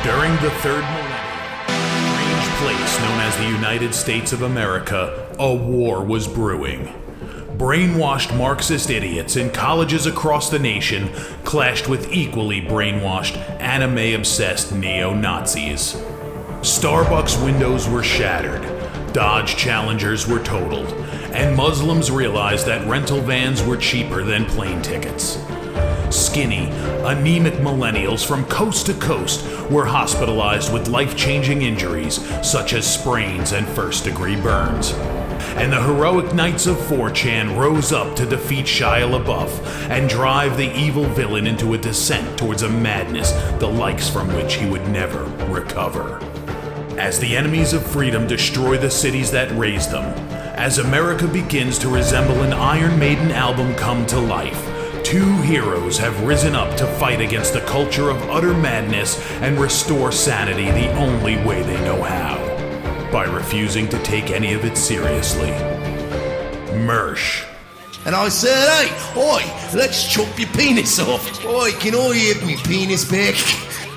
During the third millennium, a strange place known as the United States of America, a war was brewing. Brainwashed Marxist idiots in colleges across the nation clashed with equally brainwashed, anime-obsessed neo-Nazis. Starbucks windows were shattered, Dodge Challengers were totaled, and Muslims realized that rental vans were cheaper than plane tickets. Skinny, anemic millennials from coast to coast were hospitalized with life-changing injuries such as sprains and first-degree burns. And the heroic knights of 4chan rose up to defeat Shia LaBeouf and drive the evil villain into a descent towards a madness the likes from which he would never recover. As the enemies of freedom destroy the cities that raised them, as America begins to resemble an Iron Maiden album come to life, two heroes have risen up to fight against the culture of utter madness and restore sanity the only way they know how, by refusing to take any of it seriously. Mersh. And I said, hey, oi, let's chop your penis off. Oi, can I have me penis back?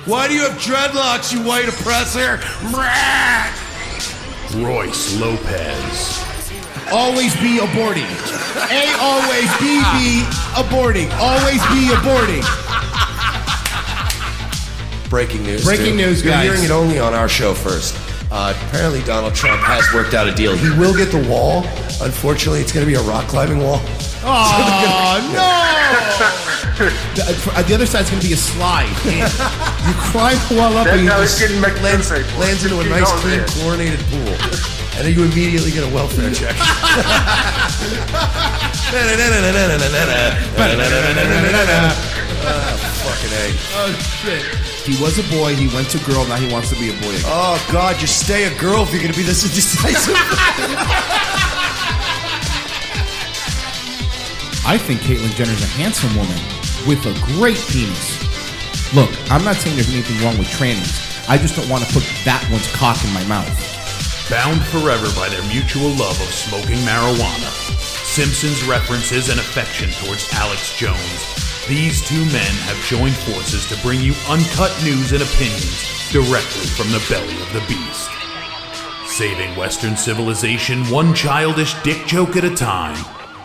Why do you have dreadlocks, you white oppressor? Royce Lopez. Always be aborting. A always be aborting. Always be aborting. Breaking news. Breaking news, You're guys. hearing it only on our show first. Apparently Donald Trump has worked out a deal. He will get the wall. Unfortunately, it's going to be a rock climbing wall. Oh, no! The other side's going to be a slide. You climb the wall up and you just lands into a nice, clean, chlorinated pool. And then you immediately get a welfare check. Fucking A. Oh, shit. He was a boy, he went to girl, now he wants to be a boy again. Oh, God, just stay a girl if you're going to be this indecisive. I think Caitlyn Jenner's a handsome woman with a great penis. Look, I'm not saying there's anything wrong with trannies. I just don't want to put that one's cock in my mouth. Bound forever by their mutual love of smoking marijuana, Simpsons references and affection towards Alex Jones, these two men have joined forces to bring you uncut news and opinions directly from the belly of the beast. Saving Western civilization one childish dick joke at a time,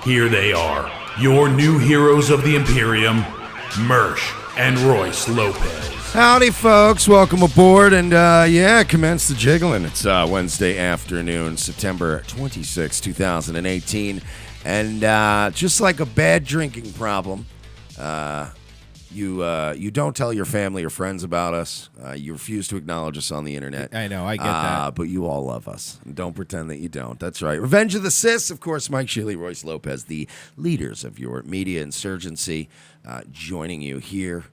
here they are, your new heroes of the Imperium, Mersh and Royce Lopez. Howdy, folks. Welcome aboard. And, commence the jiggling. It's Wednesday afternoon, September 26, 2018. And just like a bad drinking problem, you don't tell your family or friends about us. You refuse to acknowledge us on the internet. I know, I get that. But you all love us. And don't pretend that you don't. That's right. Revenge of the Sis, of course, Mike Shealy, Royce Lopez, the leaders of your media insurgency, joining you here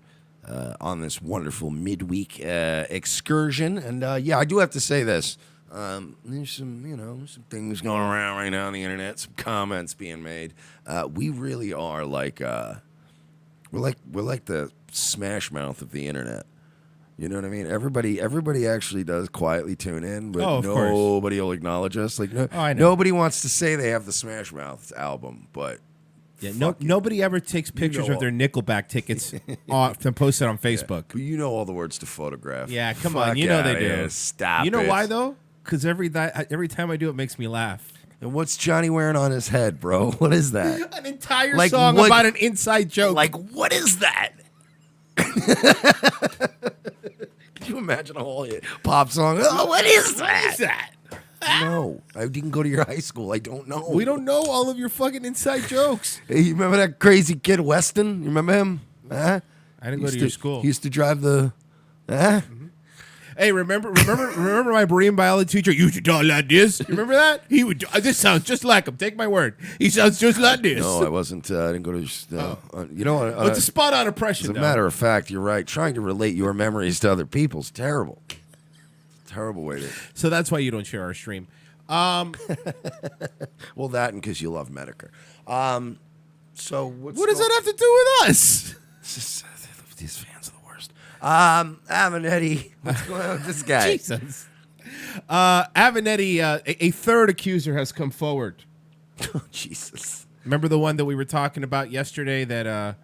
on this wonderful midweek excursion. And, I do have to say this. There's some things going around right now on the internet, some comments being made. We really are like... We're like the Smash Mouth of the internet. You know what I mean? Everybody actually does quietly tune in, but nobody will acknowledge us. Like nobody wants to say they have the Smash Mouth album, but nobody ever takes pictures of their Nickelback tickets off and post it on Facebook. Yeah, but you know all the words to photograph. Yeah, come on, you know they do. Here. Stop. You know why though? Because every time I do it makes me laugh. And what's Johnny wearing on his head, bro? What is that? An entire song about an inside joke. Like, what is that? Can you imagine a whole pop song? Oh, what is that? What is that? No, I didn't go to your high school. I don't know. We don't know all of your fucking inside jokes. Hey, you remember that crazy kid Weston? You remember him? I didn't go to your school. He used to drive the... Hey, remember my marine biology teacher used to talk like this? You remember that? He would. This sounds just like him. Take my word. He sounds just like this. No, I wasn't. I didn't go to. You know, it's a spot-on impression. As a matter of fact, you're right. Trying to relate your memories to other people's terrible. Terrible way to. So that's why you don't share our stream. Well, that and because you love Medicare. So what does that have to do with us? These fans are the worst. Avenatti, what's going on with this guy? Jesus. Avenatti, a third accuser has come forward. Oh, Jesus. Remember the one that we were talking about yesterday that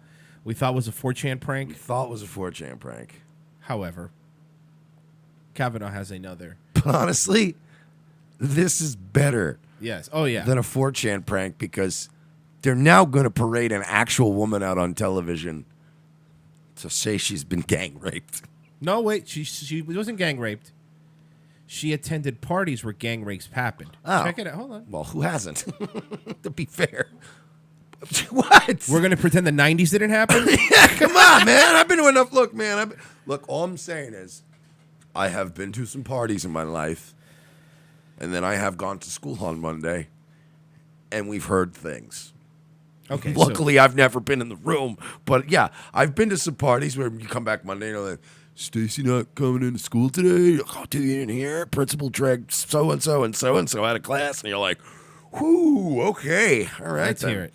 we thought was a 4chan prank? We thought was a 4chan prank. However, Kavanaugh has another. But honestly, this is better. Yes. Oh, yeah. Than a 4chan prank because they're now going to parade an actual woman out on television to say she's been gang raped. No, wait. She wasn't gang raped. She attended parties where gang rapes happened. Oh. Check it out. Hold on. Well, who hasn't? To be fair. What? We're going to pretend the 90s didn't happen? Yeah, come on, man. I've been to enough. Look, man. Look, all I'm saying is I have been to some parties in my life, and then I have gone to school on Monday, and we've heard things. Okay. Luckily, I've never been in the room, but yeah, I've been to some parties where you come back Monday and they're like, Stacy not coming into school today? Oh, dude, you didn't hear? Principal dragged so-and-so and so-and-so out of class, and you're like, whew, okay, all right. Let's hear it.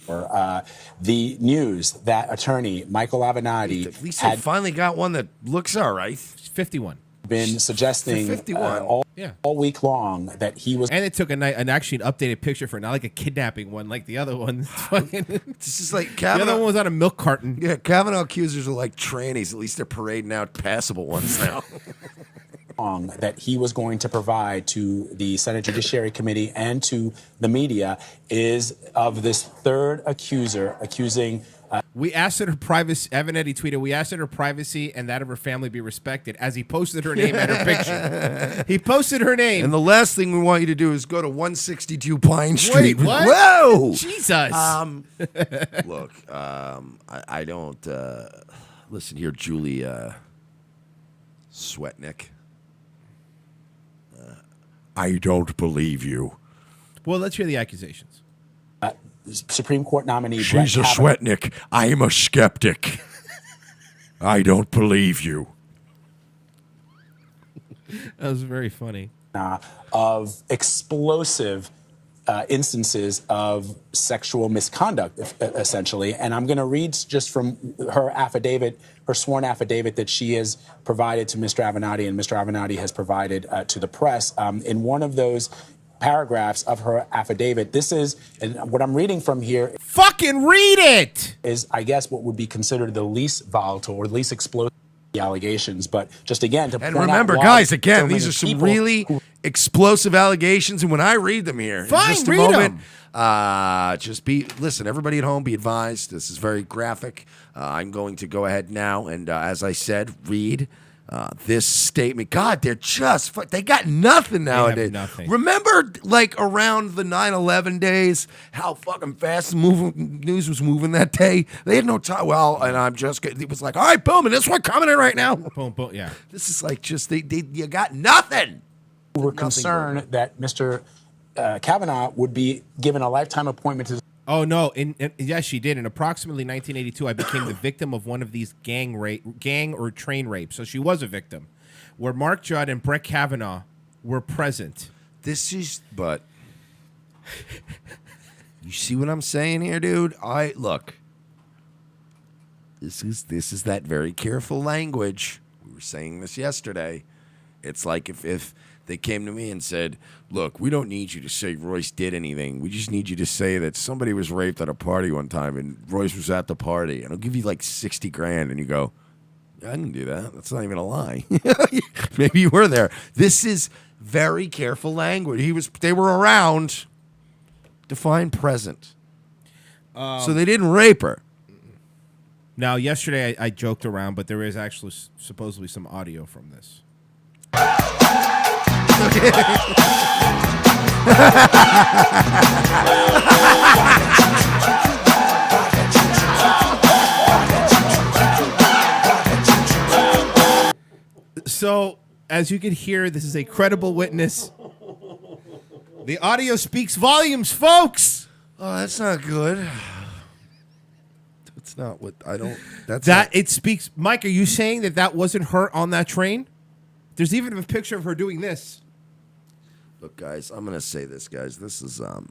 The news that attorney Michael Avenatti At least I finally got one that looks all right. 51. Been suggesting 51. All week long that he was. And it took an actually an updated picture for it, not like a kidnapping one like the other one. This is like the Kavanaugh. other one was on a milk carton. Yeah, Kavanaugh accusers are like trannies. At least they're parading out passable ones now. That he was going to provide to the Senate Judiciary Committee and to the media is of this third accuser accusing We asked that her privacy. Evan Eddie tweeted, "We asked that her privacy and that of her family be respected." As he posted her name and her picture, he posted her name. And the last thing we want you to do is go to 162 Pine Street. Wait, what? Whoa! Jesus. Look, I don't listen here, Julie Sweatnick. I don't believe you. Well, let's hear the accusations. Supreme Court nominee She's Brett a Kavanaugh. Sweatnick. I'm a skeptic. I don't believe you. That was very funny. Of explosive instances of sexual misconduct, essentially. And I'm going to read just from her affidavit, her sworn affidavit that she has provided to Mr. Avenatti and Mr. Avenatti has provided to the press. In one of those paragraphs of her affidavit, this is, and what I'm reading from here Fucking read it! is, I guess, what would be considered the least volatile or least explosive allegations. But just again, to And point remember, out why guys, so again, many these are some people really explosive allegations. And when I read them here, Fine, in just a read moment, just listen, everybody at home, be advised. This is very graphic. I'm going to go ahead now and, as I said, read this statement. God, they're just, they got nothing nowadays. nothing. Remember, like, around the 9/11 days, how fucking fast the news was moving that day? They had no time. Well, and I'm just, it was like, all right, boom, and this one coming in right now. Boom, boom, yeah. This is like just, you got nothing. were concerned that Mr. Kavanaugh would be given a lifetime appointment to. Oh no! Yes, she did. In approximately 1982, I became the victim of one of these gang or train rapes. So she was a victim, where Mark Judd and Brett Kavanaugh were present. This is, but you see what I'm saying here, dude? Look. This is that very careful language. We were saying this yesterday. It's like if they came to me and said, look, we don't need you to say Royce did anything. We just need you to say that somebody was raped at a party one time and Royce was at the party. And I'll give you like $60,000. And you go, yeah, I can do that. That's not even a lie. Maybe you were there. This is very careful language. They were around. Define present. So they didn't rape her. Now, yesterday I joked around, but there is actually supposedly some audio from this. So, as you can hear, this is a credible witness. The audio speaks volumes, folks. Oh, that's not good. That's not what I don't. That's That not, it speaks. Mike, are you saying that wasn't her on that train? There's even a picture of her doing this. Look, guys, I'm gonna say this, guys. This is I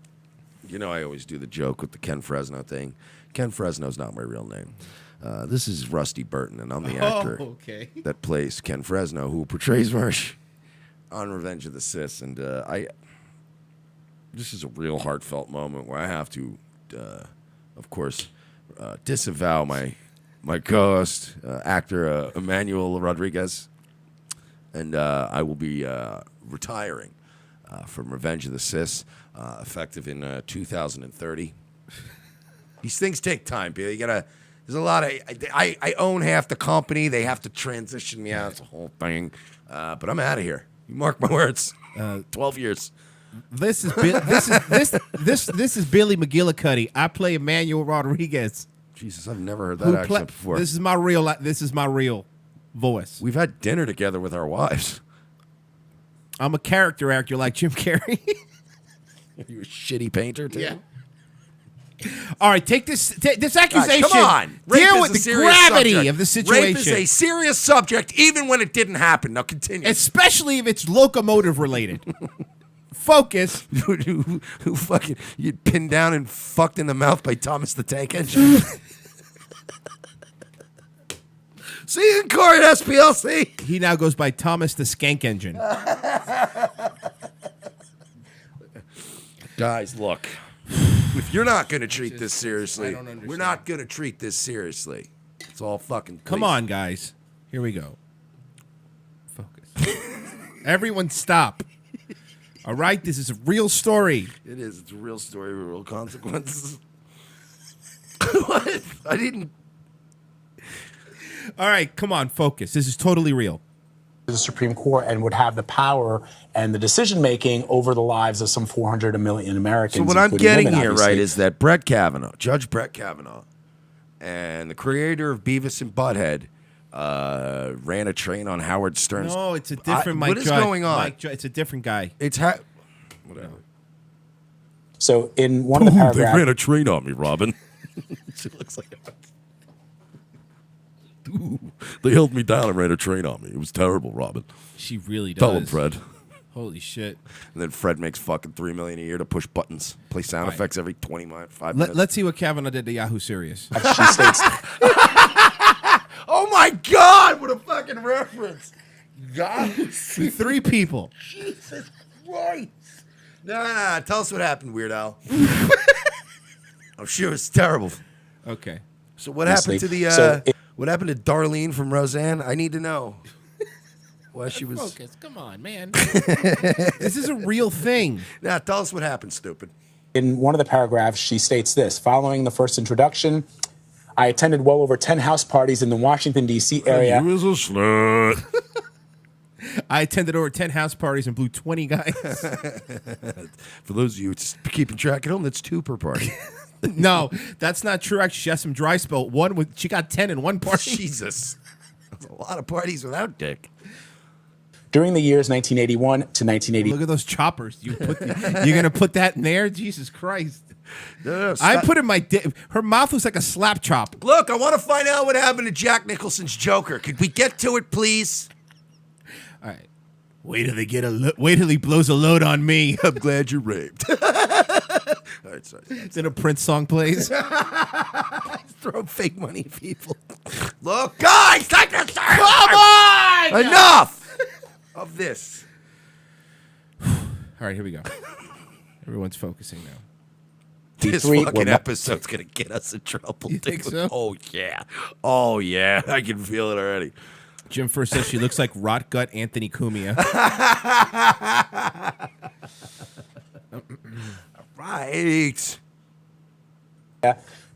always do the joke with the Ken Fresno thing. Ken Fresno's not my real name. This is Rusty Burton, and I'm the actor okay. that plays Ken Fresno, who portrays Marsh on Revenge of the Sis. And this is a real heartfelt moment where I have to, of course, disavow my co-host, actor Emmanuel Rodriguez, and I will be retiring from Revenge of the Sis, effective in 2030. These things take time, Peter. There's a lot of. I own half the company. They have to transition me out. It's a whole thing. But I'm out of here. You mark my words. 12 years. This is Billy McGillicuddy. I play Emmanuel Rodriguez. Jesus, I've never heard that accent before. This is my real voice. We've had dinner together with our wives. I'm a character actor like Jim Carrey. You a shitty painter too? Yeah. All right, take this accusation. Guys, come on. Deal with the gravity of the situation. Rape is a serious subject, even when it didn't happen. Now continue. Especially if it's locomotive related. Focus. who fucking you pinned down and fucked in the mouth by Thomas the Tank Engine? See you in court, SPLC. He now goes by Thomas the Skank Engine. Guys, look. If you're not going to treat this seriously, we're not going to treat this seriously. It's all fucking. Come on, guys. Here we go. Focus. Everyone stop. All right, this is a real story. It is. It's a real story with real consequences. What? I didn't. All right, come on, focus. This is totally real. The Supreme Court and would have the power and the decision making over the lives of some 400 million Americans. So what I'm including getting women, here, obviously. right, is that Brett Kavanaugh, Judge Brett Kavanaugh, and the creator of Beavis and Butthead ran a train on Howard Stern's. No, it's a different Mike What is Judge. going on? It's a different guy. It's whatever. So in one of the They paragraphs, ran a train on me, Robin. She looks like Ooh, they held me down and ran a train on me. It was terrible, Robin. She really does. Tell him, Fred. Holy shit. And then Fred makes fucking $3 million a year to push buttons, play sound Right. effects every 5 minutes. Let's see what Kavanaugh did to Yahoo Serious. she states, Oh my God! What a fucking reference! God, 3 people. Jesus Christ! Nah, tell us what happened, Weird Al. I'm sure it's terrible. Okay. So what happened to the? So what happened to Darlene from Roseanne? I need to know. Why she was? Focus. Come on, man. This is a real thing. Nah, tell us what happened, stupid. in one of the paragraphs, she states this: following the first introduction, I attended well over 10 house parties in the Washington, D.C. area. You was a slut. I attended over 10 house parties and blew 20 guys. For those of you keeping track at home, that's 2 per party. No, that's not true. Actually, she has some dry spell. She got 10 in one party. Jesus. That's a lot of parties without dick. During the years 1981 to 1980. Look at those choppers. You're going to put that in there? Jesus Christ. No, I put in my her mouth was like a slap chop. Look, I want to find out what happened to Jack Nicholson's Joker. Could we get to it, please? All right. Wait till he blows a load on me. I'm glad you're raped. All right, sorry. Then a Prince song plays. Throw fake money at people. Look, guys, take a second. Come on! Enough of this. All right, here we go. Everyone's focusing now. This Three fucking were- episode's gonna get us in trouble. You think dude. so? Oh yeah. Oh yeah. I can feel it already. Jim first says she looks like rot gut Anthony Cumia. Right.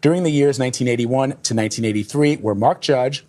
During the years 1981 to 1983, where Mark Judge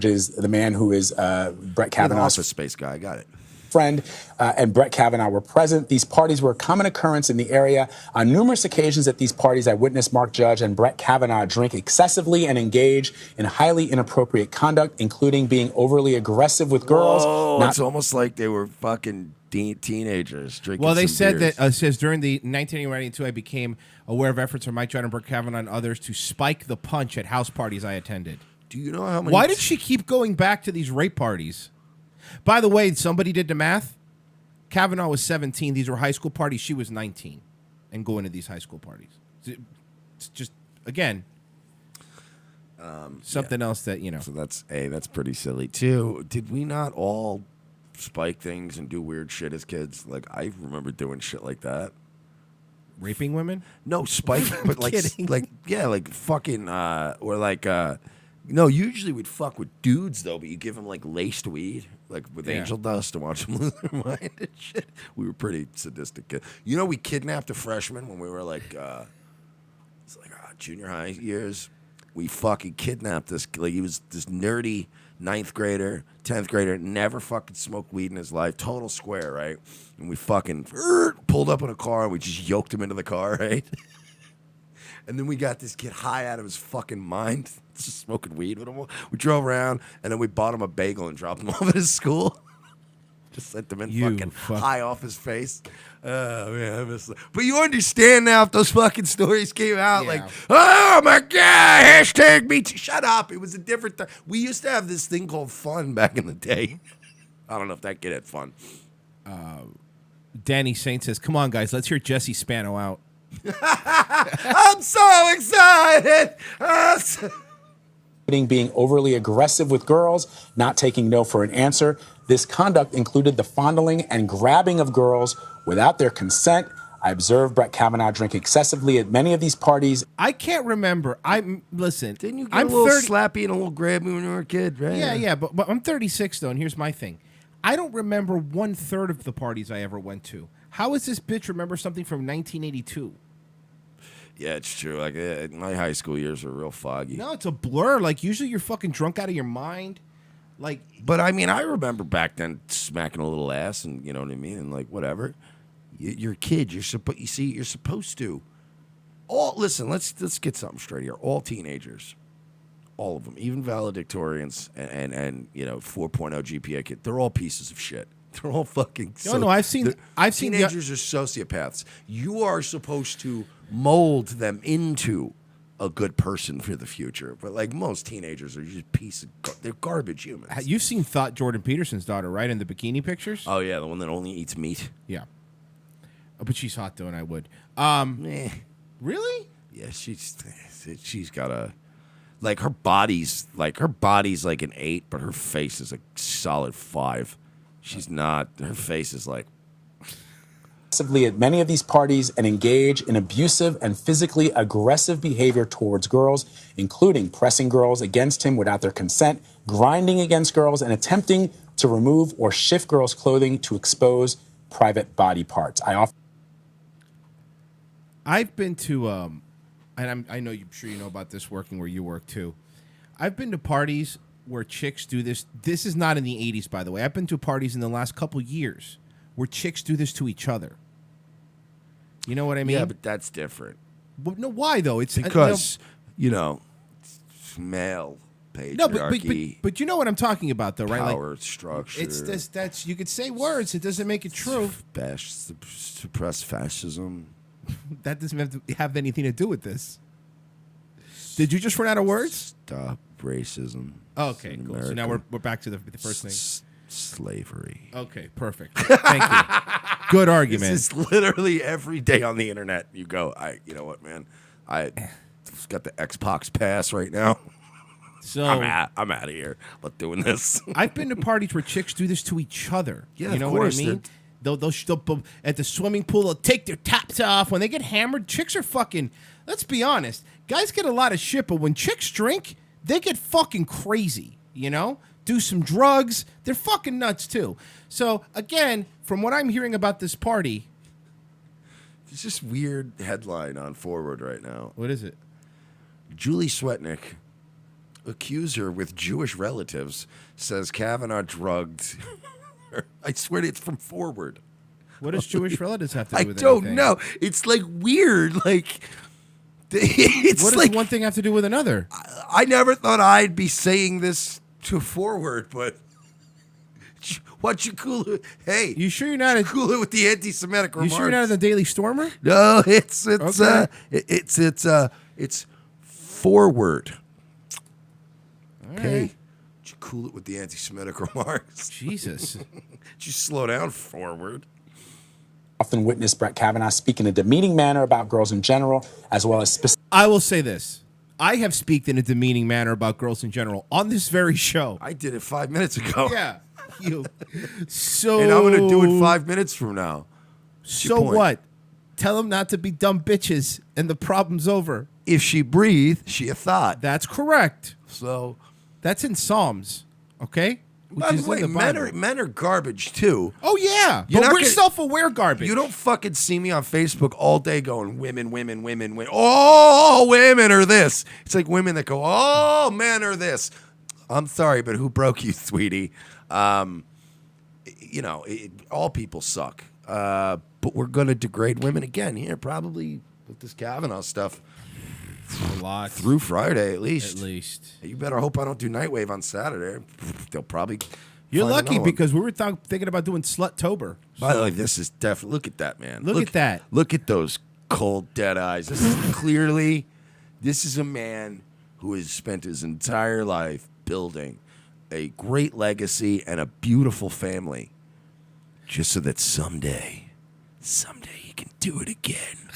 is the man who is Brett An Kavanaugh's Office Space guy. I got it. friend, and Brett Kavanaugh were present. These parties were a common occurrence in the area. On numerous occasions at these parties, I witnessed Mark Judge and Brett Kavanaugh drink excessively and engage in highly inappropriate conduct, including being overly aggressive with girls. Oh, not- it's almost like they were fucking teenagers drinking. Well, they some said beers. that says during the 1982, I became aware of efforts from Mike Judd and Brett Kavanaugh and others to spike the punch at house parties I attended. Do you know how many? Why did she keep going back to these rape parties? By the way, somebody did the math. Kavanaugh was 17. These were high school parties. She was 19 and going to these high school parties. It's just, again, something else that, you know. So that's pretty silly too. Did we not all spike things and do weird shit as kids? Like I remember doing shit like that. Raping women? No, spike, but like Kidding. like fucking or like no. Usually we'd fuck with dudes though, but you give them like laced weed, like with Yeah. angel dust, to watch them lose their mind and shit. We were pretty sadistic kids. You know, we kidnapped a freshman when we were like, it's like junior high years. We fucking kidnapped this. Like he was this nerdy 9th grader, 10th grader, never fucking smoked weed in his life. Total square, right? And we fucking pulled up in a car and we just yoked him into the car, right? And then we got this kid high out of his fucking mind, just smoking weed with him. We drove around and then we bought him a bagel and dropped him off at his school. Just sent him in fucking high off his face. Oh, man, I miss that. But you understand now if those fucking stories came out, Yeah. like, oh my God, hashtag me too. Shut up. It was a different time. We used to have this thing called fun back in the day. I don't know if that kid had fun. Danny Saint says, come on, guys, let's hear Jesse Spano out. I'm so excited. being overly aggressive with girls, not taking no for an answer. This conduct included the fondling and grabbing of girls without their consent. I observed Brett Kavanaugh drink excessively at many of these parties. I can't remember. Listen. Didn't you get I'm a little 30 slappy and a little grabby when you were a kid, right? Yeah, but I'm 36 though, and here's my thing. I don't remember 1/3 of the parties I ever went to. How does this bitch remember something from 1982? Yeah, it's true. Like my high school years were real foggy. No, it's a blur. Like usually you're fucking drunk out of your mind. Like, But I mean, I remember back then smacking a little ass, and you know what I mean, and like whatever. You're a kid. You're supposed to. Listen. Let's get something straight here. All teenagers, all of them, even valedictorians and 4.0 GPA kids, they're all pieces of shit. They're all fucking. No, I've seen teenagers are sociopaths. You are supposed to mold them into a good person for the future, but like most teenagers are just they're garbage humans. You've seen Thought Jordan Peterson's daughter, right, in the bikini pictures? Oh yeah, the one that only eats meat. Yeah. Oh, but she's hot though, and I would. Really? Yeah, she's got a her body's like an 8, but her face is a solid 5. She's not. Her face is like. At many of these parties and engage in abusive and physically aggressive behavior towards girls, including pressing girls against him without their consent, grinding against girls, and attempting to remove or shift girls' clothing to expose private body parts. I've been to, and I know I'm sure you know about this working where you work too. I've been to parties where chicks do this. This is not in the 80s, by the way. I've been to parties in the last couple years where chicks do this to each other. You know what I mean? Yeah, but that's different. But no, why though? It's because it's male patriarchy. But you know what I'm talking about though, right? Power structure. It's this. That's you could say words. It doesn't make it true. Suppress fascism. That doesn't have anything to do with this. Did you just run out of words? Stop racism. Okay, cool. So now we're back to the first thing. Slavery. Okay, perfect. Thank you. Good argument. This is literally every day on the internet. You go, you know what, man? I got the Xbox pass right now. So I'm out of here. I'm not doing this. I've been to parties where chicks do this to each other. Yeah, you know of course, what I mean? They'll at the swimming pool. They'll take their tops off when they get hammered. Chicks are fucking. Let's be honest. Guys get a lot of shit, but when chicks drink, they get fucking crazy. You know, do some drugs. They're fucking nuts too. So again, from what I'm hearing about this party, there's this weird headline on Forward right now. What is it? Julie Swetnick, accuser with Jewish relatives, says Kavanaugh drugged. I swear it's from Forward. What does Jewish relatives have to do with it? I don't know. It's like weird. Like, it's what does one thing have to do with another? I never thought I'd be saying this to Forward, but what you cool it? Hey, you sure you're not cool it with the anti-Semitic remarks? You sure you're not in the Daily Stormer? No, it's okay. It's Forward. Okay. Right. You cool it with the anti-Semitic remarks. Jesus. You slow down, Forward. Often witnessed Brett Kavanaugh speak in a demeaning manner about girls in general, as well as specific. I will say this. I have speaked in a demeaning manner about girls in general on this very show. I did it 5 minutes ago. Yeah. You. So. And I'm going to do it 5 minutes from now. So what? Tell them not to be dumb bitches and the problem's over. If she breathed, she a thought. That's correct. So. That's in Psalms. Okay? By the way, men are garbage too. Oh yeah, but we're self-aware garbage. You don't fucking see me on Facebook all day going women. Oh, women are this. It's like women that go, oh, men are this. I'm sorry, but who broke you, sweetie? All people suck. But we're gonna degrade women again here, probably with this Kavanaugh stuff. A lot. Through Friday, at least. At least. You better hope I don't do Nightwave on Saturday. They'll probably. You're lucky because we were thinking about doing Sluttober. By the way, this is definitely. Look at that, man. Look at that. Look at those cold, dead eyes. This is clearly. This is a man who has spent his entire life building a great legacy and a beautiful family, just so that someday he can do it again.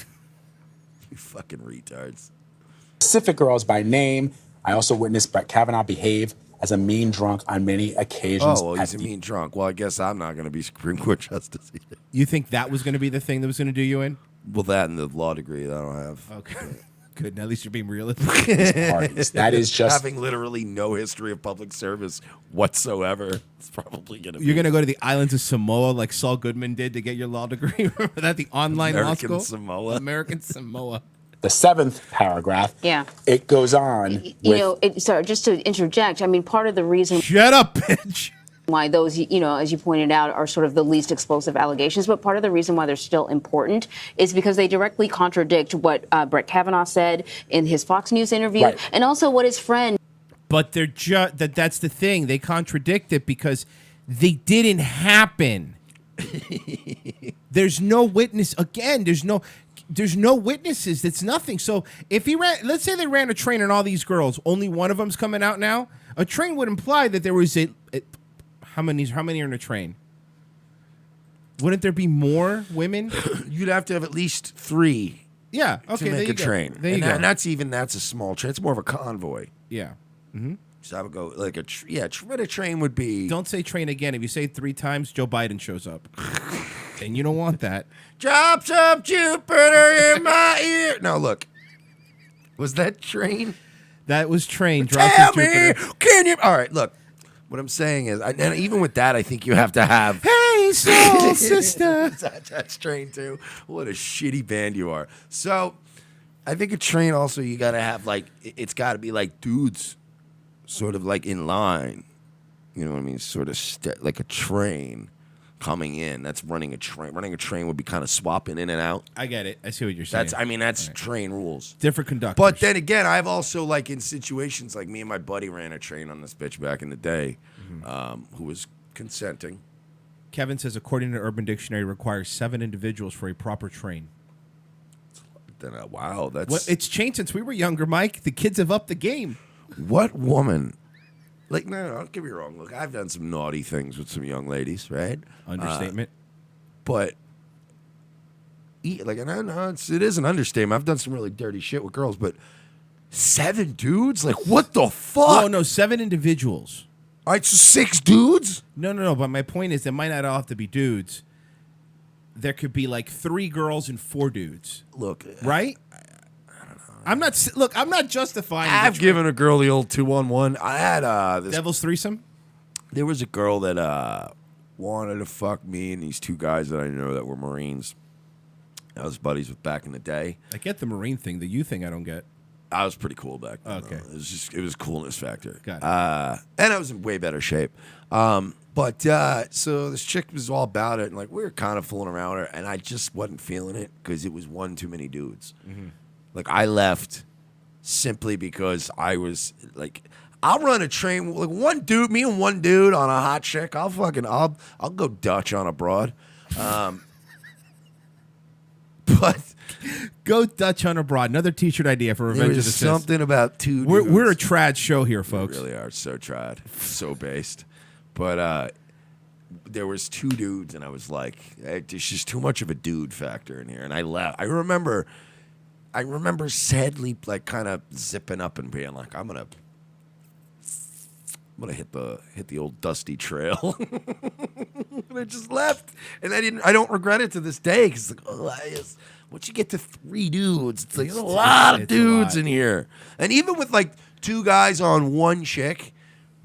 You fucking retards. Specific girls by name. I also witnessed Brett Kavanaugh behave as a mean drunk on many occasions. Oh, well, he's a mean drunk. Well, I guess I'm not going to be Supreme Court justice either. You think that was going to be the thing that was going to do you in? Well, that and the law degree that I don't have. Okay. Good. At least you're being realistic. That is just having literally no history of public service whatsoever. It's probably going to be. You're going to go to the islands of Samoa like Saul Goodman did to get your law degree. Remember that? The online law school? Samoa. American Samoa. the 7th paragraph, it goes on. Sorry, just to interject, I mean, part of the reason. Shut up, bitch. Why those, as you pointed out, are sort of the least explosive allegations. But part of the reason why they're still important is because they directly contradict what Brett Kavanaugh said in his Fox News interview, and also what his friend. But they're that's the thing. They contradict it because they didn't happen. There's no witness. Again, there's no witnesses. It's nothing. So if he ran, let's say they ran a train on all these girls, only one of them's coming out now. A train would imply that there was how many are in a train? Wouldn't there be more women? You'd have to have at least 3. Yeah. Okay. To make a train. There you go. And that's a small train. It's more of a convoy. Yeah. Mm-hmm. So I would go like what a train would be. Don't say train again. If you say it 3 times, Joe Biden shows up. And you don't want that. Drops of Jupiter in my ear. No, look. Was that train? That was train. Tell me, can you? All right, look. What I'm saying is, and even with that, I think you have to have. Hey, soul sister. That's train too. What a shitty band you are. So, I think a train also you got to have it's got to be like dudes, sort of like in line. You know what I mean? Sort of like a train coming in. That's running a train. Running a train would be kind of swapping in and out. I get it. I see what you're saying. That's train rules. Different conductors. But then again, I've also in situations like me and my buddy ran a train on this bitch back in the day, who was consenting. Kevin says, according to Urban Dictionary, requires 7 individuals for a proper train. Then wow, that's it's changed since we were younger, Mike. The kids have upped the game. What woman? No, don't get me wrong. Look, I've done some naughty things with some young ladies, right? Understatement. But, and I know it is an understatement. I've done some really dirty shit with girls, but 7 dudes? What the fuck? No, 7 individuals. All right, so 6 dudes? No. But my point is, there might not all have to be dudes. There could be 3 girls and 4 dudes. Look, right? I'm not justifying. I've given a girl the old 2-on-1. I had this Devil's threesome. There was a girl that wanted to fuck me and these 2 guys that I know that were Marines. I was buddies with back in the day. I get the Marine thing. The you thing I don't get. I was pretty cool back then. Okay. It was coolness factor. Got it. And I was in way better shape. But so this chick was all about it, and we were kind of fooling around with her, and I just wasn't feeling it because it was one too many dudes. Mm-hmm. I left simply because I was I'll run a train one dude, me and one dude on a hot chick. I'll go Dutch on a broad. But go Dutch on a broad. Another T-shirt idea for Revenge of the Sis. Something about 2 dudes. We're a trad show here, folks. We really are so trad, so based. But there was 2 dudes, and I was like, there's just too much of a dude factor in here, and I left. I remember sadly kind of zipping up and being like, I'm gonna hit the old dusty trail. And I just left, and I don't regret it to this day because once you get to 3 dudes, it's there's a lot of dudes in here, and even with 2 guys on 1 chick.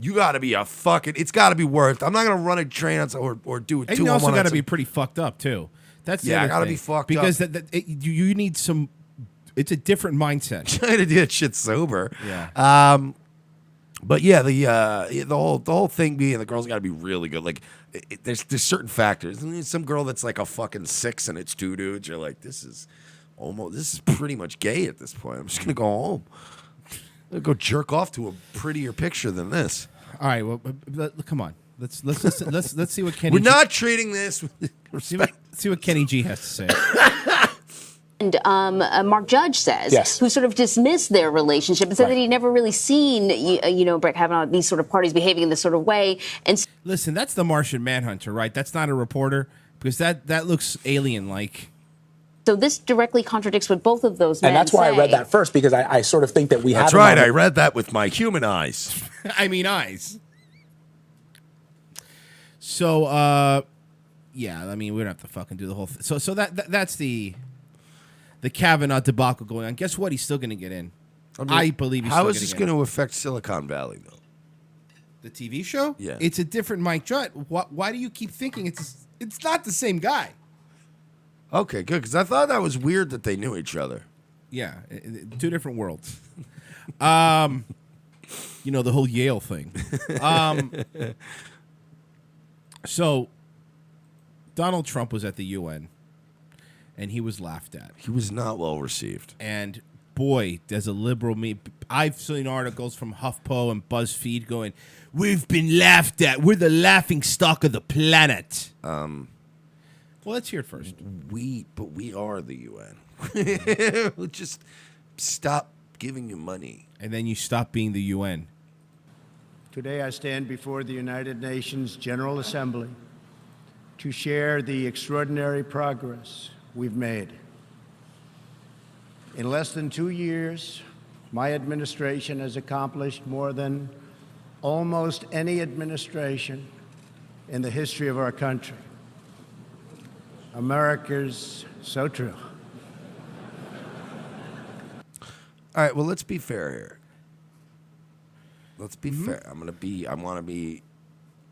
You got to be it's got to be worth. I'm not going to run a train or do it. And you also got to be pretty fucked up too. That's the I got to be fucked because up you need some. It's a different mindset. Trying to do that shit sober. Yeah. But yeah, the whole thing being the girl's got to be really good. There's certain factors. And some girl that's a fucking 6 and it's 2 dudes. You're like, this is pretty much gay at this point. I'm just gonna go home. I'm gonna go jerk off to a prettier picture than this. All right. Well, come on. Let's see what Kenny. We're not treating this with respect. See what Kenny G has to say. And Mark Judge says, yes, who sort of dismissed their relationship and said that he'd never really seen, Brett Kavanaugh, these sort of parties behaving in this sort of way. And listen, that's the Martian Manhunter, right? That's not a reporter because that looks alien-like. So this directly contradicts what both of those men say. And that's why I read that first, because I sort of think that we have... That's right, I read that with my human eyes. I mean eyes. So, yeah, I mean, we don't have to fucking do the whole thing. So that's the Kavanaugh debacle going on. Guess what? He's still going to get in. I believe he's still How is this going to affect Silicon Valley, though? The TV show? Yeah. It's a different Mike Judd. Why do you keep thinking it's not the same guy? Okay, good, because I thought that was weird that they knew each other. Yeah, two different worlds. You know, the whole Yale thing. So Donald Trump was at the UN, and he was laughed at. He was not well received. And boy, there's a liberal I've seen articles from HuffPo and BuzzFeed going, "We've been laughed at. We're the laughing stock of the planet." Well, let's hear it first. But we are the UN. We'll just stop giving you money. And then you stop being the UN. Today I stand before the United Nations General Assembly to share the extraordinary progress we've made. In less than 2 years, my administration has accomplished more than almost any administration in the history of our country. America's so true. All right, well, let's be fair here. Let's be fair. I want to be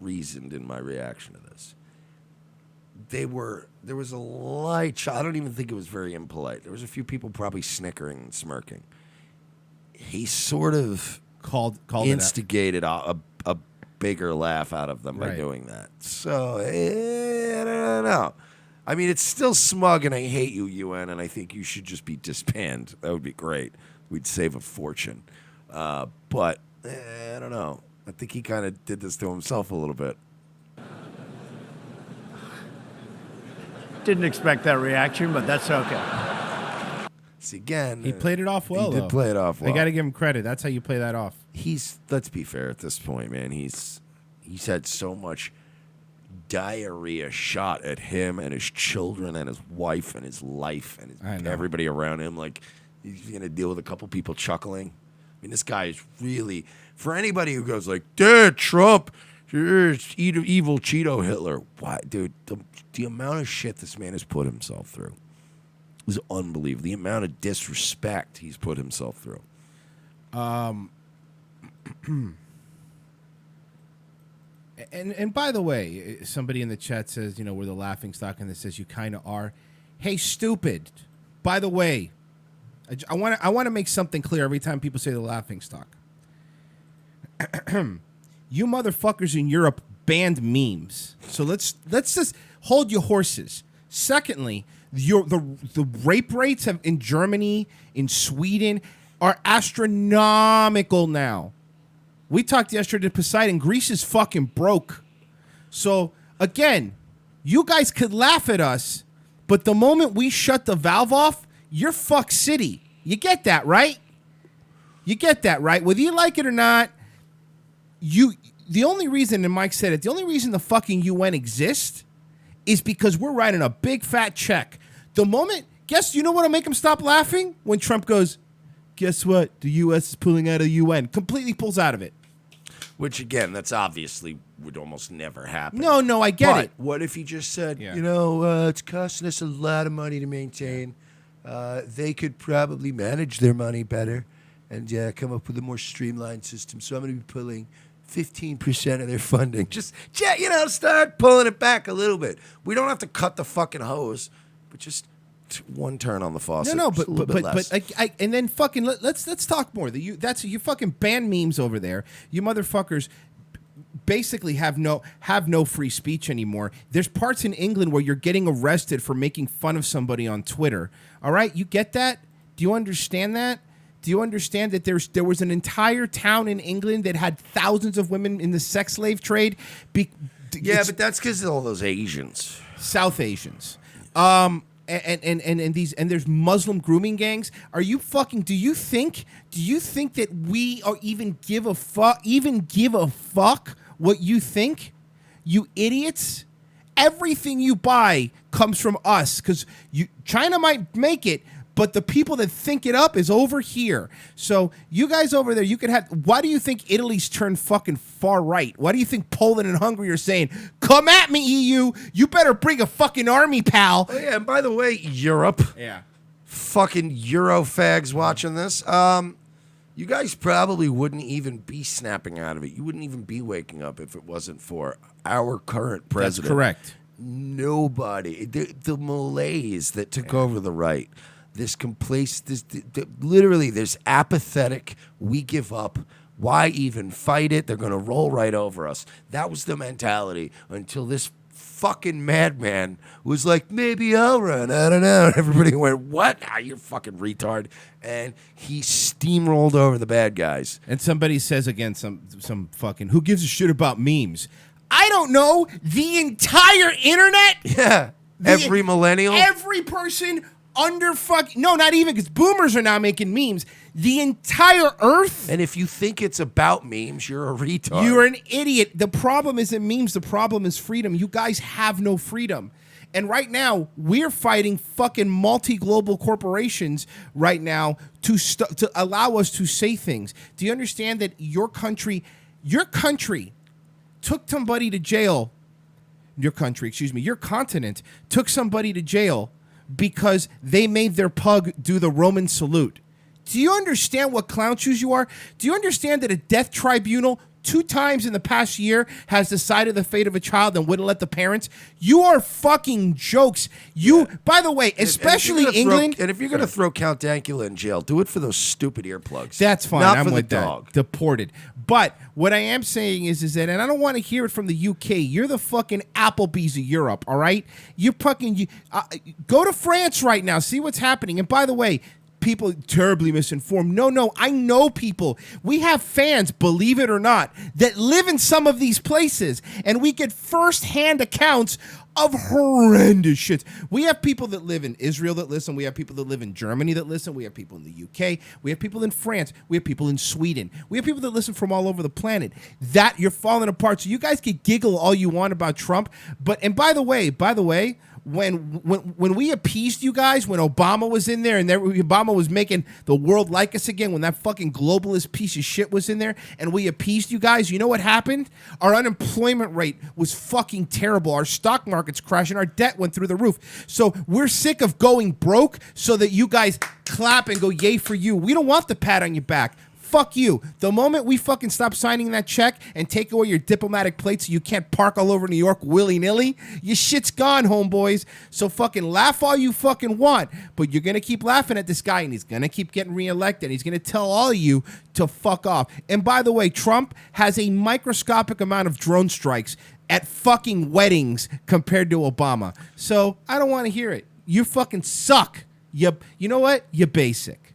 reasoned in my reaction to this. There was a light shot. I don't even think it was very impolite. There was a few people probably snickering and smirking. He sort of Called instigated a bigger laugh out of them by Right. doing that. So, I don't know. I mean, it's still smug, and I hate you, UN, and I think you should just be disbanded. That would be great. We'd save a fortune. But, I don't know. I think he kind of did this to himself a little bit. Didn't expect that reaction, but that's okay. See, again, He played it off well, He did play it off well. I got to give him credit. That's how you play that off. Let's be fair at this point, man. He's had so much diarrhea shot at him and his children and his wife and his life and I know. everybody around him. Like, he's going to deal with a couple people chuckling. I mean, this guy is really, for anybody who goes like, "Dude, Trump, evil Cheeto Hitler." Why, dude, the amount of shit this man has put himself through is unbelievable. The amount of disrespect he's put himself through. And by the way, somebody in the chat says, you know, we're the laughing stock, and that says you kind of are. Hey, stupid. By the way, I want to make something clear every time people say the laughing stock. You motherfuckers in Europe banned memes, so let's just hold your horses. Secondly, the rape rates in Germany, in Sweden, are astronomical now. We talked yesterday to Poseidon. Greece is fucking broke. So, again, you guys could laugh at us, but the moment we shut the valve off, you're fuck city. You get that, right? You get that, right? Whether you like it or not, the only reason, and Mike said it, the only reason the fucking UN exists is because we're writing a big fat check. The moment, you know what'll make them stop laughing? When Trump goes, guess what? The U.S. is pulling out of the UN. Completely pulls out of it. Which, again, that's obviously would almost never happen. No, I get it. What if he just said, Yeah. you know, it's costing us a lot of money to maintain. They could probably manage their money better and come up with a more streamlined system. So I'm going to be pulling 15% of their funding. Just, start pulling it back a little bit. We don't have to cut the fucking hose, but just one turn on the faucet. No, just a little bit less. and then fucking let's talk more. You fucking ban memes over there. You motherfuckers basically have no free speech anymore. There's parts in England where you're getting arrested for making fun of somebody on Twitter. All right, you get that? Do you understand that? Do you understand that there was an entire town in England that had thousands of women in the sex slave trade? But that's because of all those Asians. South Asians. And there's Muslim grooming gangs. Are you fucking? Do you think that we are even give a fuck what you think? You idiots! Everything you buy comes from us because China might make it, but the people that think it up is over here. So you guys over there, you could have. Why do you think Italy's turned fucking far right? Why do you think Poland and Hungary are saying, "Come at me, EU. You better bring a fucking army, pal." Oh, yeah, and by the way, Europe. Yeah. Fucking Euro fags watching this. You guys probably wouldn't even be snapping out of it. You wouldn't even be waking up if it wasn't for our current president. That's correct. Nobody. The malaise that took over the right, this literally this apathetic, we give up. Why even fight it? They're going to roll right over us. That was the mentality until this fucking madman was like, maybe I'll run. I don't know. And everybody went, what? Ah, you're fucking retard. And he steamrolled over the bad guys. And somebody says again, some fucking, who gives a shit about memes? I don't know. The entire internet? Yeah. Every millennial? Every person under no, not even, because boomers are now making memes. The entire earth. And if you think it's about memes, you're a retard. You're an idiot. The problem isn't memes. The problem is freedom. You guys have no freedom. And right now, we're fighting fucking multi-global corporations right now to allow us to say things. Do you understand that your country took somebody to jail? Your continent took somebody to jail because they made their pug do the Roman salute. Do you understand what clown shoes you are? Do you understand that a death tribunal 2 times in the past year has decided the fate of a child and wouldn't let the parents? You are fucking jokes. By the way, especially England. And if you're going to throw Count Dankula in jail, do it for those stupid earplugs. That's fine. Not I'm for with the that. dog. Deported. But what I am saying is that, and I don't want to hear it from the UK. You're the fucking Applebee's of Europe, all right? Go to France right now. See what's happening. And by the way, people terribly misinformed. No, I know people. We have fans, believe it or not, that live in some of these places, and we get first-hand accounts of horrendous shit. We have people that live in Israel that listen. We have people that live in Germany that listen. We have people in the UK. We have people in France. We have people in Sweden. We have people that listen from all over the planet. That you're falling apart. So you guys can giggle all you want about Trump, and by the way, when we appeased you guys, when Obama was in there and Obama was making the world like us again, when that fucking globalist piece of shit was in there and we appeased you guys, you know what happened? Our unemployment rate was fucking terrible. Our stock market's crashing. Our debt went through the roof. So we're sick of going broke so that you guys clap and go, yay for you. We don't want the pat on your back. Fuck you. The moment we fucking stop signing that check and take away your diplomatic plates so you can't park all over New York willy-nilly, your shit's gone, homeboys. So fucking laugh all you fucking want, but you're going to keep laughing at this guy and he's going to keep getting reelected. He's going to tell all of you to fuck off. And by the way, Trump has a microscopic amount of drone strikes at fucking weddings compared to Obama. So I don't want to hear it. You fucking suck. You know what? You're basic.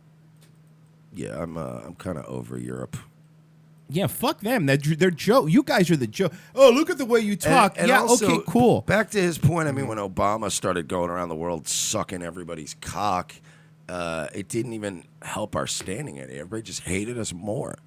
Yeah, I'm kind of over Europe. Yeah, fuck them. They're joke. You guys are the joke. Oh, look at the way you talk. And yeah, also, okay, cool. Back to his point, I mean, when Obama started going around the world sucking everybody's cock, it didn't even help our standing at it. Everybody just hated us more.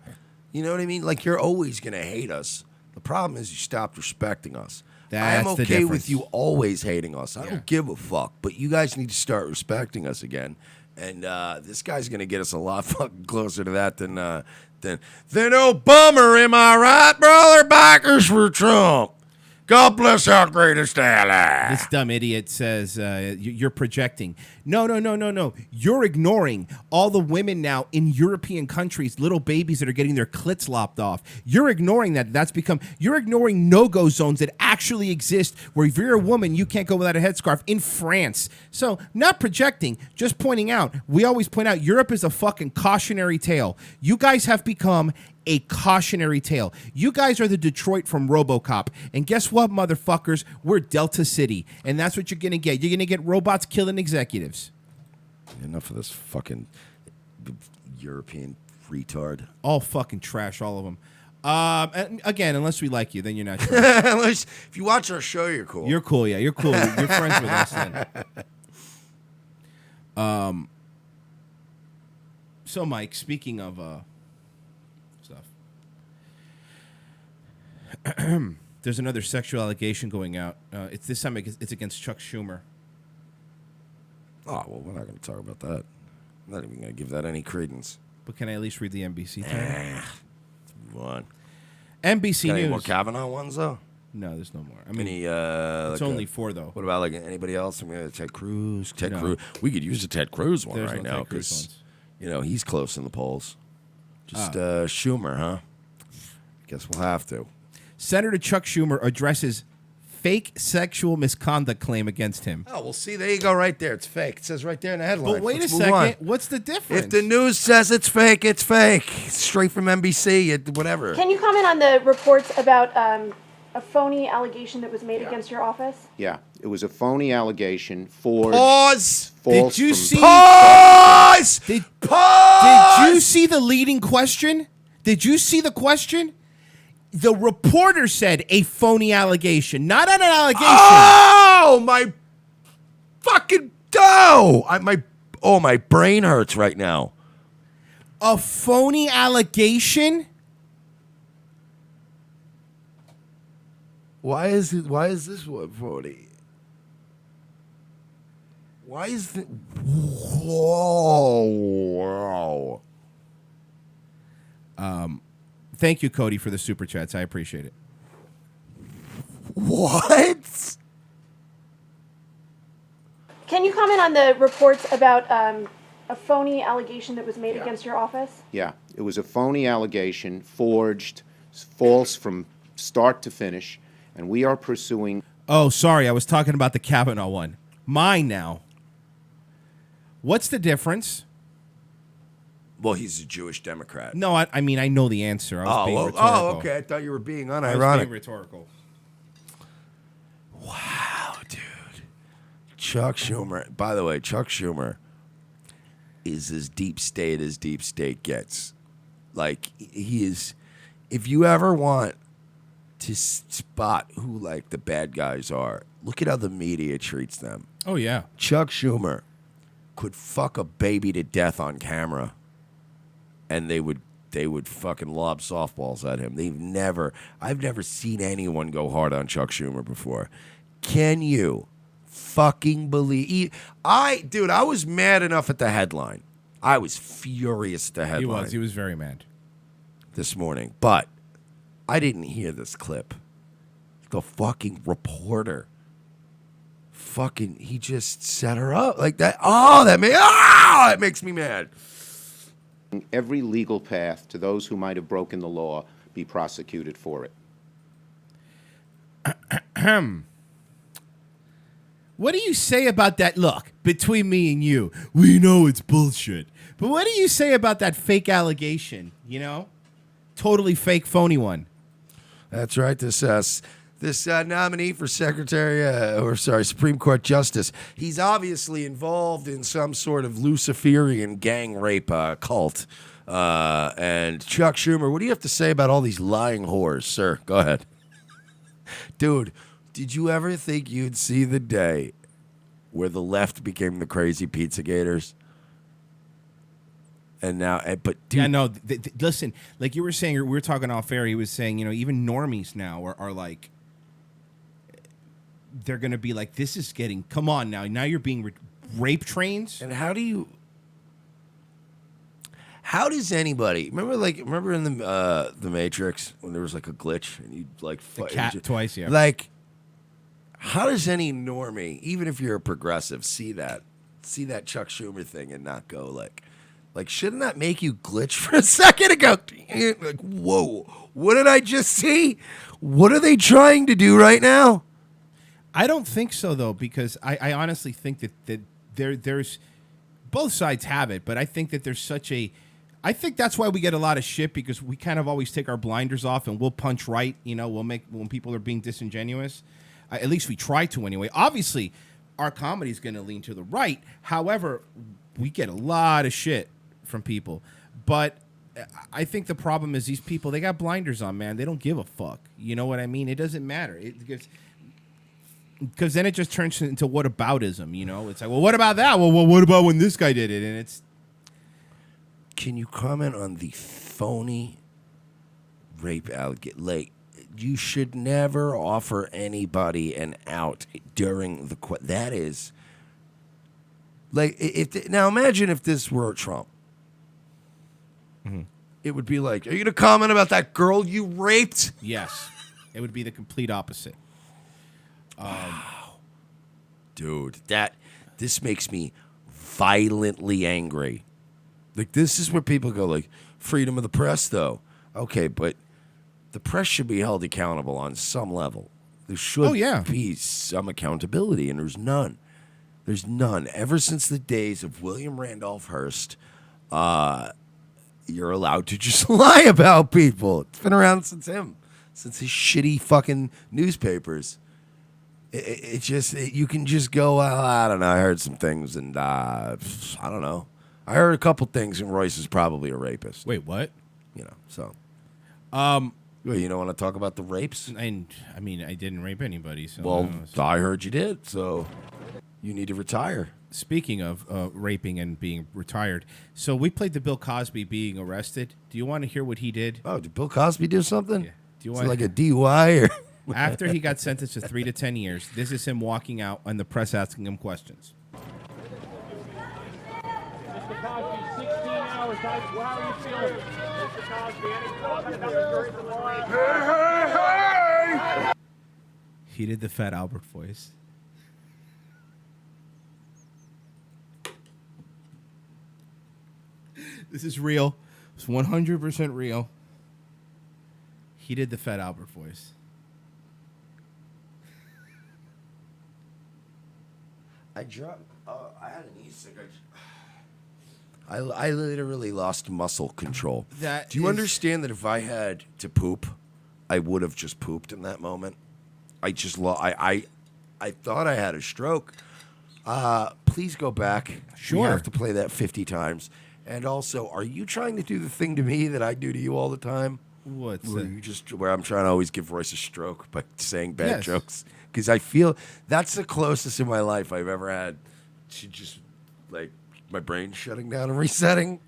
You know what I mean? Like, you're always going to hate us. The problem is you stopped respecting us. I'm okay with you always hating us. I don't give a fuck. But you guys need to start respecting us again. And this guy's going to get us a lot fucking closer to that than Obama. Am I right, brother? Backers for Trump. God bless our greatest ally. This dumb idiot says you're projecting. No. You're ignoring all the women now in European countries, little babies that are getting their clits lopped off. You're ignoring that. You're ignoring no-go zones that actually exist where if you're a woman, you can't go without a headscarf in France. So not projecting, just pointing out. We always point out Europe is a fucking cautionary tale. You guys have become a cautionary tale. You guys are the Detroit from RoboCop. And guess what, motherfuckers? We're Delta City. And that's what you're going to get. You're going to get robots killing executives. Enough of this fucking European retard. All fucking trash, all of them. And again, unless we like you, then you're not trash. If you watch our show, you're cool. You're cool, yeah. You're cool. You're friends with us then. So, Mike, speaking of stuff, there's another sexual allegation going out. It's this time it's against Chuck Schumer. Oh, well, we're not going to talk about that. I'm not even going to give that any credence. But can I at least read the NBC thing? One. NBC Got News. Any more Kavanaugh ones, though? No, there's no more. I mean, it's only 4, though. What about, like, anybody else? I mean, Ted Cruz. Cruz. We could use a Ted Cruz one right now because, he's close in the polls. Just Schumer, huh? Guess we'll have to. Senator Chuck Schumer addresses fake sexual misconduct claim against him. Oh, well, see, there you go right there. It's fake. It says right there in the headline. But wait Let's a move on. second. What's the difference? If the news says it's fake, it's fake. Straight from NBC, whatever. Can you comment on the reports about a phony allegation that was made against your office? Yeah, it was a phony allegation, forged, Pause. false. Did you from- see? Pause. Pause. Did you see the leading question? Did you see the question? The reporter said a phony allegation, not an allegation. Oh, my fucking dough. My brain hurts right now. A phony allegation? Why is this one phony? Why is it? Whoa. Thank you, Cody, for the super chats. I appreciate it. What? Can you comment on the reports about a phony allegation that was made against your office? Yeah, it was a phony allegation, forged, false from start to finish, and we are pursuing. Oh, sorry. I was talking about the Kavanaugh one. Mine now. What's the difference? Well, he's a Jewish Democrat. No, I mean, I know the answer. I was being rhetorical. Oh, okay. I thought you were being I was unironic. being rhetorical. Wow, dude. Chuck Schumer. By the way, Chuck Schumer is as deep state gets. Like, he is. If you ever want to spot who, like, the bad guys are, look at how the media treats them. Oh, yeah. Chuck Schumer could fuck a baby to death on camera, and they would fucking lob softballs at him. I've never seen anyone go hard on Chuck Schumer before. Can you fucking believe? I was mad enough at the headline. I was furious at the headline. He was very mad this morning, but I didn't hear this clip. The fucking reporter. He just set her up like that. Oh, that makes me mad. Every legal path to those who might have broken the law be prosecuted for it. What do you say about that? Look, between me and you, we know it's bullshit. But what do you say about that fake allegation? You know? Totally fake, phony one. That's right. This nominee for Supreme Court Justice, he's obviously involved in some sort of Luciferian gang rape cult. And Chuck Schumer, what do you have to say about all these lying whores? Sir, go ahead. Dude, did you ever think you'd see the day where the left became the crazy pizza gators? And now, but dude, yeah, no. Listen, like you were saying, we were talking off air. He was saying, even normies now are like, they're going to be like, this is getting. Come on now. Now you're being rape trains. And how does anybody remember in the Matrix when there was like a glitch and you like the cat twice, yeah. Like, how does any normie, even if you're a progressive, see that Chuck Schumer thing and not go like, shouldn't that make you glitch for a second and go, like, whoa, what did I just see? What are they trying to do right now? I don't think so, though, because I honestly think that there's both sides have it, but I think that there's I think that's why we get a lot of shit, because we kind of always take our blinders off and we'll punch right, we'll make when people are being disingenuous. At least we try to anyway. Obviously, our comedy is going to lean to the right. However, we get a lot of shit from people. But I think the problem is these people, they got blinders on, man. They don't give a fuck. You know what I mean? It doesn't matter. Because then it just turns into whataboutism, It's like, well, what about that? Well, what about when this guy did it? And it's... Can you comment on the phony rape allegation? Like, you should never offer anybody an out during the... That is... Like, now imagine if this were Trump. Mm-hmm. It would be like, are you going to comment about that girl you raped? Yes. It would be the complete opposite. Wow. Dude, this makes me violently angry. Like, this is where people go, like, freedom of the press, though. Okay, but the press should be held accountable on some level. There should yeah. be some accountability, and there's none. There's none. Ever since the days of William Randolph Hearst, you're allowed to just lie about people. It's been around since his shitty fucking newspapers. You can just go, well, I don't know, I heard some things, and I don't know. I heard a couple things, and Royce is probably a rapist. Wait, what? So. Well, you don't want to talk about the rapes? And I mean, I didn't rape anybody. So Well, I heard you did, so you need to retire. Speaking of raping and being retired, so we played the Bill Cosby being arrested. Do you want to hear what he did? Oh, did Bill Cosby do something? Yeah. Do you Is want it like a DUI or? After he got sentenced to 3 to 10 years, this is him walking out and the press asking him questions. Mr. Cosby, 16 hours. How are you feeling? Mr. Cosby, any thought about the jury's alive? He did the Fat Albert voice. This is real. It's 100% real. He did the Fat Albert voice. I dropped. I had an e-cig. I literally lost muscle control. Do you understand that if I had to poop, I would have just pooped in that moment? I just I thought I had a stroke. Please go back. Sure. You have to play that 50 times. And also, are you trying to do the thing to me that I do to you all the time? What's where that? Where I'm trying to always give Royce a stroke by saying bad Yes. jokes? Because I feel that's the closest in my life I've ever had to just like my brain shutting down and resetting.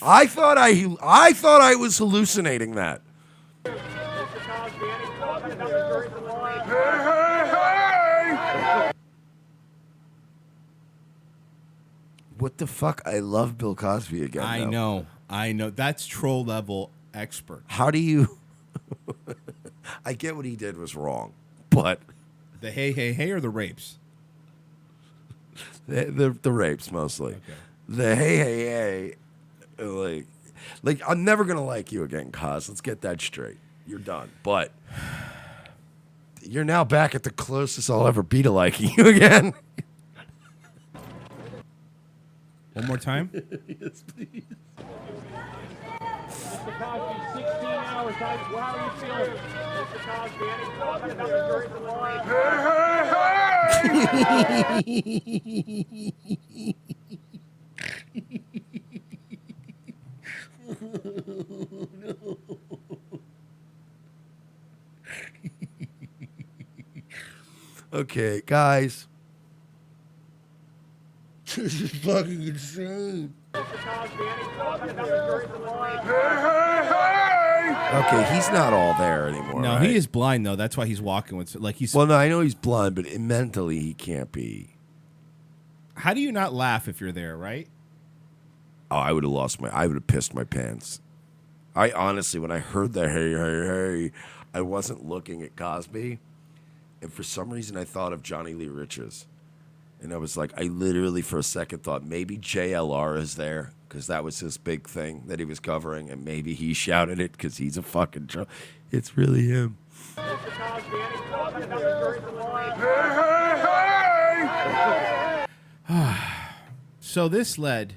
I thought I was hallucinating that. Mr. Cosby, any thought about the jury's alive? What the fuck? I love Bill Cosby again. I though. know. That's troll level expert. How do you? I get what he did was wrong, but The hey or the rapes? the rapes mostly. Okay. The hey like I'm never gonna like you again, Cos. Let's get that straight. You're done. But you're now back at the closest I'll ever be to liking you again. One more time. Yes, please. Mr. Cosby, 16 hours. How are you feeling? Mr. Cosby, any thought about the jury's Okay, guys. This is fucking insane. Okay, he's not all there anymore. No, right? he is blind though. That's why he's walking with like he's. Well, no, I know he's blind, but mentally he can't be. How do you not laugh if you're there, right? Oh, I would have pissed my pants. I honestly, when I heard the hey, I wasn't looking at Cosby, and for some reason I thought of Johnny Lee Riches. And I was like, I literally for a second thought maybe JLR is there because that was his big thing that he was covering, and maybe he shouted it because he's a fucking It's really him. So this led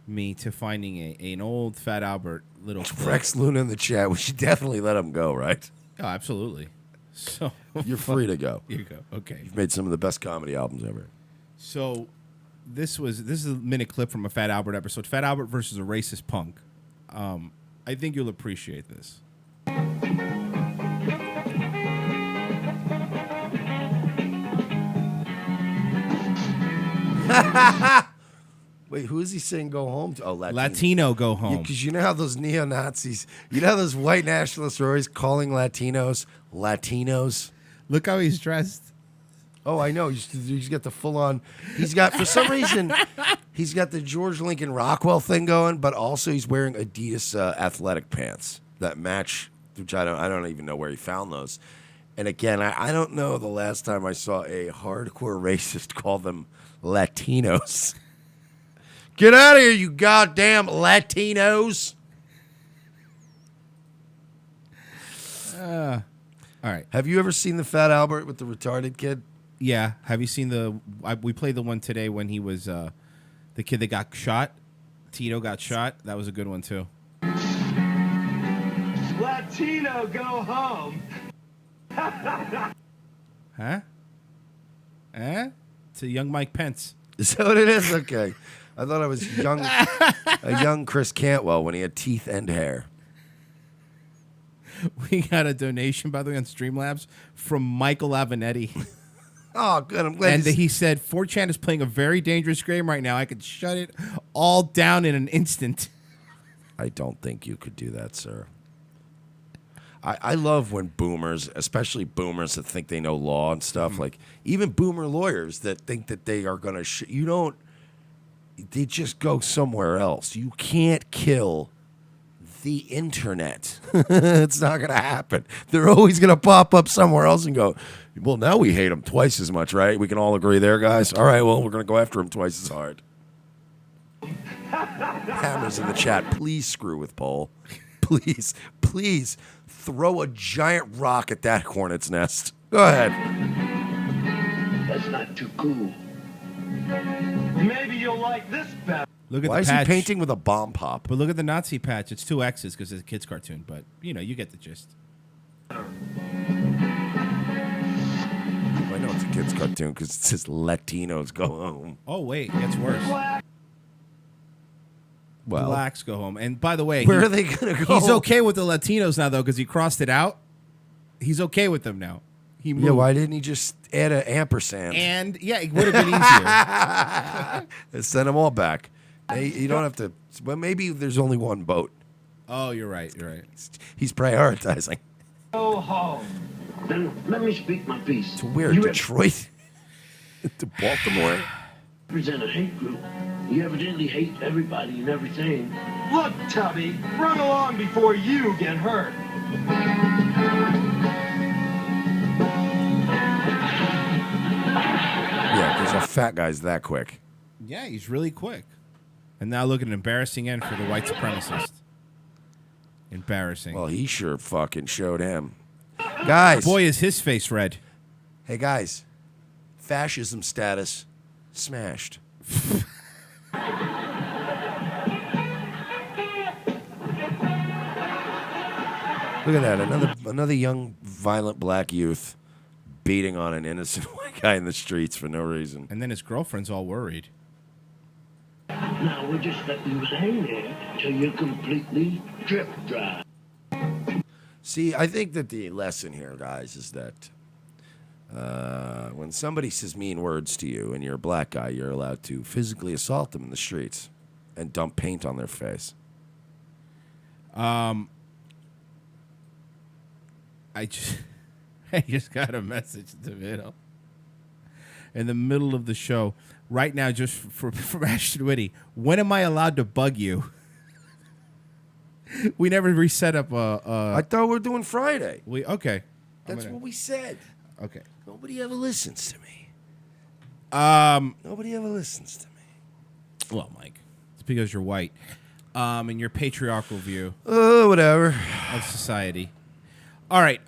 me to finding an old Fat Albert little clip. Rex Luna in the chat. We should definitely let him go, right? Oh, absolutely. So You're free to go. Here you go. Okay. You've made some of the best comedy albums ever. So this is a minute clip from a Fat Albert episode. Fat Albert versus a racist punk. I think you'll appreciate this. Wait, who is he saying go home to? Oh, Latino go home. Because you know how those neo-Nazis, you know how those white nationalists are always calling Latinos Latinos? Look how he's dressed. Oh, I know. He's got the full-on, he's got, for some reason, he's got the George Lincoln Rockwell thing going, but also he's wearing Adidas athletic pants that match, which I don't even know where he found those. And again, I don't know the last time I saw a hardcore racist call them Latinos. Get out of here, you goddamn Latinos. All right. Have you ever seen the Fat Albert with the retarded kid? Yeah. Have you seen we played the one today when he was the kid that got shot. Tito got shot. That was a good one too. Latino, go home. Huh? It's a young Mike Pence. Is that what it is? Okay. I thought I was a young Chris Cantwell when he had teeth and hair. We got a donation, by the way, on Streamlabs from Michael Avenatti. Oh, good. I'm glad. And he said, 4chan is playing a very dangerous game right now. I could shut it all down in an instant. I don't think you could do that, sir. I love when boomers, especially boomers that think they know law and stuff, like even boomer lawyers that think that they are going to, they just go somewhere else. You can't kill the internet. It's not going to happen. They're always going to pop up somewhere else and go, well, now we hate them twice as much, right? We can all agree there, guys. All right, well, we're going to go after them twice as hard. Hammers in the chat. Please screw with Paul. Please, please throw a giant rock at that hornet's nest. Go ahead. That's not too cool. Maybe you'll like this better. Look at Why the is patch. he painting with a bomb pop? But look at the Nazi patch. It's 2 X's because it's a kid's cartoon. But, you get the gist. I know it's a kid's cartoon because it says Latinos go home. Oh, wait. It gets worse. Well, Blacks go home. And by the way, where are they going to go? He's okay with the Latinos now, though, because he crossed it out. He's okay with them now. He moved. Yeah, why didn't he just add an ampersand? And, yeah, it would have been easier. Send them all back. You don't have to. Well, maybe there's only one boat. Oh, you're right. You're right. He's prioritizing. Go home. Then let me speak my piece. To where? You Detroit? To Baltimore? represent a hate group. You evidently hate everybody and everything. Look, Tubby, run along before you get hurt. Yeah, because a fat guy's that quick. Yeah, he's really quick. And now look at an embarrassing end for the white supremacist. Embarrassing. Well, he sure fucking showed him. Guys. Boy, is his face red. Hey, guys. Fascism status smashed. Look at that. Another young, violent black youth beating on an innocent white guy in the streets for no reason. And then his girlfriend's all worried. Now we're just letting you hang there till you're completely drip dry. See, I think that the lesson here, guys, is that when somebody says mean words to you and you're a black guy, you're allowed to physically assault them in the streets and dump paint on their face. I just got a message in the middle of the show right now, just from Ashton Whitty. When am I allowed to bug you? We never reset up. I thought we were doing Friday. Okay. That's what we said. Okay. Nobody ever listens to me. Nobody ever listens to me. Well, Mike, it's because you're white, and your patriarchal view. Whatever. Of society. All right.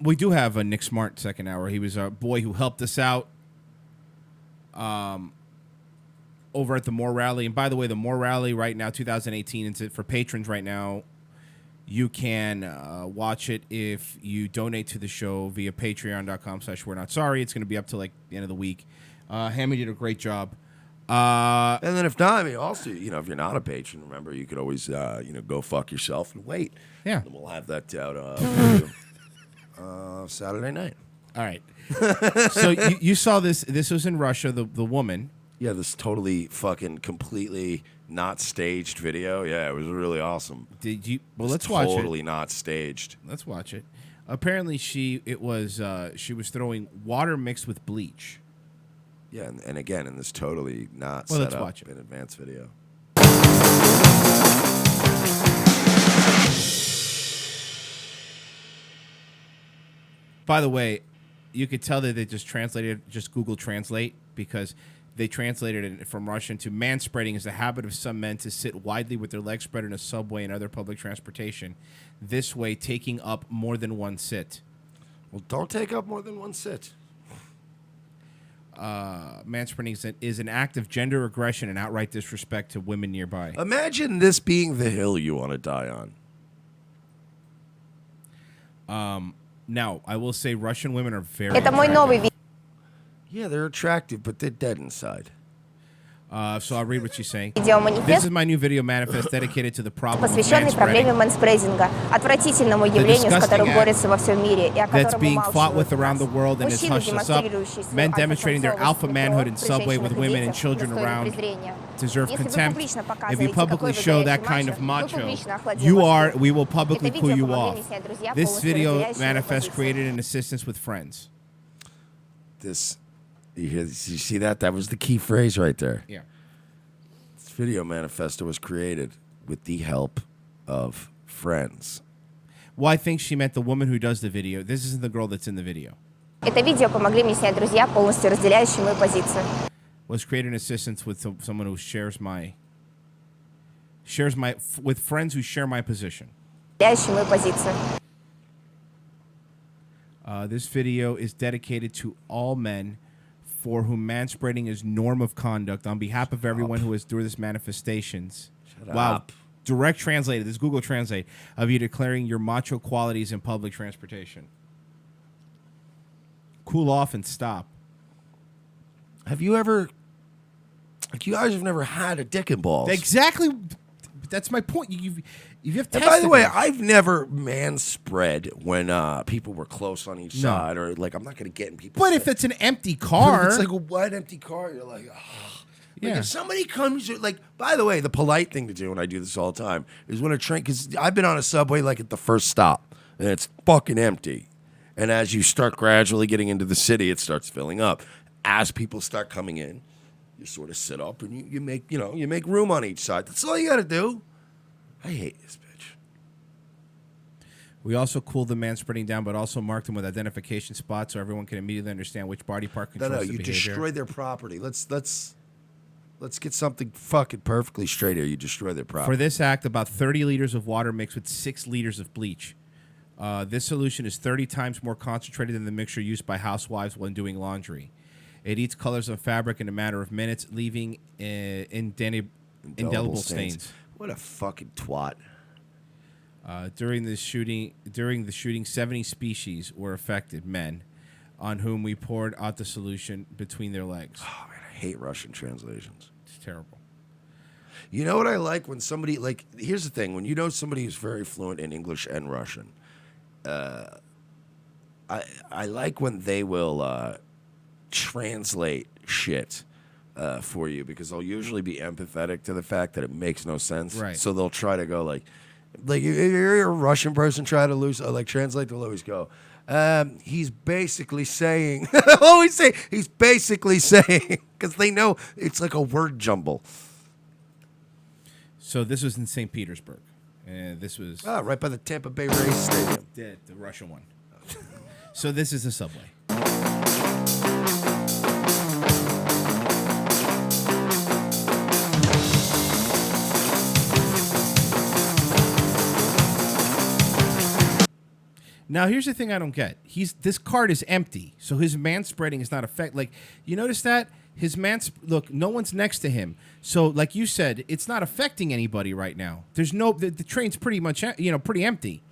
We do have a Nick Smart second hour. He was a boy who helped us out over at the More Rally. And by the way, the More Rally right now, 2018, it's for patrons right now. You can watch it if you donate to the show via patreon.com/we're-not-sorry. It's going to be up to like the end of the week. Hammy did a great job. And then if not, I mean, also, if you're not a patron, remember, you could always, go fuck yourself and wait. Yeah. And we'll have that out for you, Saturday night. All right. So you saw this. This was in Russia, the woman. Yeah, this totally fucking completely not staged video. Yeah, it was really awesome. Did you? Well, let's watch it. Totally not staged. Let's watch it. Apparently, she was throwing water mixed with bleach. Yeah, and again, in this totally not Well, set let's up watch it. in advance video. By the way, you could tell that they just translated, just Google Translate, because They translated it from Russian to manspreading is the habit of some men to sit widely with their legs spread in a subway and other public transportation, this way taking up more than one sit. Well, don't take up more than one sit. Manspreading is an act of gender aggression and outright disrespect to women nearby. Imagine this being the hill you want to die on. Now, I will say Russian women are very Yeah, they're attractive, but they're dead inside. So I'll read what she's saying. This is my new video manifest dedicated to the problem of manspreading. That's being fought with around the world and has hushed us up. Men demonstrating their alpha manhood in subway with women and children around deserve contempt. If you publicly show that kind of macho, we will publicly pull you off. This video manifest created an assistance with friends. You see that? That was the key phrase right there. Yeah. This video manifesto was created with the help of friends. Well, I think she meant the woman who does the video. This isn't the girl that's in the video. Was created in assistance with someone who shares my with friends who share my position. This video is dedicated to all men for whom manspreading is norm of conduct on behalf of everyone who has through this manifestations. Wow. Direct translated, this Google Translate, of you declaring your macho qualities in public transportation. Cool off and stop. Have you ever, you guys have never had a dick and balls? Exactly. That's my point. You have tested. And by the way, it. I've never manspread when people were close on each side, or like I'm not going to get in people. But if it's an empty car, it's like a wide empty car. You're like, oh. Yeah. Like if somebody comes, like, by the way, the polite thing to do, and I do this all the time, is when a train, because I've been on a subway like at the first stop, and it's fucking empty. And as you start gradually getting into the city, it starts filling up. As people start coming in, you sort of sit up and you make room on each side. That's all you got to do. I hate this bitch. We also cooled the manspreading down, but also marked them with identification spots so everyone can immediately understand which body part controls the you behavior. destroy their property. Let's get something fucking perfectly straight here. You destroy their property. For this act, about 30 liters of water mixed with 6 liters of bleach. This solution is 30 times more concentrated than the mixture used by housewives when doing laundry. It eats colors of fabric in a matter of minutes, leaving indelible stains. What a fucking twat. During the shooting, 70 species were affected, men, on whom we poured out the solution between their legs. Oh, man, I hate Russian translations. It's terrible. You know what I like when somebody, like, here's the thing. When you know somebody who's very fluent in English and Russian, I like when they will translate shit for you, because they'll usually be empathetic to the fact that it makes no sense. Right. So they'll try to go like if you're a Russian person try to translate, they'll always go, he's basically saying, they'll always say, he's basically saying, because they know it's like a word jumble. So this was in St. Petersburg. This was... right by the Tampa Bay Rays Stadium. The Russian one. So this is the subway. Now, here's the thing I don't get. This card is empty, so his manspreading is not affect. Like, you notice that? Look, no one's next to him. So, like you said, it's not affecting anybody right now. There's the train's pretty much, pretty empty.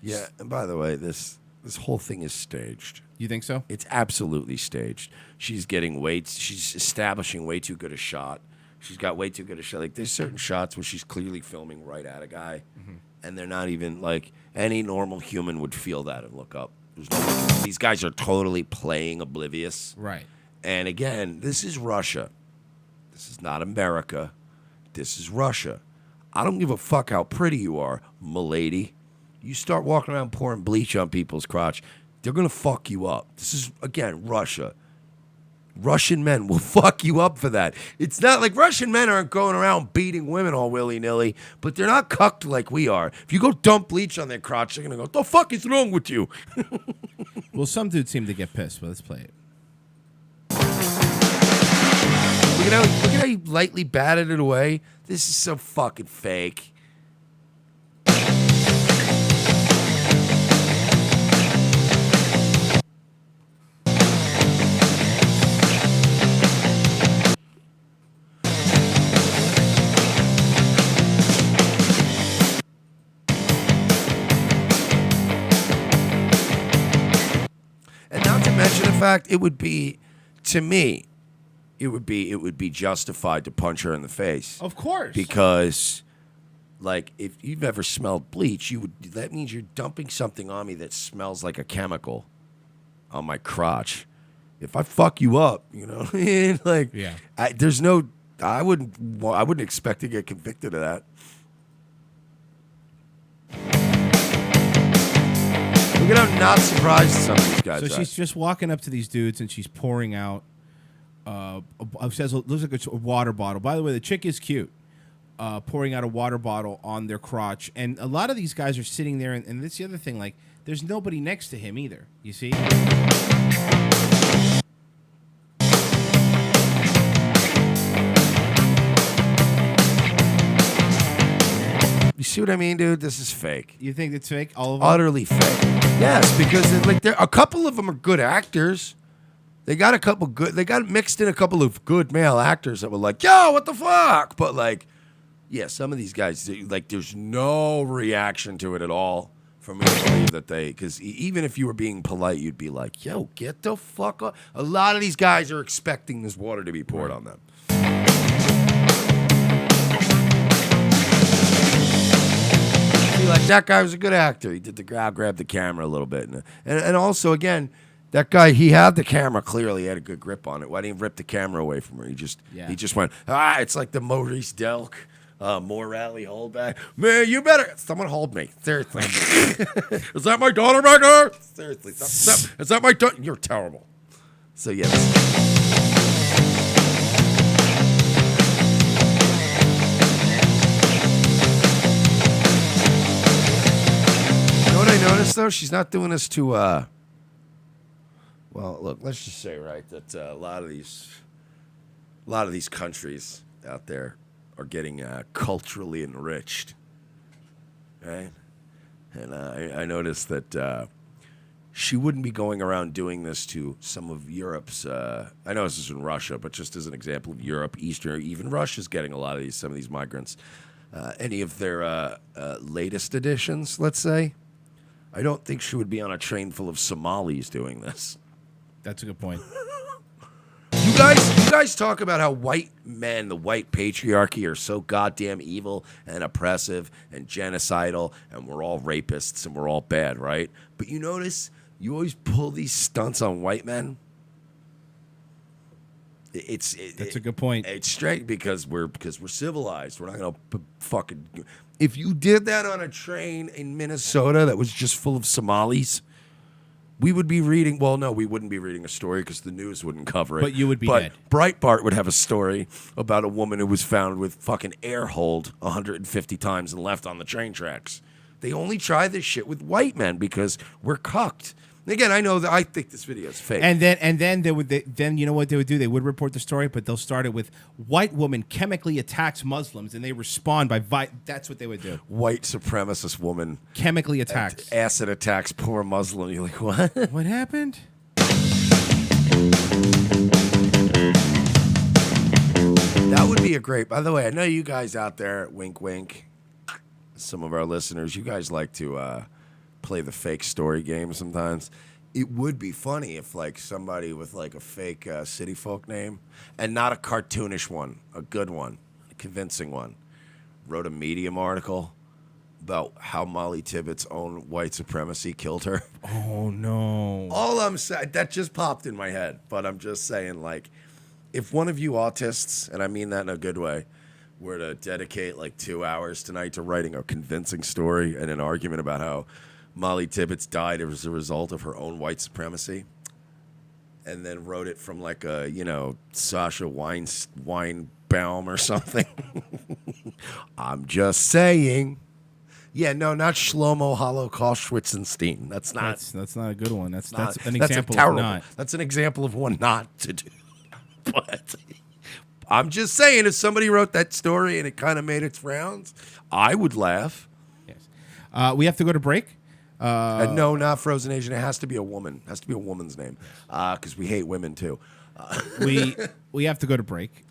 Yeah, and by the way, this whole thing is staged. You think so? It's absolutely staged. She's establishing way too good a shot. She's got way too good a shot. Like, there's certain shots where she's clearly filming right at a guy, and they're not even, like, any normal human would feel that and look up. These guys are totally playing oblivious. Right. And again, this is Russia. This is not America. This is Russia. I don't give a fuck how pretty you are, m'lady. You start walking around pouring bleach on people's crotch, they're going to fuck you up. This is, again, Russia. Russian men will fuck you up for that. It's not like Russian men aren't going around beating women all willy-nilly, but they're not cucked like we are. If you go dump bleach on their crotch, they're going to go, what the fuck is wrong with you? Well, some dudes seem to get pissed, but let's play it. Look at how he lightly batted it away. This is so fucking fake. And not to mention the fact, it would be, to me, it would be justified to punch her in the face. Of course. Because, like, if you've ever smelled bleach, that means you're dumping something on me that smells like a chemical on my crotch. If I fuck you up, you know what I mean? Like, yeah. I wouldn't expect to get convicted of that. Look at how not surprised some of these guys So are. she's just walking up to these dudes and she's pouring out. Says looks like a water bottle. By the way, the chick is cute. Pouring out a water bottle on their crotch, and a lot of these guys are sitting there, and that's the other thing. Like, there's nobody next to him either. You see? You see what I mean, dude? This is fake. You think it's fake? All of them? Utterly fake. Yes, because a couple of them are good actors. They got mixed in a couple of good male actors that were like, yo, what the fuck? But like, yeah, some of these guys, like, there's no reaction to it at all for me to believe that because even if you were being polite, you'd be like, yo, get the fuck up. A lot of these guys are expecting this water to be poured on them. Like, that guy was a good actor. He did the grab the camera a little bit, and also again, that guy, he had the camera clearly, he had a good grip on it. Why didn't he rip the camera away from her? He just went, it's like the Maurice Delk, more rally holdback. Man, you better someone hold me. Seriously, is that my daughter back there? Seriously, is that my daughter? You're terrible. So yes. I noticed though, she's not doing this to well, look, let's just say, right, that a lot of these countries out there are getting culturally enriched, right? And I noticed that she wouldn't be going around doing this to some of Europe's I know this is in Russia, but just as an example of Europe, Eastern, even Russia's getting some of these migrants. Any of their latest editions, let's say, I don't think she would be on a train full of Somalis doing this. That's a good point. You guys talk about how white men, the white patriarchy, are so goddamn evil and oppressive and genocidal, and we're all rapists and we're all bad, right? But you notice you always pull these stunts on white men. That's a good point. It's straight because we're civilized. We're not gonna fucking. If you did that on a train in Minnesota that was just full of Somalis, we would be reading. Well, no, we wouldn't be reading a story because the news wouldn't cover it. But you would be dead. Breitbart would have a story about a woman who was found with fucking air hold 150 times and left on the train tracks. They only try this shit with white men because we're cucked. Again, I know that I think this video is fake. And then then you know what they would do? They would report the story, but they'll start it with white woman chemically attacks Muslims, and they respond by that's what they would do. White supremacist woman chemically attacks, acid attacks poor Muslim. You're like, what? What happened? That would be a great. By the way, I know you guys out there, wink, wink. Some of our listeners, you guys like to play the fake story game sometimes. It would be funny if like somebody with like a fake city folk name and not a cartoonish one, a good one, a convincing one, wrote a Medium article about how Molly Tibbetts' own white supremacy killed her. Oh no. All I'm saying, that just popped in my head, but I'm just saying, like, if one of you autists, and I mean that in a good way, were to dedicate like 2 hours tonight to writing a convincing story and an argument about how Molly Tibbetts died as a result of her own white supremacy, and then wrote it from like a, Sasha Weinbaum or something. I'm just saying. Yeah, no, not Shlomo Holocaust-Schwitzenstein. That's not a good one. That's an that's example terrible. of not. That's an example of one not to do. But I'm just saying, if somebody wrote that story and it kind of made its rounds, I would laugh. Yes. We have to go to break. And no, not Frozen Asian. It has to be a woman. It has to be a woman's name because we hate women too. We have to go to break.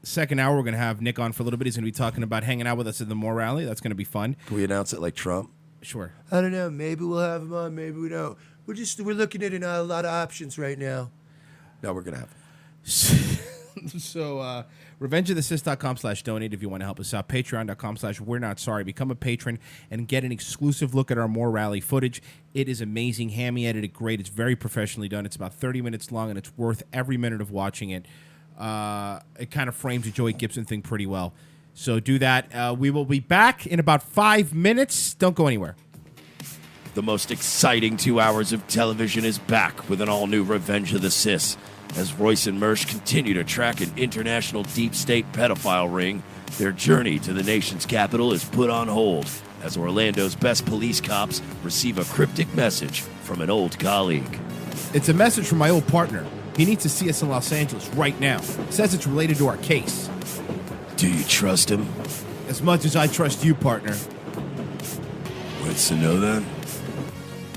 Second hour, we're going to have Nick on for a little bit. He's going to be talking about hanging out with us at the Moore Rally. That's going to be fun. Can we announce it like Trump? Sure. I don't know. Maybe we'll have him on. Maybe we don't. We're looking at a lot of options right now. No, we're going to have him. So, revengeofthesis.com/donate if you want to help us out. Patreon.com/we're not sorry. Become a patron and get an exclusive look at our Moore Rally footage. It is amazing. Hammy edited great. It's very professionally done. It's about 30 minutes long, and it's worth every minute of watching it. It kind of frames the Joey Gibson thing pretty well. So do that. We will be back in about 5 minutes. Don't go anywhere. The most exciting 2 hours of television is back with an all-new Revenge of the Sis. As Royce and Mersch continue to track an international deep state pedophile ring, their journey to the nation's capital is put on hold as Orlando's best police cops receive a cryptic message from an old colleague. It's a message from my old partner. He needs to see us in Los Angeles right now. Says it's related to our case. Do you trust him? As much as I trust you, partner. What's to know then?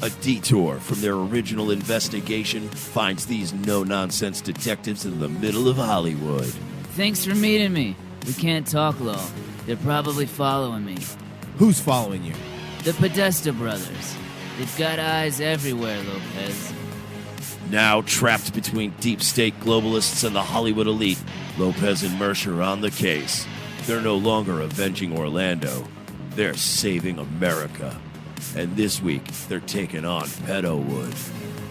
A detour from their original investigation finds these no-nonsense detectives in the middle of Hollywood. Thanks for meeting me. We can't talk long. They're probably following me. Who's following you? The Podesta brothers. They've got eyes everywhere, Lopez. Now trapped between deep state globalists and the Hollywood elite, Lopez and Mersch are on the case. They're no longer avenging Orlando. They're saving America. And this week, they're taking on Pedowood.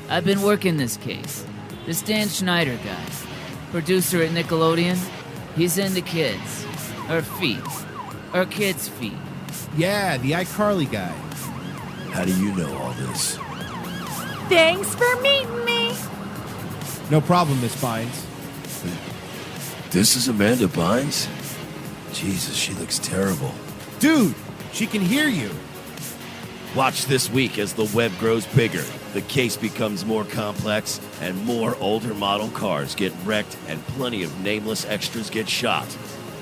I've been working this case. This Dan Schneider guy, producer at Nickelodeon, he's into kids. Or feet. Or kids' feet. Yeah, the iCarly guy. How do you know all this? Thanks for meeting me. No problem, Miss Bynes. This is Amanda Bynes? Jesus, she looks terrible. Dude, she can hear you. Watch this week as the web grows bigger, the case becomes more complex, and more older model cars get wrecked and plenty of nameless extras get shot.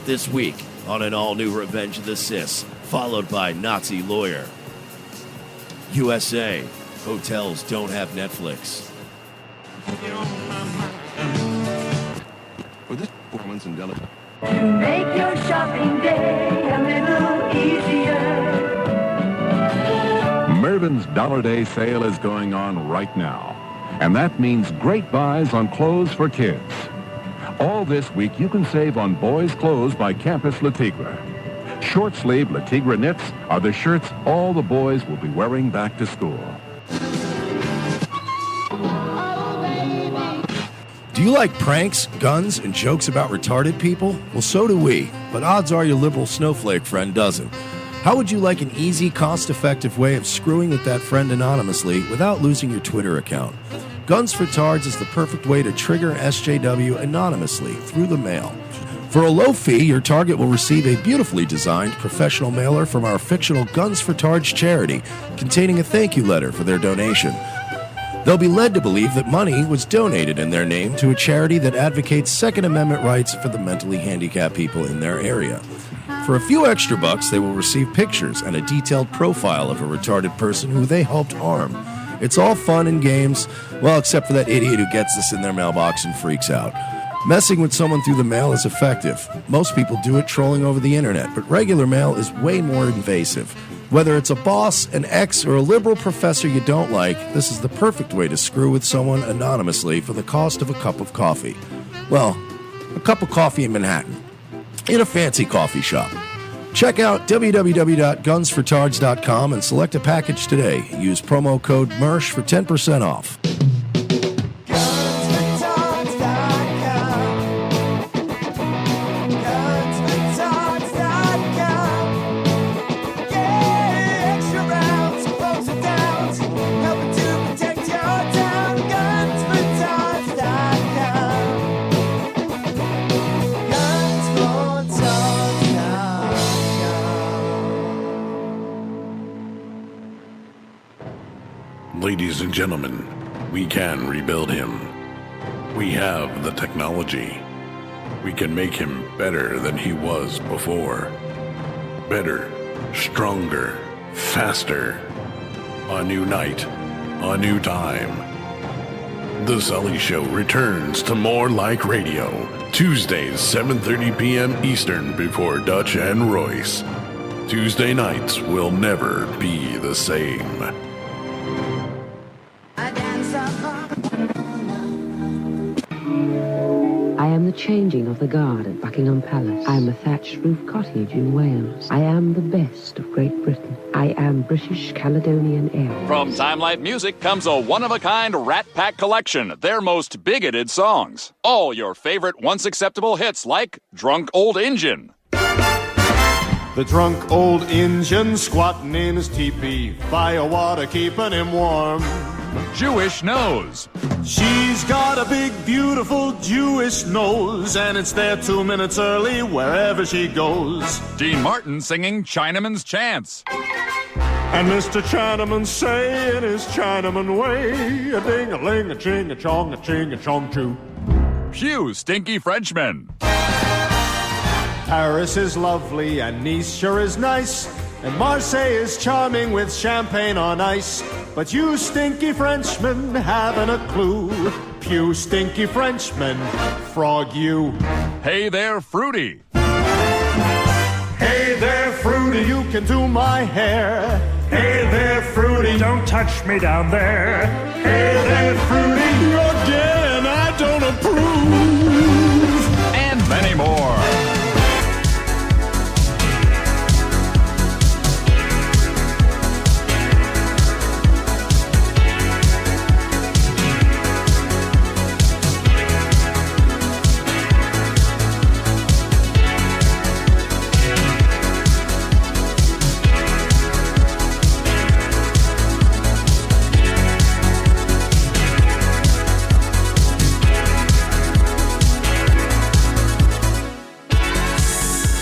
This week on an all-new Revenge of the Sis, followed by Nazi Lawyer. USA, hotels don't have Netflix. For this performance in Delaware. To make your shopping day a little easier. Mervyn's Dollar Day sale is going on right now, and that means great buys on clothes for kids. All this week, you can save on boys' clothes by Campus Le Tigre. Short-sleeve Le Tigre knits are the shirts all the boys will be wearing back to school. Do you like pranks, guns, and jokes about retarded people? Well, so do we, but odds are your liberal snowflake friend doesn't. How would you like an easy, cost-effective way of screwing with that friend anonymously without losing your Twitter account? Guns for Tards is the perfect way to trigger SJW anonymously through the mail. For a low fee, your target will receive a beautifully designed professional mailer from our fictional Guns for Tards charity containing a thank you letter for their donation. They'll be led to believe that money was donated in their name to a charity that advocates Second Amendment rights for the mentally handicapped people in their area. For a few extra bucks, they will receive pictures and a detailed profile of a retarded person who they helped harm. It's all fun and games, well, except for that idiot who gets this in their mailbox and freaks out. Messing with someone through the mail is effective. Most people do it trolling over the internet, but regular mail is way more invasive. Whether it's a boss, an ex, or a liberal professor you don't like, this is the perfect way to screw with someone anonymously for the cost of a cup of coffee. Well, a cup of coffee in Manhattan, in a fancy coffee shop. Check out www.gunsfortards.com and select a package today. Use promo code MERSH for 10% off. Ladies and gentlemen, we can rebuild him. We have the technology. We can make him better than he was before. Better, stronger, faster. A new night, a new time. The Sully Show returns to More Like Radio, Tuesdays, 7:30 p.m. Eastern before Dutch and Royce. Tuesday nights will never be the same. I am the changing of the guard at Buckingham Palace. I am a thatched roof cottage in Wales. I am the best of Great Britain. I am British Caledonian Air. From Time Life Music comes a one-of-a-kind Rat Pack collection, their most bigoted songs. All your favorite once-acceptable hits like Drunk Old Injun. The drunk old Injun squatting in his teepee, fire water keeping him warm. Jewish Nose. She's got a big, beautiful Jewish nose, and it's there 2 minutes early wherever she goes. Dean Martin singing Chinaman's Chants. And Mr. Chinaman say in his Chinaman way, a ding-a-ling, a ching, a chong, a ching, a chong, choo. Pew Stinky Frenchman. Paris is lovely and Nice sure is nice, and Marseille is charming with champagne on ice. But you stinky Frenchmen haven't a clue. Pew stinky Frenchmen, frog you. Hey there, Fruity. Hey there, Fruity, you can do my hair. Hey there, Fruity, don't touch me down there. Hey there, Fruity, again I don't approve. And many more.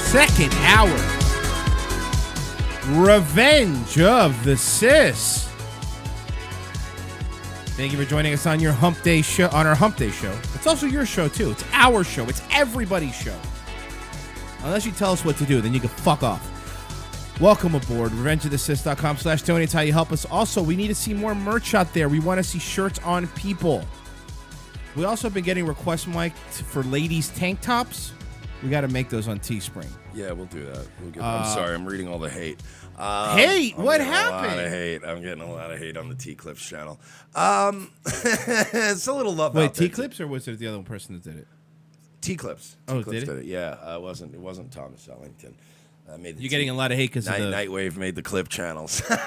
Second hour. Revenge of the Sis. Thank you for joining us on your Hump Day show. On our Hump Day show. It's also your show too. It's our show. It's everybody's show. Unless you tell us what to do, then you can fuck off. Welcome aboard. RevengeOfTheSis.com/Tony. It's how you help us. Also, we need to see more merch out there. We want to see shirts on people. We also have been getting requests, Mike, for ladies' tank tops. We got to make those on Teespring. Yeah, we'll do that. I'm sorry, I'm reading all the hate. Hate? What happened? A lot of hate. I'm getting a lot of hate on the T-Clips channel. It's a little love. Wait, T-Clips, or was it the other person that did it? T-Clips. Oh, T-Clips did it? Yeah, it wasn't Thomas Ellington. You're getting a lot of hate because Nightwave made the clip channels. But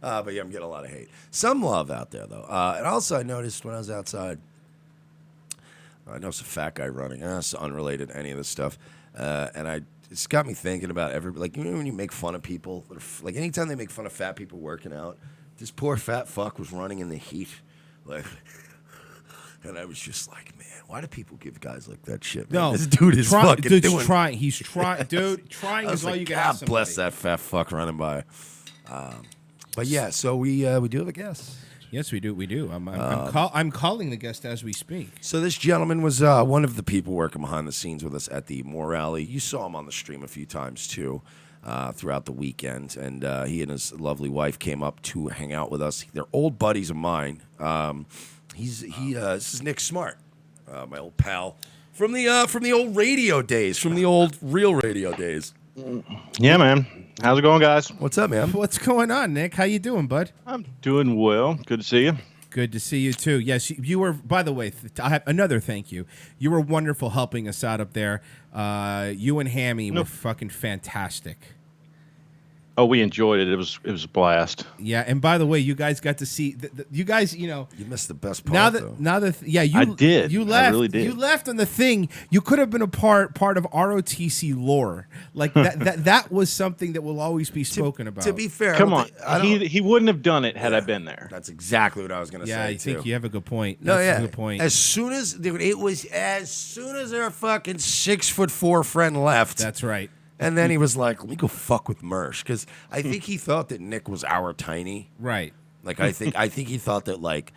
yeah, I'm getting a lot of hate. Some love out there though. And also, I noticed when I was outside. I know it's a fat guy running. It's unrelated to any of this stuff. And it's got me thinking about like, you know, when you make fun of people, like anytime they make fun of fat people working out, this poor fat fuck was running in the heat. Like, and I was just like, man, why do people give guys like that shit? Man? No, this dude is fucking doing. Trying. He's trying, dude. Trying is all you can ask. God bless that fat fuck running by. But yeah, so we do have a guest. Yes, we do. We do. I'm calling the guest as we speak. So this gentleman was one of the people working behind the scenes with us at the Moore Rally. You saw him on the stream a few times too, throughout the weekend. And he and his lovely wife came up to hang out with us. They're old buddies of mine. This is Nick Smart, my old pal from the old radio days, from the old real radio days. Yeah, man. How's it going, guys? What's up, man? What's going on, Nick? How you doing, bud? I'm doing well. Good to see you. Good to see you, too. Yes, you were, by the way, I have another thank you. You were wonderful helping us out up there. You and Hammy were fucking fantastic. Oh, we enjoyed it. It was a blast. Yeah, and by the way, you guys got to see you guys. You know, you missed the best part. I did. You left. I really did. You left on the thing. You could have been a part of ROTC lore. Like that was something that will always be spoken about. To be fair, come on, he wouldn't have done it had I been there. That's exactly what I was going to say. Yeah, I think you have a good point. No, That's a good point. As soon as our fucking 6'4" friend left. That's right. And then he was like, let me go fuck with Mersh. Because I think he thought that Nick was our tiny. Right. Like, I think he thought that, like,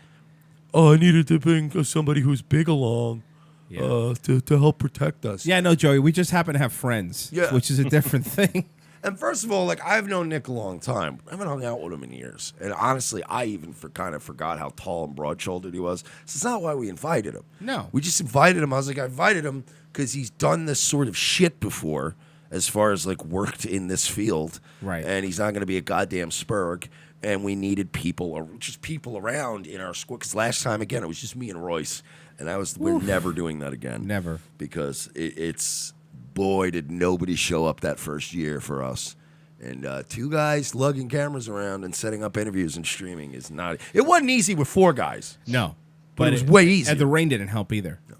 I needed to bring somebody who's big along to help protect us. Yeah, no, Joey, we just happen to have friends, which is a different thing. And first of all, like, I've known Nick a long time. I haven't hung out with him in years. And honestly, I even kind of forgot how tall and broad-shouldered he was. So it's not why we invited him. No. We just invited him. I was like, I invited him because he's done this sort of shit before as far as, like, worked in this field. Right. And he's not going to be a goddamn spurg. And we needed people, just people around in our squad. Because last time, again, it was just me and Royce. And we're never doing that again. Never. Because it's... Boy, did nobody show up that first year for us. And 2 guys lugging cameras around and setting up interviews and streaming is not... It wasn't easy with 4 guys. No. But it was way easier. And the rain didn't help either. No.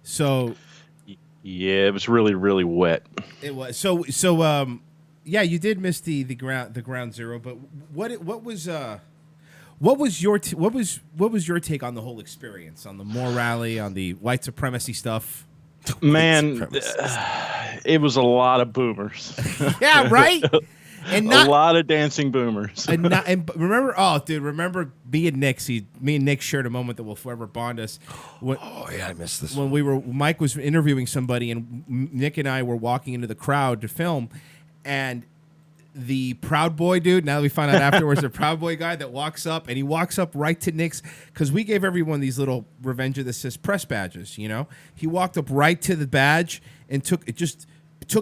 So... Yeah, it was really, really wet. It was. So yeah, you did miss the ground zero, but what was your take on the whole experience, on the Moore rally, on the white supremacy stuff? Man, it was a lot of boomers. Yeah, right. And a lot of dancing boomers. and remember, remember me and Nick shared a moment that will forever bond us. I missed this. When Mike was interviewing somebody, and Nick and I were walking into the crowd to film, and the Proud Boy dude, now that we find out afterwards, the Proud Boy guy that walks up, and he walks up right to Nick's, because we gave everyone these little Revenge of the Sis press badges, you know? He walked up right to the badge and took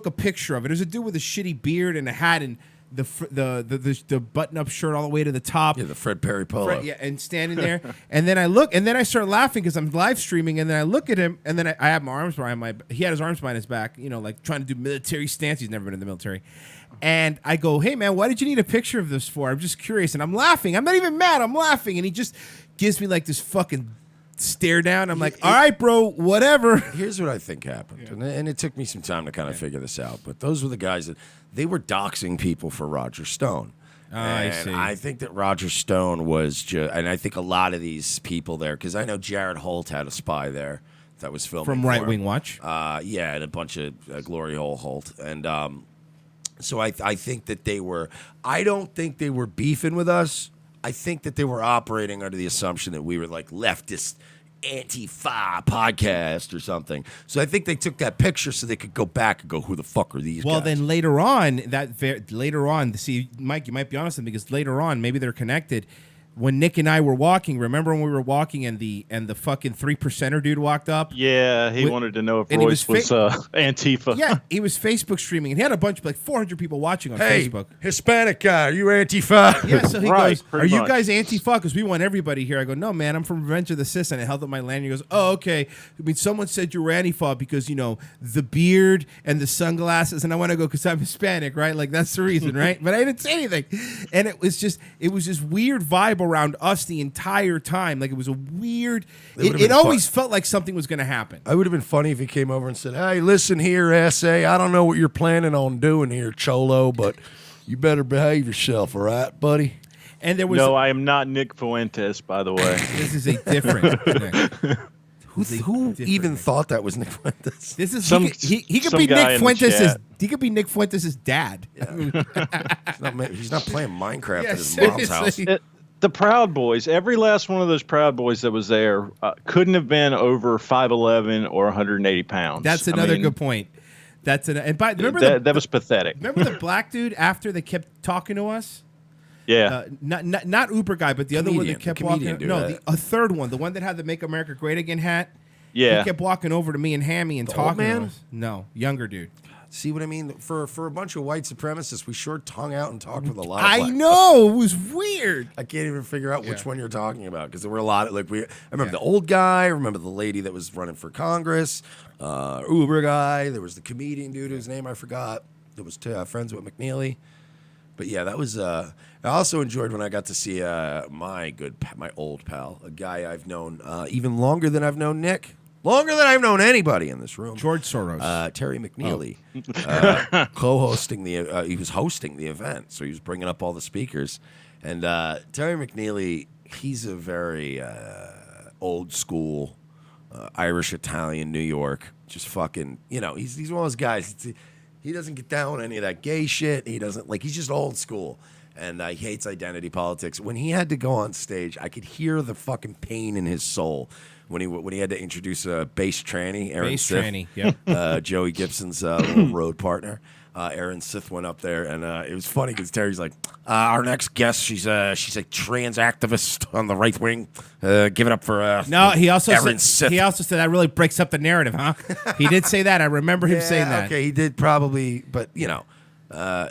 a picture of it. It was a dude with a shitty beard and a hat and the button-up shirt all the way to the top. Yeah, the Fred Perry polo. And standing there. And then I start laughing because I'm live streaming, and then I look at him, and then I have my arms behind he had his arms behind his back, you know, like trying to do military stance. He's never been in the military. And I go, hey, man, why did you need a picture of this for? I'm just curious. And I'm laughing. I'm not even mad. I'm laughing. And he just gives me like this fucking stare down. I'm like, all right, bro, whatever. Here's what I think happened. Yeah. And it took me some time to kind of figure this out. But those were the guys that they were doxing people for Roger Stone. I see. I think that Roger Stone was just, and I think a lot of these people there, because I know Jared Holt had a spy there that was filming from Right Wing Watch. Yeah, and a bunch of Glory Hole Holt. And so I think that they were, I don't think they were beefing with us. I think that they were operating under the assumption that we were like leftist Antifa podcast or something. So I think they took that picture so they could go back and go, who the fuck are these Well, guys? then later on, see, Mike, you might be honest with me, because later on, maybe they're connected. When Nick and I were walking, remember when we were walking and the fucking 3%er dude walked up? Yeah, he wanted to know if Royce was Antifa. Yeah, he was Facebook streaming, and he had a bunch of like 400 people watching on Facebook. Hispanic guy, are you Antifa? Yeah, so he goes, are you guys Antifa? Because we want everybody here. I go, no, man, I'm from Revenge of the Sis, and I held up my lanyard. He goes, oh, okay. I mean, someone said you were Antifa because, you know, the beard and the sunglasses, and I want to go because I'm Hispanic, right? Like, that's the reason, right? But I didn't say anything. And it was this weird vibe around us the entire time. Like, it was a weird, it always felt like something was going to happen. I would have been funny if he came over and said, hey, listen here, S.A., I don't know what you're planning on doing here, Cholo, but you better behave yourself, all right, buddy? And there was I am not Nick Fuentes, by the way. This is a different Nick. Who even thought that was Nick Fuentes? This is he could be Nick Fuentes'. He could be Nick Fuentes' dad. Yeah. He's not playing Minecraft at his mom's house. The Proud Boys, every last one of those Proud Boys that was there couldn't have been over 5'11" or 180 pounds. That's another good point. Remember that was pathetic. Remember the black dude after they kept talking to us? Yeah. Not Uber guy, but the other one that kept walking. Dude, a third one, the one that had the Make America Great Again hat. Yeah. He kept walking over to me and Hammy and talking to us. No, younger dude. See what I mean? For a bunch of white supremacists, we sure hung out and talked with a lot of I black know. It was weird. I can't even figure out which one you're talking about because there were a lot of, I remember the old guy, I remember the lady that was running for Congress, Uber guy, there was the comedian dude whose name I forgot that was friends with McNeely. But yeah, that was, I also enjoyed when I got to see my old pal, a guy I've known even longer than I've known Nick. Longer than I've known anybody in this room. George Soros. Terry McNeely. Co-hosting he was hosting the event, so he was bringing up all the speakers. And Terry McNeely, he's a very old school, Irish-Italian, New York, just fucking, he's one of those guys. He doesn't get down on any of that gay shit. He doesn't, he's just old school. and he hates identity politics. When he had to go on stage, I could hear the fucking pain in his soul when he had to introduce a bass tranny, Aaron Bass Sith, tranny, yep. Joey Gibson's little road partner. Aaron Sith went up there, and it was funny because Terry's like, our next guest, she's a trans activist on the right wing. Give it up for no. He also Aaron said, Sith. he also said that really breaks up the narrative, huh? He did say that. I remember him saying that. Okay, he did probably, but I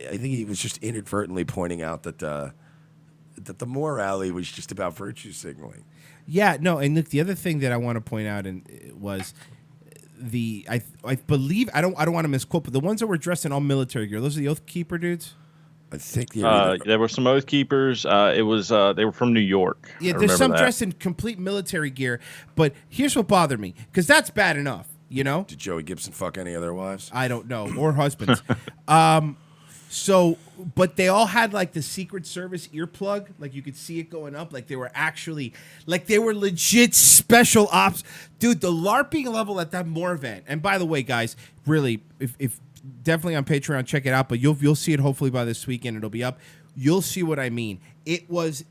think he was just inadvertently pointing out that that the morale was just about virtue signaling. Yeah, no, and look, the other thing that I want to point out was I believe I don't want to misquote, but the ones that were dressed in all military gear, those are the Oath Keeper dudes. I think there were some Oath Keepers. It was they were from New York. Yeah, there's some dressed in complete military gear, but here's what bothered me, because that's bad enough, you know. Did Joey Gibson fuck any of their wives? I don't know, or husbands. So, but they all had like the Secret Service earplug, like you could see it going up, like they were actually, like they were legit special ops. Dude, the LARPing level at that Moore event, and by the way, guys, really, if definitely on Patreon, check it out, but you'll see it hopefully by this weekend, it'll be up. You'll see what I mean. It was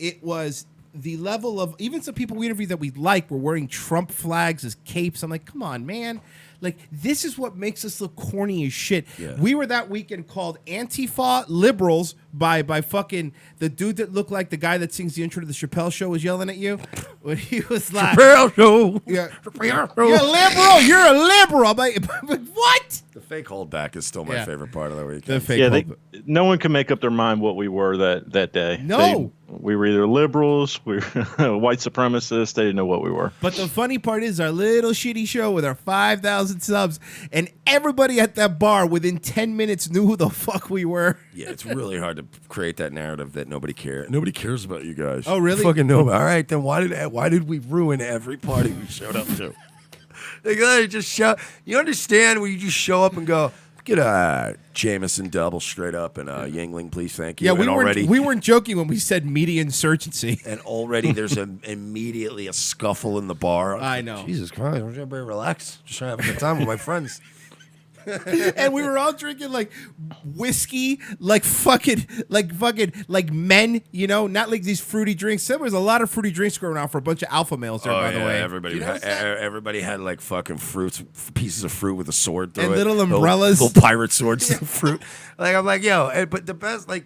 the level of, even some people we interviewed that we like were wearing Trump flags as capes. I'm like, come on, man. Like, this is what makes us look corny as shit. Yeah. We were that weekend called Antifa Liberals by fucking the dude that looked like the guy that sings the intro to the Chappelle Show was yelling at you when he was like, Chappelle Show. Yeah. Chappelle Show. You're a liberal. You're a liberal. I'm like, what? The fake holdback is still my favorite part of the weekend. The fake no one can make up their mind what we were that day. No. We were either liberals, we were white supremacists. They didn't know what we were. But the funny part is our little shitty show with our 5,000 subs, and everybody at that bar within 10 minutes knew who the fuck we were. Yeah, it's really hard to create that narrative that nobody cares. Nobody cares about you guys. Oh, really? Fucking nobody. All right, then why did we ruin every party we showed up to? They just show. You understand when you just show up and go, get a Jameson double straight up and a Yingling, please, thank you. Yeah, and we weren't joking when we said media insurgency. And already there's immediately a scuffle in the bar. I know. Jesus Christ, everybody relax. Just trying to have a good time with my friends. And we were all drinking like whiskey, like men, you know, not like these fruity drinks. There was a lot of fruity drinks going on for a bunch of alpha males there, by the way. Everybody had like fucking pieces of fruit with a sword through and it. little umbrellas, little pirate swords through fruit. Like I'm like, but the best, like,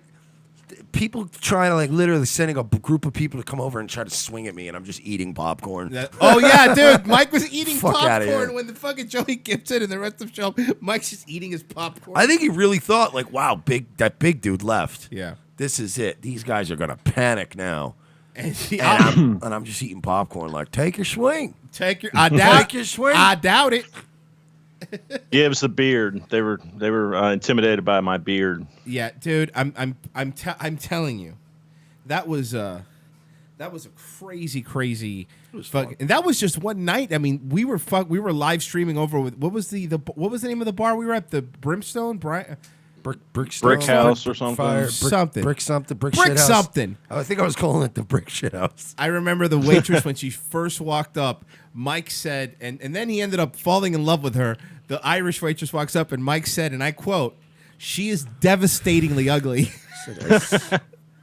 people trying to, like, literally sending a group of people to come over and try to swing at me, and I'm just eating popcorn. Oh yeah, dude, Mike was eating Fuck outta here. popcorn when the fucking Joey Gibson and the rest of the show. Mike's just eating his popcorn. I think he really thought, like, wow, that big dude left. Yeah. This is it. These guys are gonna panic now. And I'm just eating popcorn. Like, take your swing. Take your swing. I doubt it. Yeah, it was the beard. They were intimidated by my beard. Yeah, dude, I'm telling you, that was a crazy fuck, and that was just one night. I mean, we were live streaming over with what was the name of the bar we were at? The Brimstone, Brick House or something. Brick something. I think I was calling it the Brick Shit House. I remember the waitress when she first walked up. Mike said, and then he ended up falling in love with her. The Irish waitress walks up, and Mike said, and I quote, "She is devastatingly ugly." I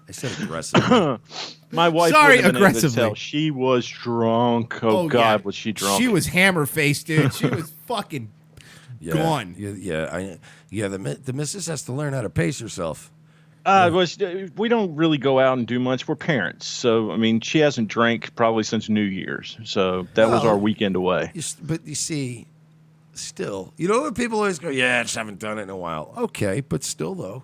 said aggressive. My wife. Sorry, wouldn't have been able to aggressively. tell. She was drunk. Oh God, yeah. was she drunk? She was hammer faced, dude. She was fucking gone. The missus has to learn how to pace herself. We don't really go out and do much. We're parents, so I mean, she hasn't drank probably since New Year's. So that was our weekend away. But you see, still, you know, when people always go, "Yeah, I just haven't done it in a while." Okay, but still, though.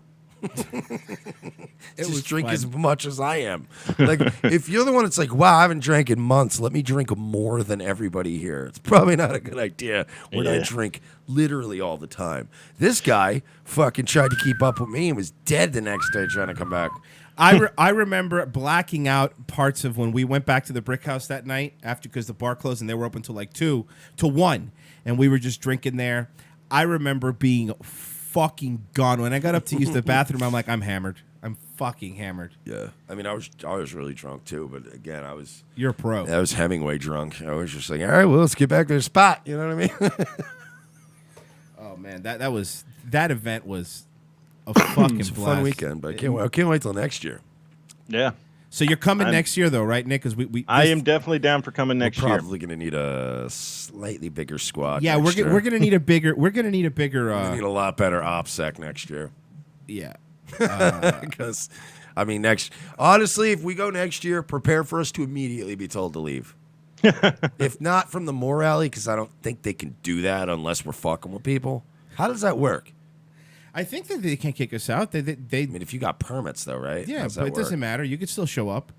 Just drink as much as I am. Like, if you're the one that's like, wow, I haven't drank in months, let me drink more than everybody here. It's probably not a good idea when I drink literally all the time. This guy fucking tried to keep up with me and was dead the next day trying to come back. I remember blacking out parts of when we went back to the Brick House that night after, because the bar closed and they were open till like 2 to 1, and we were just drinking there. I remember being fucking gone. When I got up to use the bathroom, I'm like, I'm hammered. I'm fucking hammered. Yeah. I mean, I was really drunk too, but again, You're a pro. I was Hemingway drunk. I was just like, all right, well, let's get back to the spot. You know what I mean? Oh man, that event was a fucking It's a blast. fun weekend, but I can't wait till next year. Yeah. So you're coming next year, though, right, Nick? Because I am definitely down for coming next year. Probably going to need a slightly bigger squad. Yeah, next year. we're gonna need a bigger. We're gonna need a bigger. We need a lot better OPSEC next year. Yeah. Because, I mean, honestly, if we go next year, prepare for us to immediately be told to leave. If not from the morale, because I don't think they can do that unless we're fucking with people. How does that work? I think that they can't kick us out. They I mean, if you got permits, though, right? yeah, How's but that it doesn't work? matter. You could still show up.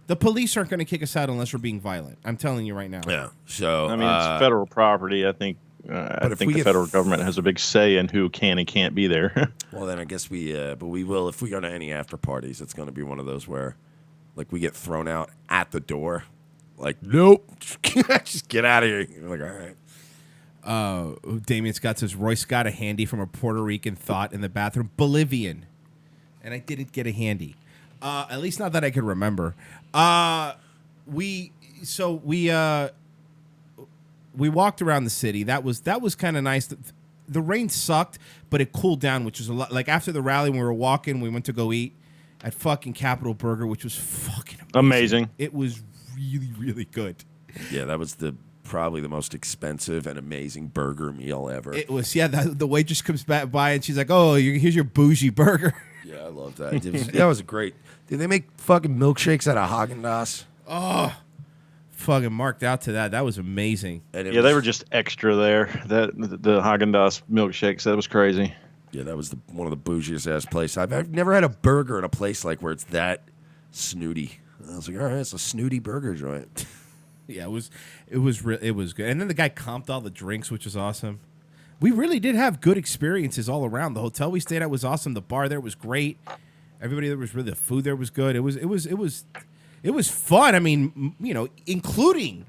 The police aren't going to kick us out unless we're being violent. I'm telling you right now. Yeah. So I mean, it's federal property. I think if we the get federal government has a big say in who can and can't be there. Well, then I guess but we will. If we go to any after parties, it's going to be one of those where, like, we get thrown out at the door. Like, nope, just get out of here. You're like, all right. Damien Scott says Royce got a handy from a Puerto Rican thought in the bathroom. Bolivian. And I didn't get a handy. At least not that I could remember. We walked around the city. That was kind of nice. The rain sucked, but it cooled down, which was a lot. Like after the rally, when we were walking, we went to go eat at fucking Capital Burger, which was fucking amazing. It was really, really good. Yeah, that was probably the most expensive and amazing burger meal ever. It was, yeah. The waitress comes back by and she's like, "Oh, here's your bougie burger." Yeah, I love that. That was great. Did they make fucking milkshakes out of Haagen-Dazs? Oh, fucking marked out to that. That was amazing. Yeah, they were just extra there. The Haagen-Dazs milkshakes, that was crazy. Yeah, that was one of the bougiest ass places. I've never had a burger in a place like where it's that snooty. I was like, all right, it's a snooty burger joint. Yeah, it was good. And then the guy comped all the drinks, which was awesome. We really did have good experiences all around. The hotel we stayed at was awesome. The bar there was great. Everybody there was the food there was good. It was fun. I mean, you know, including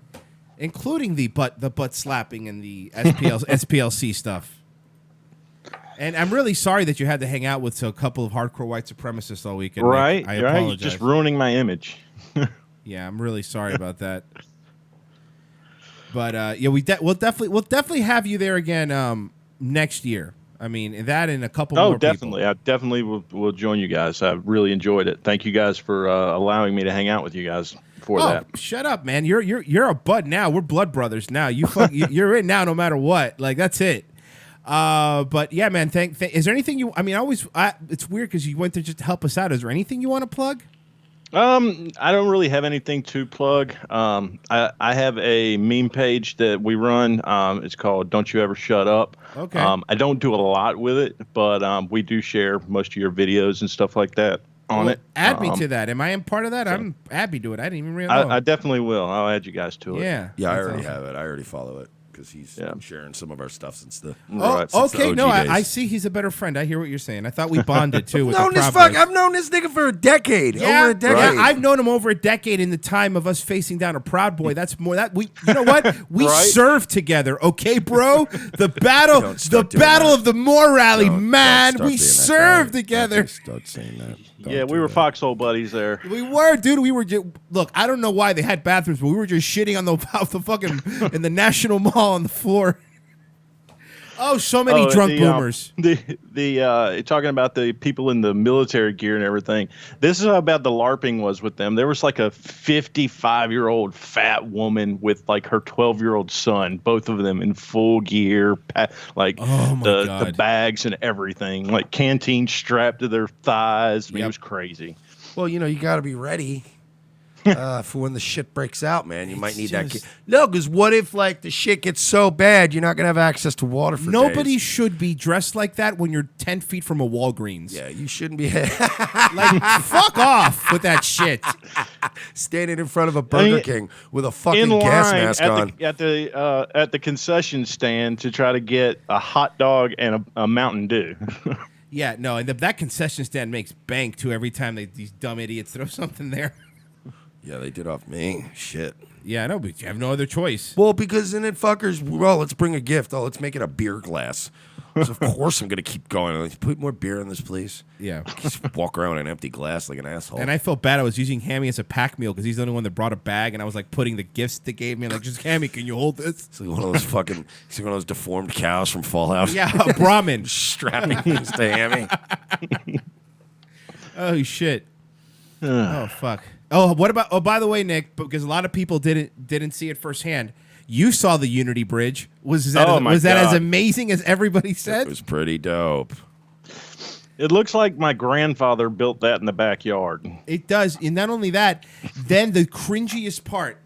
the butt slapping and the SPLC stuff. And I'm really sorry that you had to hang out with a couple of hardcore white supremacists all weekend. Right, I right. apologize. You're just ruining my image. Yeah, I'm really sorry about that. But yeah, we'll definitely have you there again next year. I mean, that and a couple more people. Definitely. I definitely will join you guys. I really enjoyed it. Thank you guys for allowing me to hang out with you guys for that. Shut up, man. You're a bud now. We're blood brothers now. You're in now no matter what. Like, that's it. But yeah, man, is there anything it's weird because you went there just to help us out. Is there anything you want to plug? I don't really have anything to plug. I have a meme page that we run. It's called Don't You Ever Shut Up. Okay. I don't do a lot with it, but we do share most of your videos and stuff like that on it. Add me to that. Am I in part of that? I'm happy to it. I didn't even realize. I definitely will. I'll add you guys to it. Yeah. Yeah, I already have it. I already follow it because he's sharing some of our stuff since the okay. No, days. I see he's a better friend. I hear what you're saying. I thought we bonded too. I've known this nigga for a decade. Yeah, over a decade. Yeah, I've known him over a decade. In the time of us facing down a Proud Boy, that's more that we. You know what? We served together. Okay, bro. The battle of the Moore Rally, man. We served together. Start saying that. Yeah, we were foxhole buddies there. We were, dude. We were look. I don't know why they had bathrooms, but we were just shitting on the fucking in the National Mall on the floor. Oh, so many drunk boomers. Talking about the people in the military gear and everything. This is how bad the LARPing was with them. There was like a 55-year-old fat woman with like her 12-year-old son, both of them in full gear, like the bags and everything, like canteen strapped to their thighs. I mean, it was crazy. Well, you know, you got to be ready for when the shit breaks out, man. You might need that. No, because what if like the shit gets so bad you're not gonna have access to water for Nobody days? should be dressed like that when you're 10 feet from a Walgreens. Yeah, you shouldn't be. Like, fuck off with that shit. Standing in front of a Burger King with a fucking gas mask on. At the concession stand to try to get a hot dog and a Mountain Dew. Yeah, no, and that concession stand makes bank too every time these dumb idiots throw something there. Yeah, they did off me. Shit. Yeah, I know, but you have no other choice. Well, because then it fuckers, well, let's bring a gift. Oh, let's make it a beer glass. So of course I'm going to keep going. Like, put more beer in this, please. Yeah. Just walk around with an empty glass like an asshole. And I felt bad. I was using Hammy as a pack meal because he's the only one that brought a bag, and I was like putting the gifts they gave me. Like, just Hammy, can you hold this? It's like one of those fucking, it's like one of those deformed cows from Fallout. Yeah, a Brahmin. Strapping things to Hammy. Oh shit. Oh fuck. Oh, what about? Oh, by the way, Nick, because a lot of people didn't see it firsthand. You saw the Unity Bridge. Was that as amazing as everybody said? It was pretty dope. It looks like my grandfather built that in the backyard. It does, and not only that, then the cringiest part,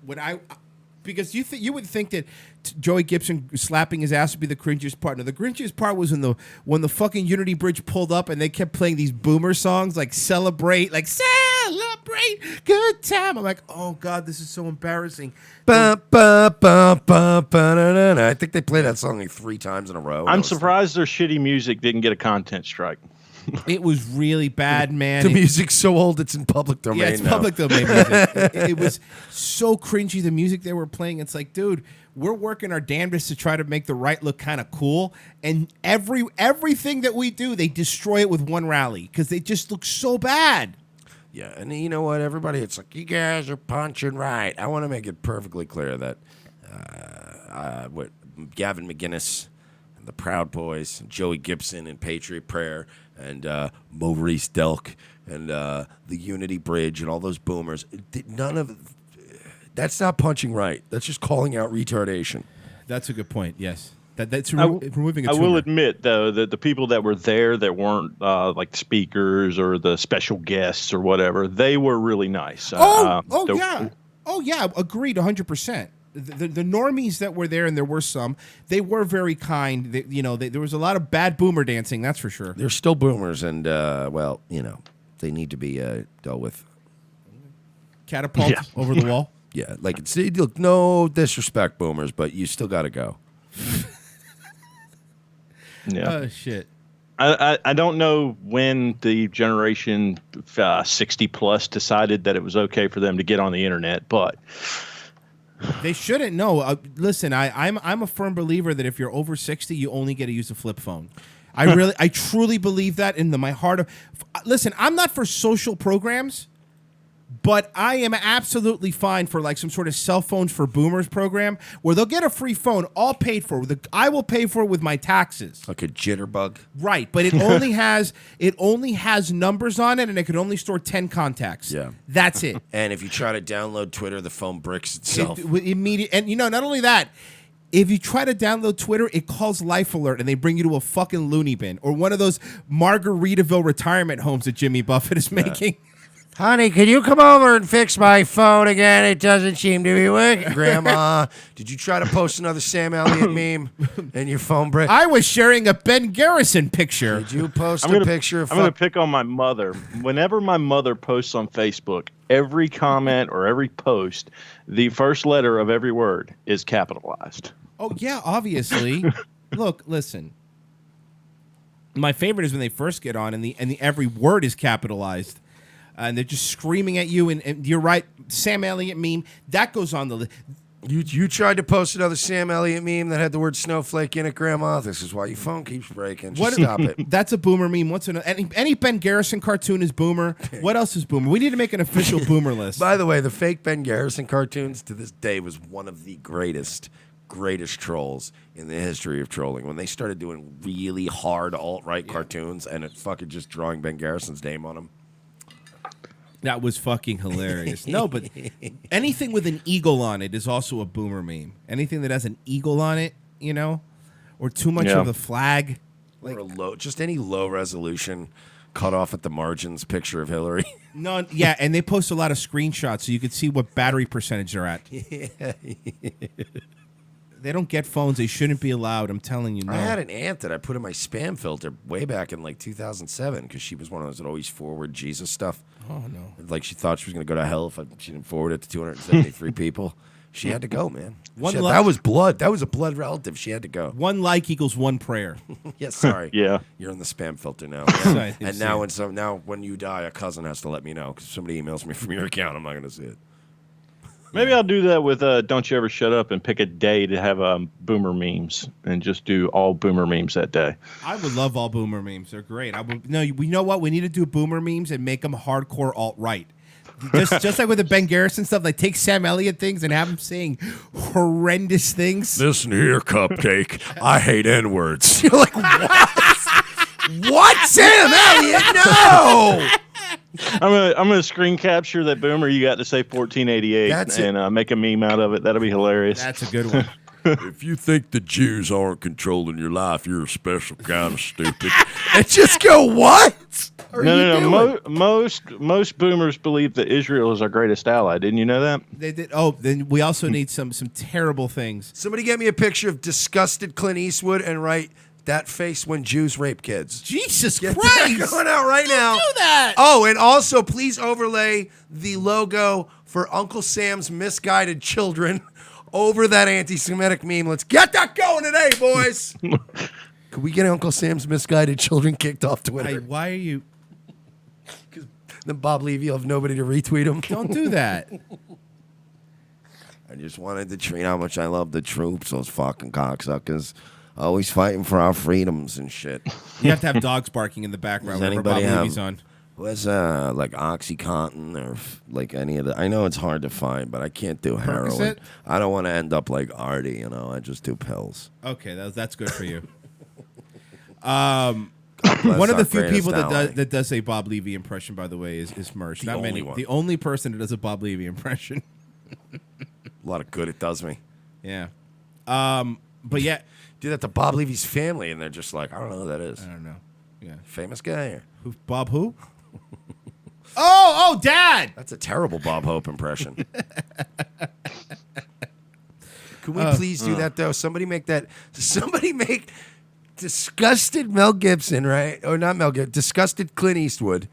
because you would think that Joey Gibson slapping his ass would be the cringiest part. No, the cringiest part was when the fucking Unity Bridge pulled up and they kept playing these boomer songs like celebrate good time. I'm like, oh god, this is so embarrassing. I think they played that song like 3 times in a row. I'm surprised their shitty music didn't get a content strike. It was really bad, man. The music's so old it's in public domain. Yeah, it's now. public domain music. It was so cringy, the music they were playing. It's like, dude, we're working our damnedest to try to make the right look kind of cool, and everything that we do, they destroy it with one rally because they just look so bad. Yeah, and you know what? Everybody, it's like, you guys are punching right. I want to make it perfectly clear that what Gavin McGinnis and the Proud Boys, and Joey Gibson and Patriot Prayer, and Maurice Delk, and the Unity Bridge, and all those boomers, none of that's not punching right. That's just calling out retardation. That's a good point, yes. That's removing a I tumor. will admit, though, that the people that were there that weren't like speakers or the special guests or whatever, they were really nice. Yeah. Agreed 100%. The normies that were there, and there were some, they were very kind. There was a lot of bad boomer dancing, that's for sure. They're still boomers, and, they need to be dealt with. Catapult over the wall? Yeah, like, look, no disrespect, boomers, but you still got to go. Yeah. Oh, shit. I don't know when the generation 60 plus decided that it was okay for them to get on the internet, but they shouldn't. No, listen, I'm a firm believer that if you're over 60, you only get to use a flip phone. I truly believe that in my heart. Listen, I'm not for social programs, but I am absolutely fine for like some sort of cell phones for boomers program where they'll get a free phone, all paid for. I will pay for it with my taxes. Like a jitterbug. Right, but it only has numbers on it, and it can only store 10 contacts. Yeah, that's it. And if you try to download Twitter, the phone bricks itself. And not only that. If you try to download Twitter, it calls Life Alert, and they bring you to a fucking loony bin or one of those Margaritaville retirement homes that Jimmy Buffett is making. Honey, can you come over and fix my phone again? It doesn't seem to be working. Grandma, did you try to post another Sam Elliott meme in your phone brick? I was sharing a Ben Garrison picture. Did you post a picture of I'm going to pick on my mother. Whenever my mother posts on Facebook, every comment or every post, the first letter of every word is capitalized. Oh, yeah, obviously. Look, listen. My favorite is when they first get on and the every word is capitalized. And they're just screaming at you. And you're right, Sam Elliott meme, that goes on the list. You tried to post another Sam Elliott meme that had the word snowflake in it, Grandma. This is why your phone keeps breaking. Just stop it. That's a boomer meme. What's another? Any Ben Garrison cartoon is boomer. What else is boomer? We need to make an official boomer list. By the way, the fake Ben Garrison cartoons to this day was one of the greatest trolls in the history of trolling. When they started doing really hard alt-right cartoons and it fucking just drawing Ben Garrison's name on them. That was fucking hilarious. No, but anything with an eagle on it is also a boomer meme. Anything that has an eagle on it, or too much of the flag. Like just any low resolution, cut off at the margins picture of Hillary. No, yeah, and they post a lot of screenshots so you could see what battery percentage they're at. Yeah. They don't get phones. They shouldn't be allowed. I'm telling you. No. I had an aunt that I put in my spam filter way back in like 2007 because she was one of those that always forward Jesus stuff. Oh, no. Like she thought she was going to go to hell if she didn't forward it to 273 people. She had to go, man. That was blood. That was a blood relative. She had to go. 1 like equals 1 prayer. Yes, sorry. Yeah. You're in the spam filter now. Sorry, and now when you die, a cousin has to let me know because if somebody emails me from your account, I'm not going to see it. Maybe I'll do that with Don't You Ever Shut Up and pick a day to have boomer memes and just do all boomer memes that day. I would love all boomer memes. They're great. We know what? We need to do boomer memes and make them hardcore alt-right. Just like with the Ben Garrison stuff, like take Sam Elliott things and have him saying horrendous things. Listen here, Cupcake. I hate N-words. You're like, what? What? Sam Elliott? No! I'm gonna screen capture that boomer you got to say 1488 and make a meme out of it. That'll be hilarious. That's a good one. If you think the Jews aren't controlling your life, you're a special kind of stupid. And just go, what? No. Most boomers believe that Israel is our greatest ally. Didn't you know that? They did. Oh, then we also need some terrible things. Somebody get me a picture of disgusted Clint Eastwood and write that face when Jews rape kids. Jesus Get Christ! that going out right now. Do that. Oh, and also please overlay the logo for Uncle Sam's Misguided Children over that anti-Semitic meme. Let's get that going today, boys. Could we get Uncle Sam's Misguided Children kicked off Twitter? Hey, why are you? Because then Bob Levy will have nobody to retweet him. Don't do that. I just wanted to treat how much I love the troops, those fucking cocksuckers. Always fighting for our freedoms and shit. You have to have dogs barking in the background Does whenever Bob anybody Levy's on. What's like OxyContin or like any of the? I know it's hard to find, but I can't do heroin. Percocet? I don't want to end up like Artie, you know. I just do pills. Okay, that's good for you. One of the few people that does a Bob Levy impression, by the way, is Mersh. Not many. One. The only person that does a Bob Levy impression. A lot of good it does me. Yeah. But yeah, do that to Bob Levy's family, and they're just like, I don't know who that is. I don't know. Yeah, famous guy. Or? Who? Bob who? Oh, Dad. That's a terrible Bob Hope impression. Can we please do that though? Somebody make disgusted Mel Gibson, right? Or not Mel Gibson, disgusted Clint Eastwood,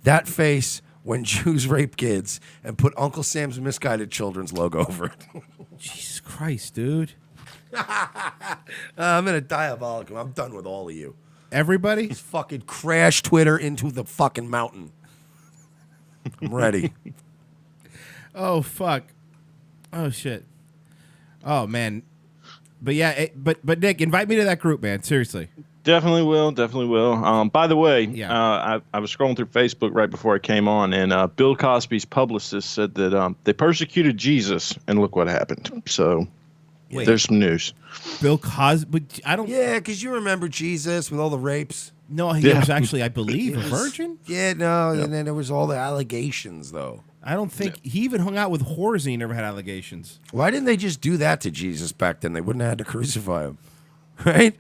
that face when Jews rape kids, and put Uncle Sam's Misguided Children's logo over it. Jesus Christ, dude. I'm in a diabolical. I'm done with all of you. Everybody? Just fucking crash Twitter into the fucking mountain. I'm ready. Oh, fuck. Oh, shit. Oh, man. But yeah, but Nick, invite me to that group, man. Seriously. Definitely will. By the way, I was scrolling through Facebook right before I came on, and Bill Cosby's publicist said that they persecuted Jesus, and look what happened. So there's some news. Bill Cosby, I don't. Yeah, because you remember Jesus with all the rapes. No, he was actually, I believe, a virgin. Yeah, no, and then there was all the allegations, though. I don't think he even hung out with whores and he never had allegations. Why didn't they just do that to Jesus back then? They wouldn't have had to crucify him, right?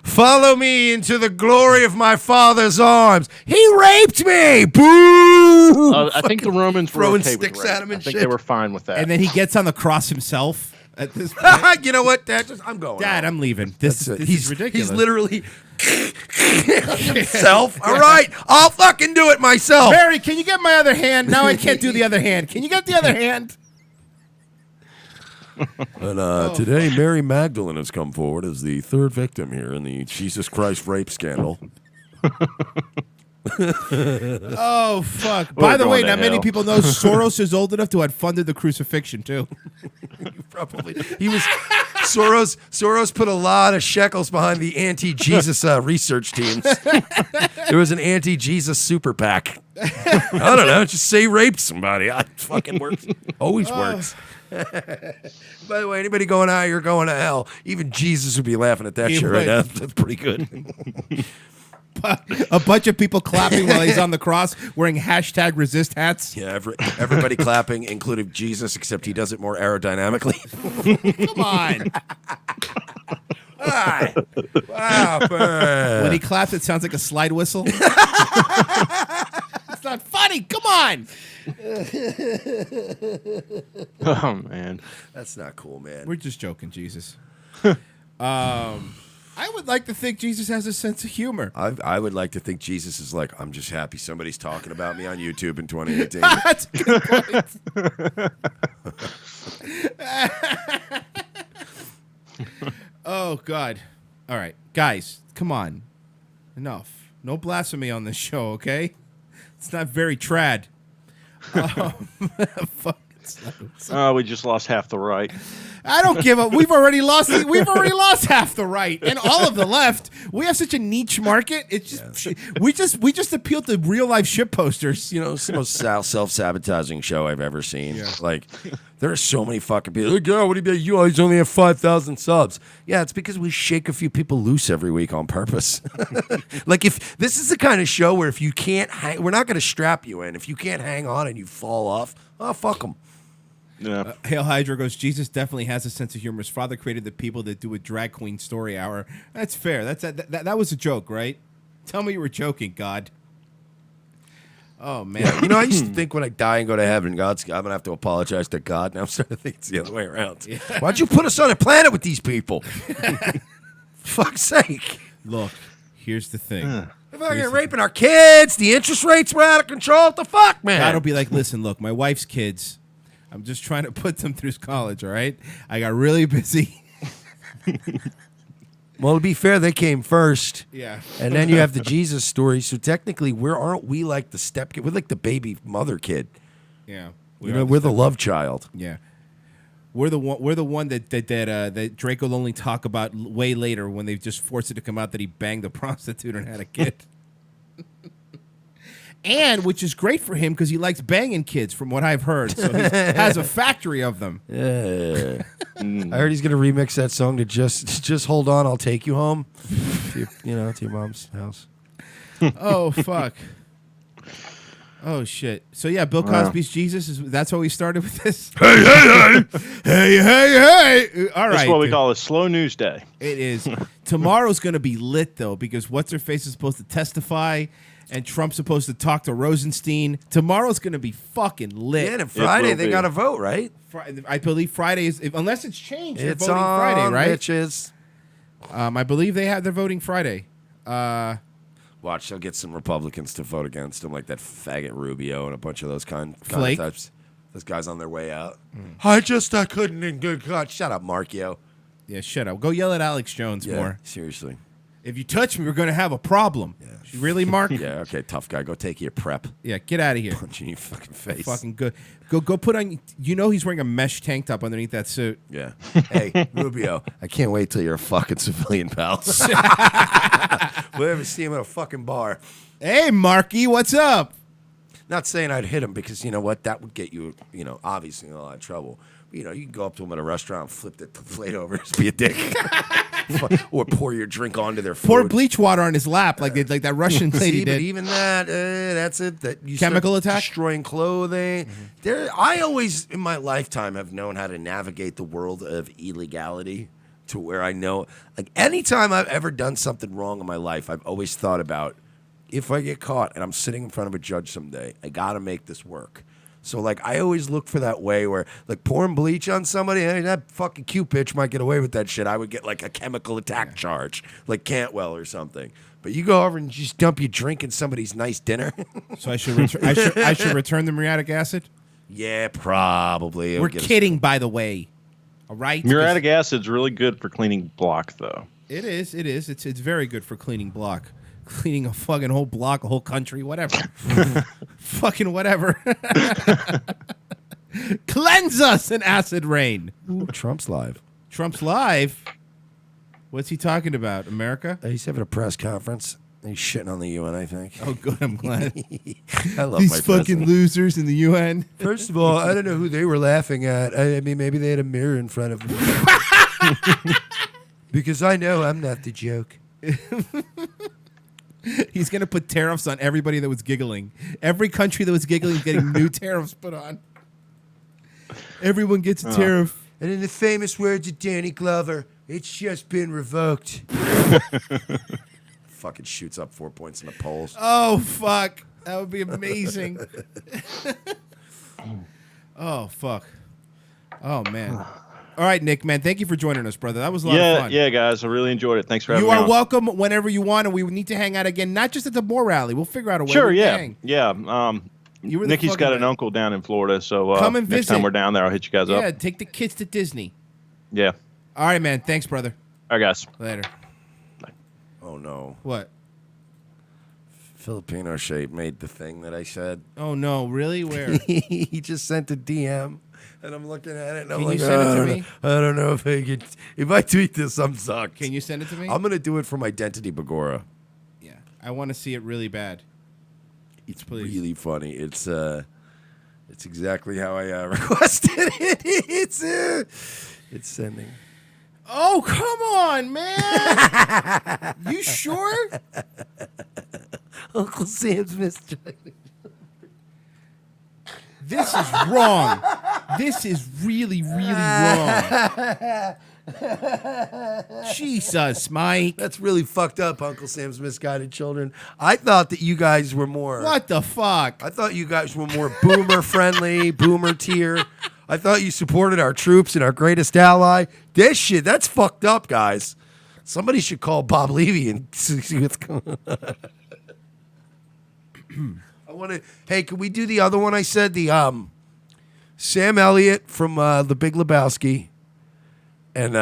Follow me into the glory of my Father's arms. He raped me. Boo! I think the Romans were throwing okay sticks with rape. at him and I think shit. they were fine with that. And then he gets on the cross himself. At this point. You know what, Dad? I'm going. Dad, I'm leaving. This is ridiculous. He's literally himself. All right, I'll fucking do it myself. Mary, can you get my other hand? Now I can't do the other hand. Can you get the other hand? And today, Mary Magdalene has come forward as the third victim here in the Jesus Christ rape scandal. Oh, fuck. By the way, not many people know Soros is old enough to have funded the crucifixion, too. Probably. He was Soros put a lot of shekels behind the anti-Jesus research teams. There was an anti-Jesus super PAC. I don't know. Just say raped somebody. It fucking works. Always works. By the way, anybody going out, you're going to hell. Even Jesus would be laughing at that shit right now. That's pretty good. A bunch of people clapping while he's on the cross wearing #resist hats. Yeah, everybody clapping, including Jesus, except he does it more aerodynamically. Come on. Wow, when he claps, it sounds like a slide whistle. It's not funny. Come on. Oh, man. That's not cool, man. We're just joking, Jesus. I would like to think Jesus has a sense of humor. I would like to think Jesus is like, I'm just happy somebody's talking about me on YouTube in 2018. That's a good point. Oh, God. All right. Guys, come on. Enough. No blasphemy on this show, okay? It's not very trad. Fuck. We just lost half the right. I don't give up. We've already lost half the right and all of the left. We have such a niche market. It's just we just appeal to real life shit posters. You know, it's the most self-sabotaging show I've ever seen. Yeah. Like, there are so many fucking people. Like, what do you mean? You guys only have 5,000 subs. Yeah, it's because we shake a few people loose every week on purpose. Like, if this is the kind of show where if you can't hang, we're not going to strap you in. If you can't hang on and you fall off, oh, fuck them. Yeah. Hail Hydra goes, Jesus definitely has a sense of humor. His father created the people that do a drag queen story hour. That's fair. That was a joke, right? Tell me you were joking, God. Oh, man. Yeah, you know, I used to think when I die and go to heaven, I'm going to have to apologize to God. Now I'm starting to think it's the other way around. Yeah. Why'd you put us on a planet with these people? Fuck's sake. Look, here's the thing. They're fucking raping our kids. The interest rates were out of control. What the fuck, man? God will be like, listen, look, my wife's kids, I'm just trying to put them through college, all right? I got really busy. Well, to be fair, they came first. Yeah. And then you have the Jesus story. So technically, aren't we like the step kid? We're like the baby mother kid. Yeah. We're the love child. Yeah. We're the one that Drake will only talk about way later when they just forced it to come out that he banged a prostitute and had a kid. And which is great for him because he likes banging kids, from what I've heard. So he has a factory of them. Yeah. I heard he's gonna remix that song to just hold on, I'll take you home. To your mom's house. Oh fuck. Oh shit. So yeah, Bill Cosby's Jesus that's how we started with this. Hey. All right. That's what we call a slow news day. It is. Tomorrow's gonna be lit though, because what's her face is supposed to testify. And Trump's supposed to talk to Rosenstein. Tomorrow's going to be fucking lit. Yeah, and Friday they got to vote, right? I believe Friday is, unless it's changed, they're It's voting Friday, right? Bitches. I believe they're voting Friday. Watch, they'll get some Republicans to vote against him, like that faggot Rubio and a bunch of those kind of Flake. types. Those guys on their way out. I couldn't in good God. Shut up, Markio. Yeah, shut up. Go yell at Alex Jones more. Seriously. If you touch me, we're going to have a problem. Yeah. Really, Mark? Yeah, okay, tough guy. Go take your prep. Yeah, get out of here. Punch in your fucking face. Fucking good. Go put on, he's wearing a mesh tank top underneath that suit. Yeah. Hey, Rubio, I can't wait till you're a fucking civilian, pal. We'll ever see him at a fucking bar. Hey, Marky, what's up? Not saying I'd hit him because, you know what, that would get you, obviously in a lot of trouble. But, you can go up to him at a restaurant and flip the plate over, just be a dick. Or pour your drink onto their food. Pour bleach water on his lap like that Russian lady did. But even that, that's it. That you chemical start attack, destroying clothing. I always, in my lifetime, have known how to navigate the world of illegality to where I know, like, anytime I've ever done something wrong in my life, I've always thought about, if I get caught and I'm sitting in front of a judge someday, I got to make this work. So, like, I always look for that way where, like, pouring bleach on somebody, that fucking cute bitch might get away with that shit. I would get, like, a chemical attack charge, like Cantwell or something. But you go over and just dump your drink in somebody's nice dinner. So I should return the muriatic acid? Yeah, probably. We're kidding, by the way. All right? Muriatic acid's really good for cleaning block, though. It is. It's very good for cleaning block. Cleaning a fucking whole block, a whole country, whatever. Fucking whatever. Cleanse us in acid rain. Ooh, Trump's live. Trump's live? What's he talking about? America? He's having a press conference. He's shitting on the UN, I think. Oh, good. I'm glad. I love these my fucking president. losers in the UN. First of all, I don't know who they were laughing at. I mean, maybe they had a mirror in front of them. Because I know I'm not the joke. He's going to put tariffs on everybody that was giggling. Every country that was giggling is getting new tariffs put on. Everyone gets a tariff. And in the famous words of Danny Glover, it's just been revoked. Fucking shoots up 4 points in the polls. Oh, fuck. That would be amazing. Oh, fuck. Oh, man. All right, Nick, man, thank you for joining us, brother. That was a lot of fun. Yeah, guys, I really enjoyed it. Thanks for having me. You are on. welcome whenever you want, and we need to hang out again, not just at the Moore rally. We'll figure out a way. Sure, to yeah. hang. Yeah. Nikki's got an uncle down in Florida, so come and next visit. time we're down there, I'll hit you guys up. Yeah, take the kids to Disney. Yeah. All right, man. Thanks, brother. All right, guys. Later. Bye. Oh, no. What? Filipino shape made the thing that I said. Oh, no. Really? Where? He just sent a DM. And I'm looking at it, and I'm Can like, you send it to me? I don't know if I can. If I tweet this, I'm sucked. Can you send it to me? I'm gonna do it from Identity Bagora. Yeah, I want to see it really bad. It's really funny. It's exactly how I requested it. It's sending. Oh, come on, man! You sure? Uncle Sam's missed. This is wrong. This is really, really wrong. Jesus, Mike. That's really fucked up, Uncle Sam's Misguided Children. I thought that you guys were more... What the fuck? I thought you guys were more boomer-friendly, boomer tier. I thought you supported our troops and our greatest ally. This shit, that's fucked up, guys. Somebody should call Bob Levy and see what's going on. I want to... Hey, can we do the other one I said? The Sam Elliott from The Big Lebowski. And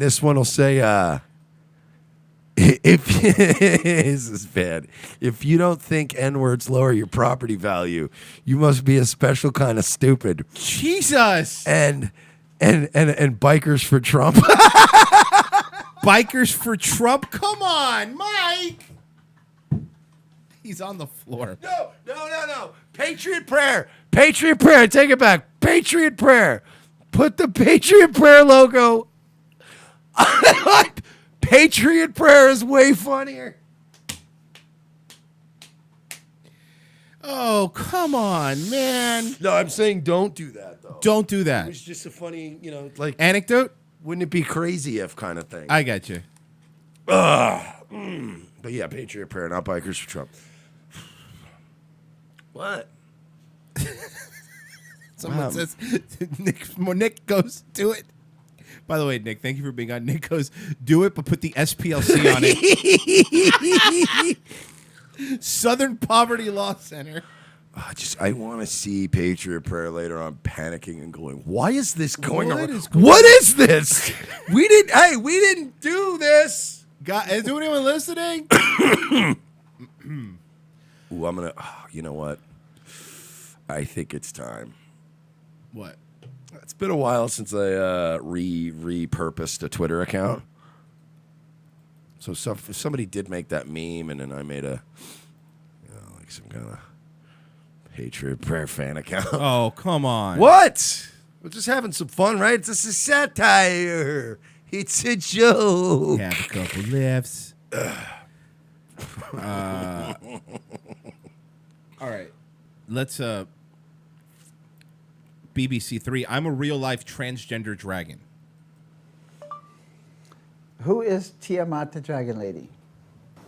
this one will say, if this is bad. If you don't think N-words lower your property value, you must be a special kind of stupid. Jesus. And bikers for Trump. Bikers for Trump? Come on, Mike. He's on the floor. No. Patriot prayer. Patriot prayer. Take it back. Patriot prayer. Put the Patriot prayer logo. Patriot prayer is way funnier. Oh, come on, man. No, I'm saying don't do that, though. Don't do that. It was just a funny, like... Anecdote? Wouldn't it be crazy if kind of thing? I got you. But yeah, Patriot prayer, not bikers for Trump. What? Someone says, Nick goes, do it. By the way, Nick, thank you for being on. Nick goes, do it, but put the SPLC on it. Southern Poverty Law Center. I want to see Patriot Prayer later on panicking and going, why is this going on? What What is this? we didn't do this. God, is anyone listening? Ooh, I'm going to, you know what? I think it's time. What? It's been a while since I repurposed a Twitter account. So if somebody did make that meme, and then I made a, like some kind of Patriot Prayer fan account. Oh, come on. What? We're just having some fun, right? It's a satire. It's a joke. Have a couple laughs. All right. Let's BBC 3. I'm a real life transgender dragon. Who is Tiamat the Dragon Lady?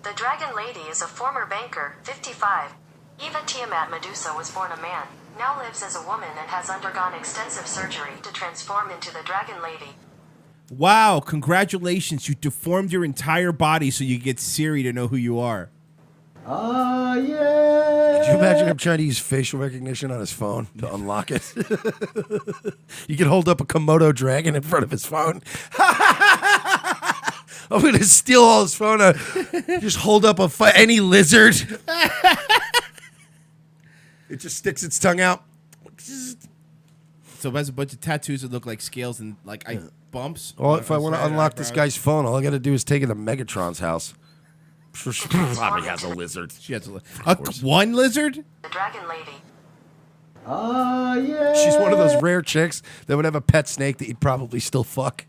The Dragon Lady is a former banker, 55. Eva Tiamat Medusa was born a man, now lives as a woman and has undergone extensive surgery to transform into the Dragon Lady. Wow, congratulations. You deformed your entire body so you get Siri to know who you are. Oh, yeah. Could you imagine him trying to use facial recognition on his phone to unlock it? You could hold up a Komodo dragon in front of his phone. I'm going to steal all his phone. Just hold up any lizard. It just sticks its tongue out. So it has a bunch of tattoos that look like scales and like bumps. Well, if I want to unlock this guy's phone, all I got to do is take it to Megatron's house. She probably has a lizard. She has a lizard. One lizard? The Dragon Lady. Oh, yeah. She's one of those rare chicks that would have a pet snake that you'd probably still fuck.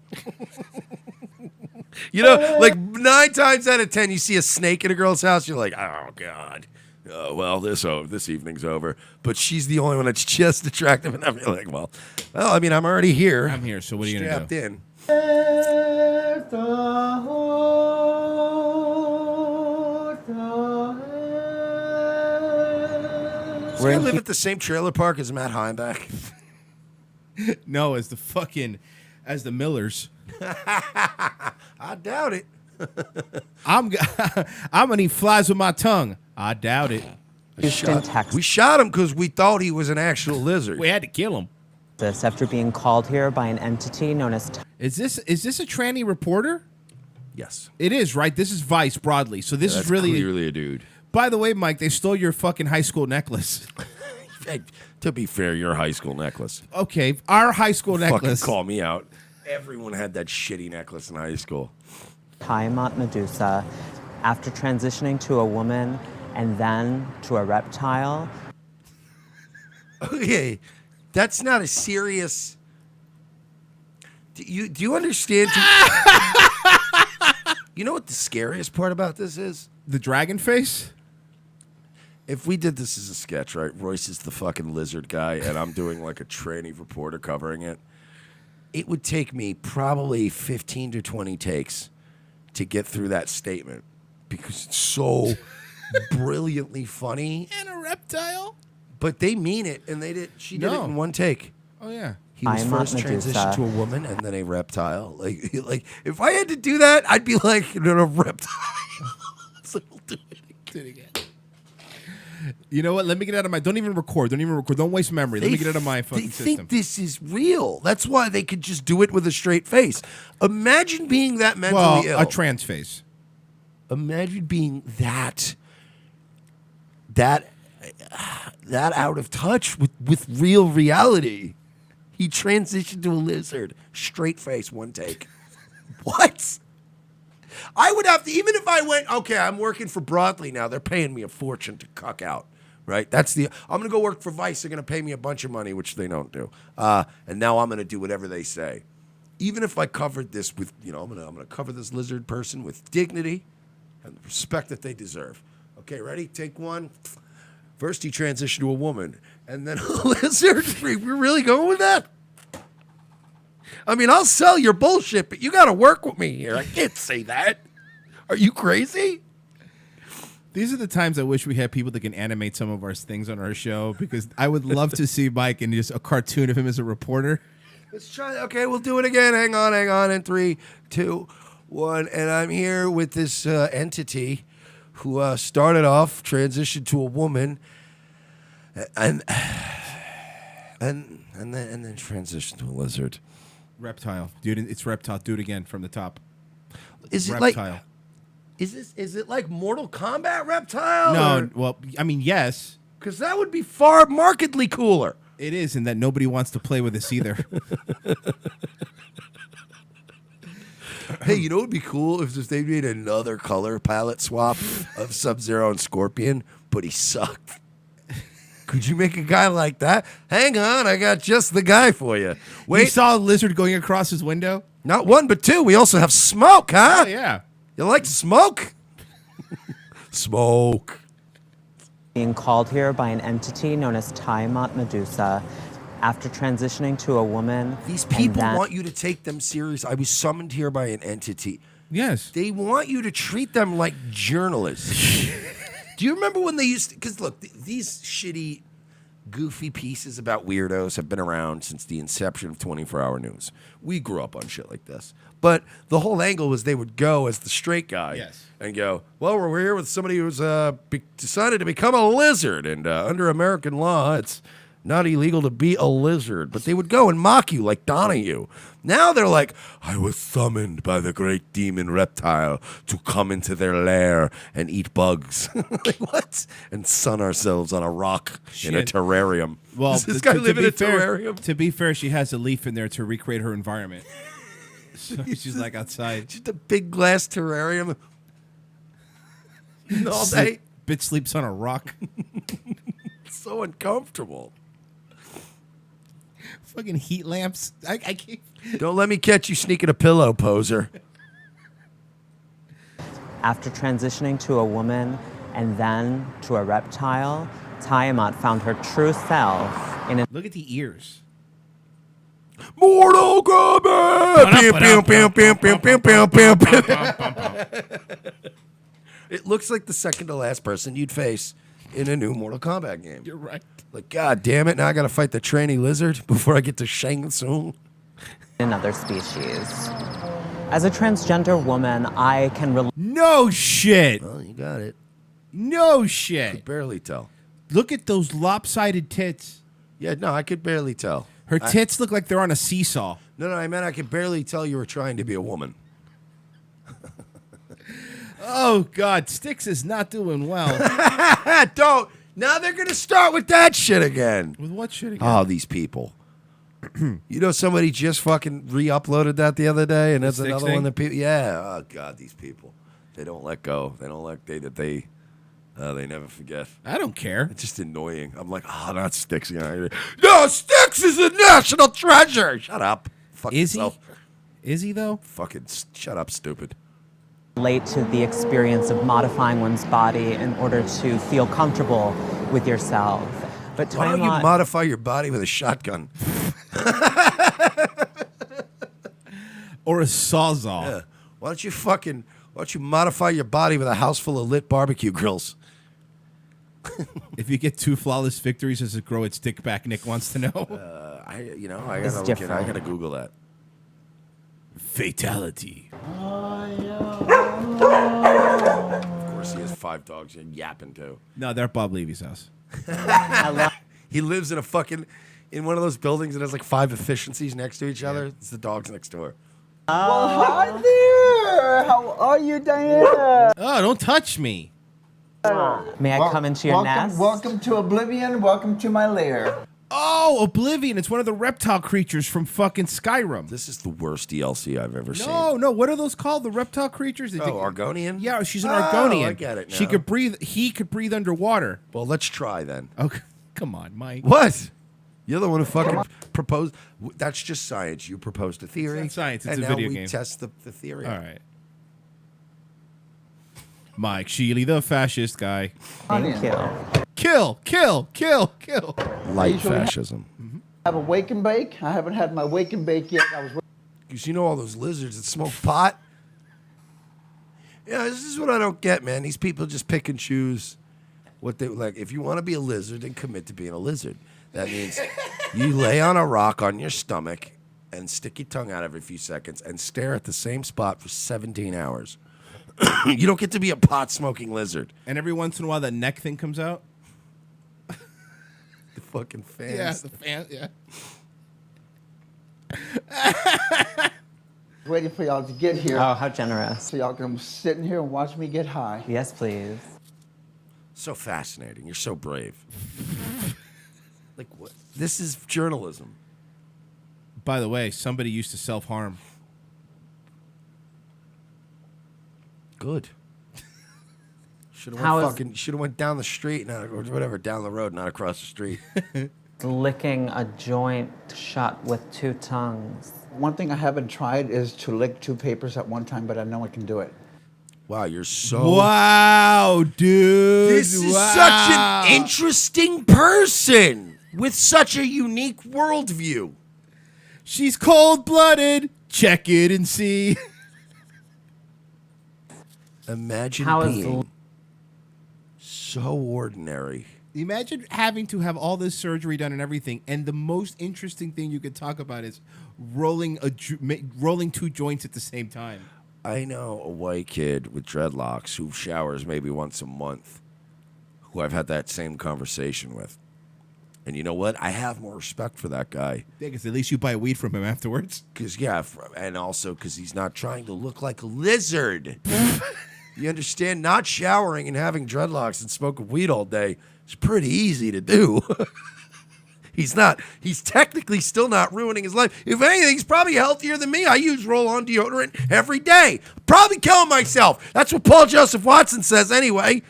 Like 9 times out of 10, you see a snake in a girl's house, you're like, oh, God. Well, this evening's over. But she's the only one that's just attractive enough. You're like, well, I mean, I'm already here. I'm here, so what are you going to do? Strapped in. Does he live at the same trailer park as Matt Heimbach? No, as the Millers. I doubt it. I'm gonna eat flies with my tongue. I doubt it. We shot him because we thought he was an actual lizard. We had to kill him. This after being called here by an entity known as. Is this a tranny reporter? Yes, it is. Right. This is Vice broadly. So this is really clearly a dude. By the way, Mike, they stole your fucking high school necklace. To be fair, your high school necklace. Okay, our high school necklace. Fucking call me out. Everyone had that shitty necklace in high school. Tiamat Medusa, after transitioning to a woman and then to a reptile. Okay, that's not a serious. Do you understand? You know what the scariest part about this is? The dragon face? If we did this as a sketch, right? Royce is the fucking lizard guy, and I'm doing like a tranny reporter covering it. It would take me probably 15 to 20 takes to get through that statement because it's so brilliantly funny. And a reptile? But they mean it, and she did it in one take. Oh, yeah. He was I'm first not Medusa. transitioned to a woman and then a reptile. Like if I had to do that, I'd be like, no, a reptile. So we'll do it again. You know what? Let me get out of my. Don't even record. Don't waste memory. Let me get out of my fucking They system. think this is real. That's why they could just do it with a straight face. Imagine being that mentally ill. A trans face. Imagine being that out of touch with real reality. He transitioned to a lizard. Straight face, one take. What? I would have to, even if I went, okay, I'm working for Broadly now. They're paying me a fortune to cuck out, right? I'm going to go work for Vice. They're going to pay me a bunch of money, which they don't do. And now I'm going to do whatever they say. Even if I covered this with, I'm going to cover this lizard person with dignity and the respect that they deserve. Okay, ready? Take one. First, he transitioned to a woman, and then a lizard. We're really going with that? I mean, I'll sell your bullshit, but you got to work with me here. I can't say that. Are you crazy? These are the times I wish we had people that can animate some of our things on our show because I would love to see Mike in just a cartoon of him as a reporter. Let's try. Okay, we'll do it again. Hang on. In 3, 2, 1. And I'm here with this entity who started off, transitioned to a woman, and then transitioned to a lizard. Reptile, dude. It's reptile. Do it again from the top. Is it reptile? Is it like Mortal Kombat reptile? No. Well, I mean, yes. Because that would be far markedly cooler. It is, and that nobody wants to play with us either. Hey, you know what would be cool if they made another color palette swap of Sub-Zero and Scorpion, but he sucked. Could you make a guy like that? Hang on, I got just the guy for you. Wait, You saw a lizard going across his window? Not one, but two. We also have smoke, huh? Oh, yeah. You like smoke? Smoke. Being called here by an entity known as Tiamat Medusa after transitioning to a woman. These people want you to take them serious. I was summoned here by an entity. Yes. They want you to treat them like journalists. Do you remember when they used to, because look, these shitty, goofy pieces about weirdos have been around since the inception of 24-hour news. We grew up on shit like this. But the whole angle was they would go as the straight guy and go, well, we're here with somebody who's decided to become a lizard. And under American law, it's not illegal to be a lizard. But they would go and mock you like Donahue. Now they're like, I was summoned by the great demon reptile to come into their lair and eat bugs. Like, what? And sun ourselves on a rock in a terrarium. Well, Does this guy live in a terrarium? To be fair, she has a leaf in there to recreate her environment. So she's like outside. Just a big glass terrarium. All day. Bitch sleeps on a rock. So uncomfortable. Fucking heat lamps. I can't. Don't let me catch you sneaking a pillow, poser. After transitioning to a woman and then to a reptile, Tiamat found her true self in a... Look at the ears. Mortal Kombat! It looks like the second to last person you'd face in a new Mortal Kombat game. You're right. Like, God damn it, now I gotta fight the tranny lizard before I get to Shang Tsung. Another species. As a transgender woman, I can No shit. Well, you got it. No shit. I could barely tell. Look at those lopsided tits. Yeah, no, I could barely tell. Her tits look like they're on a seesaw. No, I meant I could barely tell you were trying to be a woman. Oh, God. Styx is not doing well. Now they're going to start with that shit again. With what shit again? Oh, these people. You know, somebody just fucking re-uploaded that the other day, and that's Sticks another thing? one that people. Yeah. Oh God, these people. They don't let go. They don't let they never forget. I don't care. It's just annoying. I'm like, oh, not Sticks. No, Sticks is a national treasure. Shut up. Fuck Is yourself. Is he though? Fucking shut up, stupid. Relate to the experience of modifying one's body in order to feel comfortable with yourself. But Why don't you modify your body with a shotgun? Or a sawzall. Yeah. Why don't you modify your body with a house full of lit barbecue grills? If you get 2 flawless victories, does it grow its dick back? Nick wants to know. I It's gotta different. I gotta Google that. Fatality. Of course, he has 5 dogs and yapping too. No, they're at Bob Levy's house. He lives in in one of those buildings that has like 5 efficiencies next to each other. It's the dogs next door. Well, hi there. How are you, Diana? Oh, don't touch me. May I come into your welcome, nest? Welcome to Oblivion. Welcome to my lair. Oh, Oblivion. It's one of the reptile creatures from fucking Skyrim. This is the worst DLC I've ever seen. No, what are those called? The reptile creatures? Argonian? Yeah, she's an Oh, Argonian. I get it She now. could breathe. He could breathe underwater. Well, let's try then. Okay, come on, Mike. What? You're the one who fucking proposed. That's just science. You proposed a theory. It's not science, it's and a now video we game. test the theory. All right. Mike Sheely, the fascist guy. Thank you. Kill. Light Usually fascism. Have a wake and bake. I haven't had my wake and bake yet. Because you know all those lizards that smoke pot? Yeah, this is what I don't get, man. These people just pick and choose what they like. If you want to be a lizard, then commit to being a lizard. That means you lay on a rock on your stomach and stick your tongue out every few seconds and stare at the same spot for 17 hours. You don't get to be a pot-smoking lizard. And every once in a while, that neck thing comes out. The fucking fans. Yeah, the fan. Yeah. Waiting for y'all to get here. Oh, how generous. So y'all can sit in here and watch me get high. Yes, please. So fascinating. You're so brave. Like what? This is journalism. By the way, somebody used to self-harm. Good. Should How have is- should have went down the street, not or whatever, down the road, not across the street. Licking a joint shut with 2 tongues. One thing I haven't tried is to lick 2 papers at one time, but I know I can do it. Wow, you're so. Wow, dude. This is such an interesting person with such a unique worldview. She's cold-blooded. Check it and see. Imagine How is being so ordinary. Imagine having to have all this surgery done and everything, and the most interesting thing you could talk about is rolling 2 joints at the same time. I know a white kid with dreadlocks who showers maybe once a month, who I've had that same conversation with. And you know what? I have more respect for that guy. Yeah, because at least you buy weed from him afterwards. And also because he's not trying to look like a lizard. You understand? Not showering and having dreadlocks and smoking weed all day is pretty easy to do. He's technically still not ruining his life. If anything, he's probably healthier than me. I use roll-on deodorant every day. Probably killing myself. That's what Paul Joseph Watson says anyway.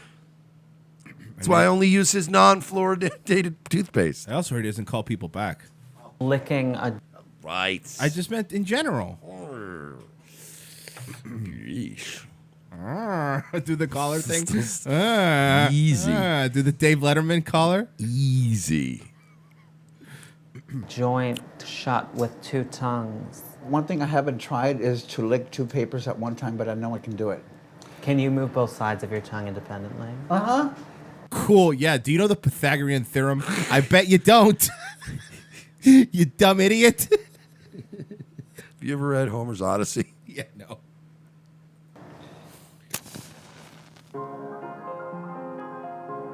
That's why I only use his non-fluoridated toothpaste. I also heard he doesn't call people back. Licking a... Right. I just meant in general. Yeesh. Do the collar thing. Easy. Do the Dave Letterman collar. Easy. Joint shut with 2 tongues. One thing I haven't tried is to lick 2 papers at one time, but I know I can do it. Can you move both sides of your tongue independently? Uh-huh. Cool. Yeah. Do you know the Pythagorean theorem? I bet you don't. You dumb idiot. Have you ever read Homer's Odyssey? Yeah, no.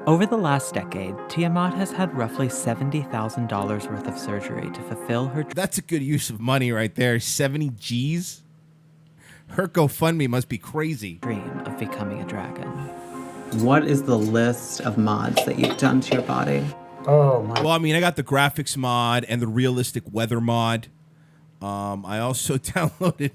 Over the last decade, Tiamat has had roughly $70,000 worth of surgery to fulfill her That's a good use of money right there. 70 G's. Her GoFundMe must be crazy. dream of becoming a dragon. What is the list of mods that you've done to your body? Oh my. Well, I mean, I got the graphics mod and the realistic weather mod. I also downloaded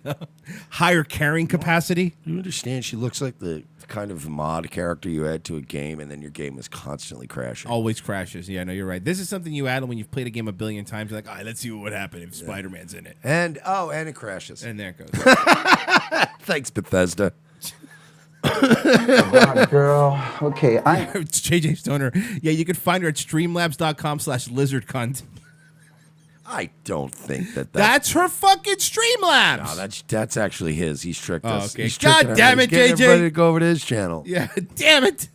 higher carrying capacity. You understand? She looks like the kind of mod character you add to a game, and then your game is constantly crashing. Always crashes. Yeah, no, you're right. This is something you add when you've played a game a billion times. You're like, all right, let's see what would happen if Spider-Man's in it. And it crashes. And there it goes. Thanks, Bethesda. God, girl. Okay, It's JJ Stoner. Yeah, you can find her at streamlabs.com/lizardcunt. I don't think That's her fucking Streamlabs. No, that's actually his. He's tricked us. Okay. He's God tricking damn us. it, He's getting JJ. everybody to go over to his channel. Yeah, damn it.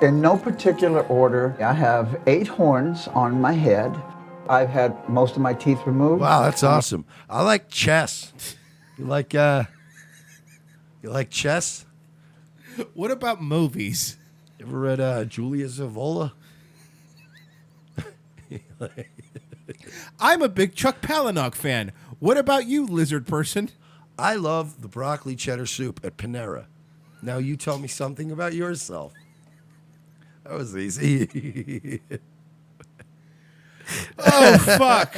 In no particular order, I have 8 horns on my head. I've had most of my teeth removed. Wow, that's awesome. I like chess. You like chess? What about movies? You ever read Julia Zavola? I'm a big Chuck Palahniuk fan. What about you, lizard person? I love the broccoli cheddar soup at Panera. Now you tell me something about yourself. That was easy. Oh, fuck.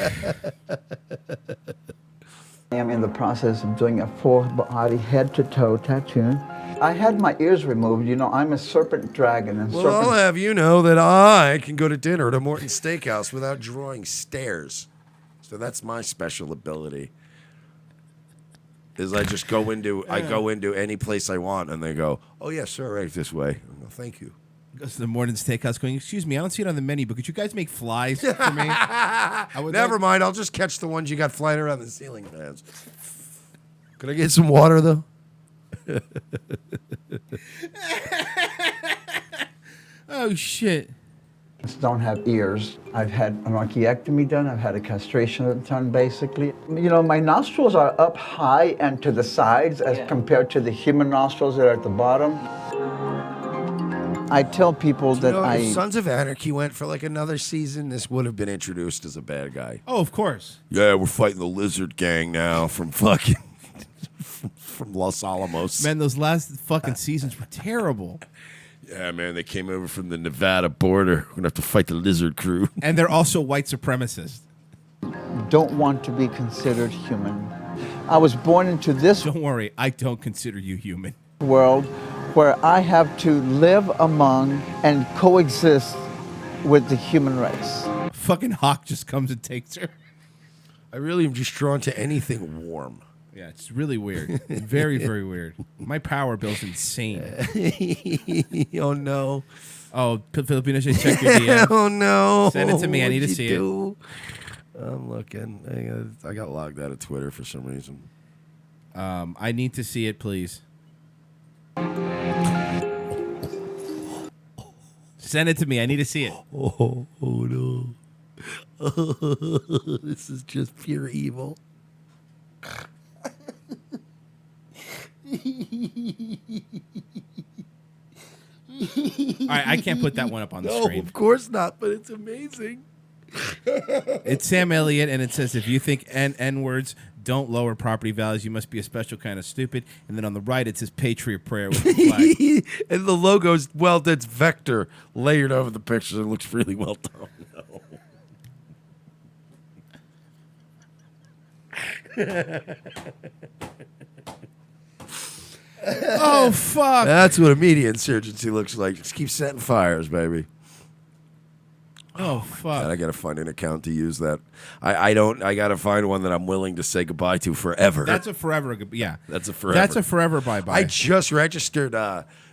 I am in the process of doing a full body head-to-toe tattoo. I had my ears removed. You know, I'm a serpent dragon. And Well, I'll have you know that I can go to dinner at a Morton Steakhouse without drawing stares. So that's my special ability. Is I just go into any place I want, and they go, "Oh yes, sir, right this way." I go, "Thank you." Goes to the Morton Steakhouse going, "Excuse me, I don't see it on the menu, but could you guys make flies for me?" Never mind. I'll just catch the ones you got flying around the ceiling fans. Could I get some water though? Oh shit! Don't have ears. I've had a bronchiectomy done. I've had a castration done, basically. You know, my nostrils are up high and to the sides as compared to the human nostrils that are at the bottom. I tell people that If Sons of Anarchy went for like another season, this would have been introduced as a bad guy. Oh, of course. Yeah, we're fighting the lizard gang now from fucking from Los Alamos. Man, those last fucking seasons were terrible. Yeah, man, they came over from the Nevada border. We're gonna have to fight the lizard crew. And they're also white supremacists. don't want to be considered human. I was born into this. Don't worry, I don't consider you human. World where I have to live among and coexist with the human race. Fucking Hawk just comes and takes her. I really am just drawn to anything warm. Yeah, it's really weird. Very, very weird. My power bill's insane. Oh, no. Oh, Filipino should check your DM. Oh, no. Send it to me. I need to What'd see you it. I'm looking. I got logged out of Twitter for some reason. I need to see it, please. Send it to me. I need to see it. Oh no. This is just pure evil. All right, I can't put that one up on the screen. Of course not, but it's amazing. It's Sam Elliott, and it says, if you think N-words don't lower property values, you must be a special kind of stupid. And then on the right, it says Patriot Prayer with the flag. And the logo's, well, that's Vector layered over the picture. It looks really well done. Oh, fuck. That's what a media insurgency looks like. Just keep setting fires, baby. Oh, fuck. God, I gotta find an account to use that. I gotta find one that I'm willing to say goodbye to forever. That's a forever. Yeah. That's a forever. That's a forever bye-bye. I just registered.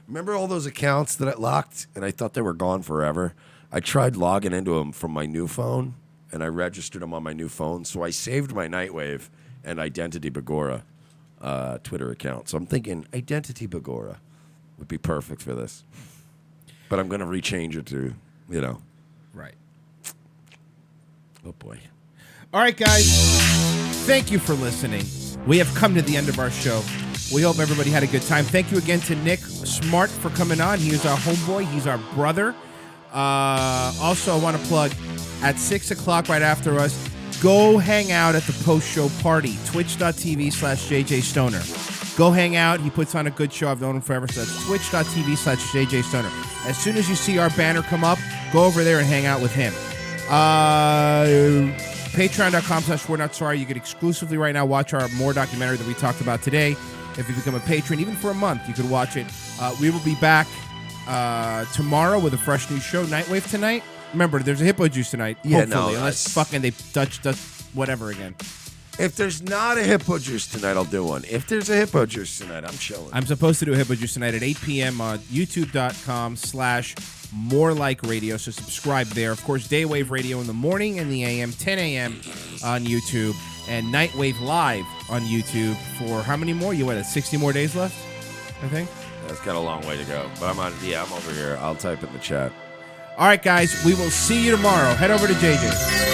Remember all those accounts that I locked and I thought they were gone forever? I tried logging into them from my new phone and I registered them on my new phone. So I saved my Nightwave and Identity Begora Twitter account. So I'm thinking Identity Begora would be perfect for this. But I'm gonna rechange it to, Right. Oh, boy. All right, guys. Thank you for listening. We have come to the end of our show. We hope everybody had a good time. Thank you again to Nick Smart for coming on. He is our homeboy. He's our brother. Also, I want to plug at 6 o'clock right after us, go hang out at the post-show party, twitch.tv/JJ Stoner. Go hang out. He puts on a good show. I've known him forever, so that's twitch.tv/JJ Stoner. As soon as you see our banner come up, go over there and hang out with him. Patreon.com/We're Not Sorry. You can exclusively right now watch our More documentary that we talked about today. If you become a patron, even for a month, you could watch it. We will be back tomorrow with a fresh new show. Nightwave tonight. Remember, there's a Hippo Juice tonight. Yeah, hopefully, no, unless fucking they touch whatever again. If there's not a Hippo Juice tonight, I'll do one. If there's a Hippo Juice tonight, I'm chilling. I'm supposed to do a Hippo Juice tonight at 8 p.m. on youtube.com/More Like Radio. So subscribe there. Of course, Daywave Radio in the morning and the AM, 10 a.m. on YouTube, and Nightwave Live on YouTube for how many more? You had 60 more days left, I think. That's got a long way to go. But I'm over here. I'll type in the chat. All right, guys. We will see you tomorrow. Head over to JJ.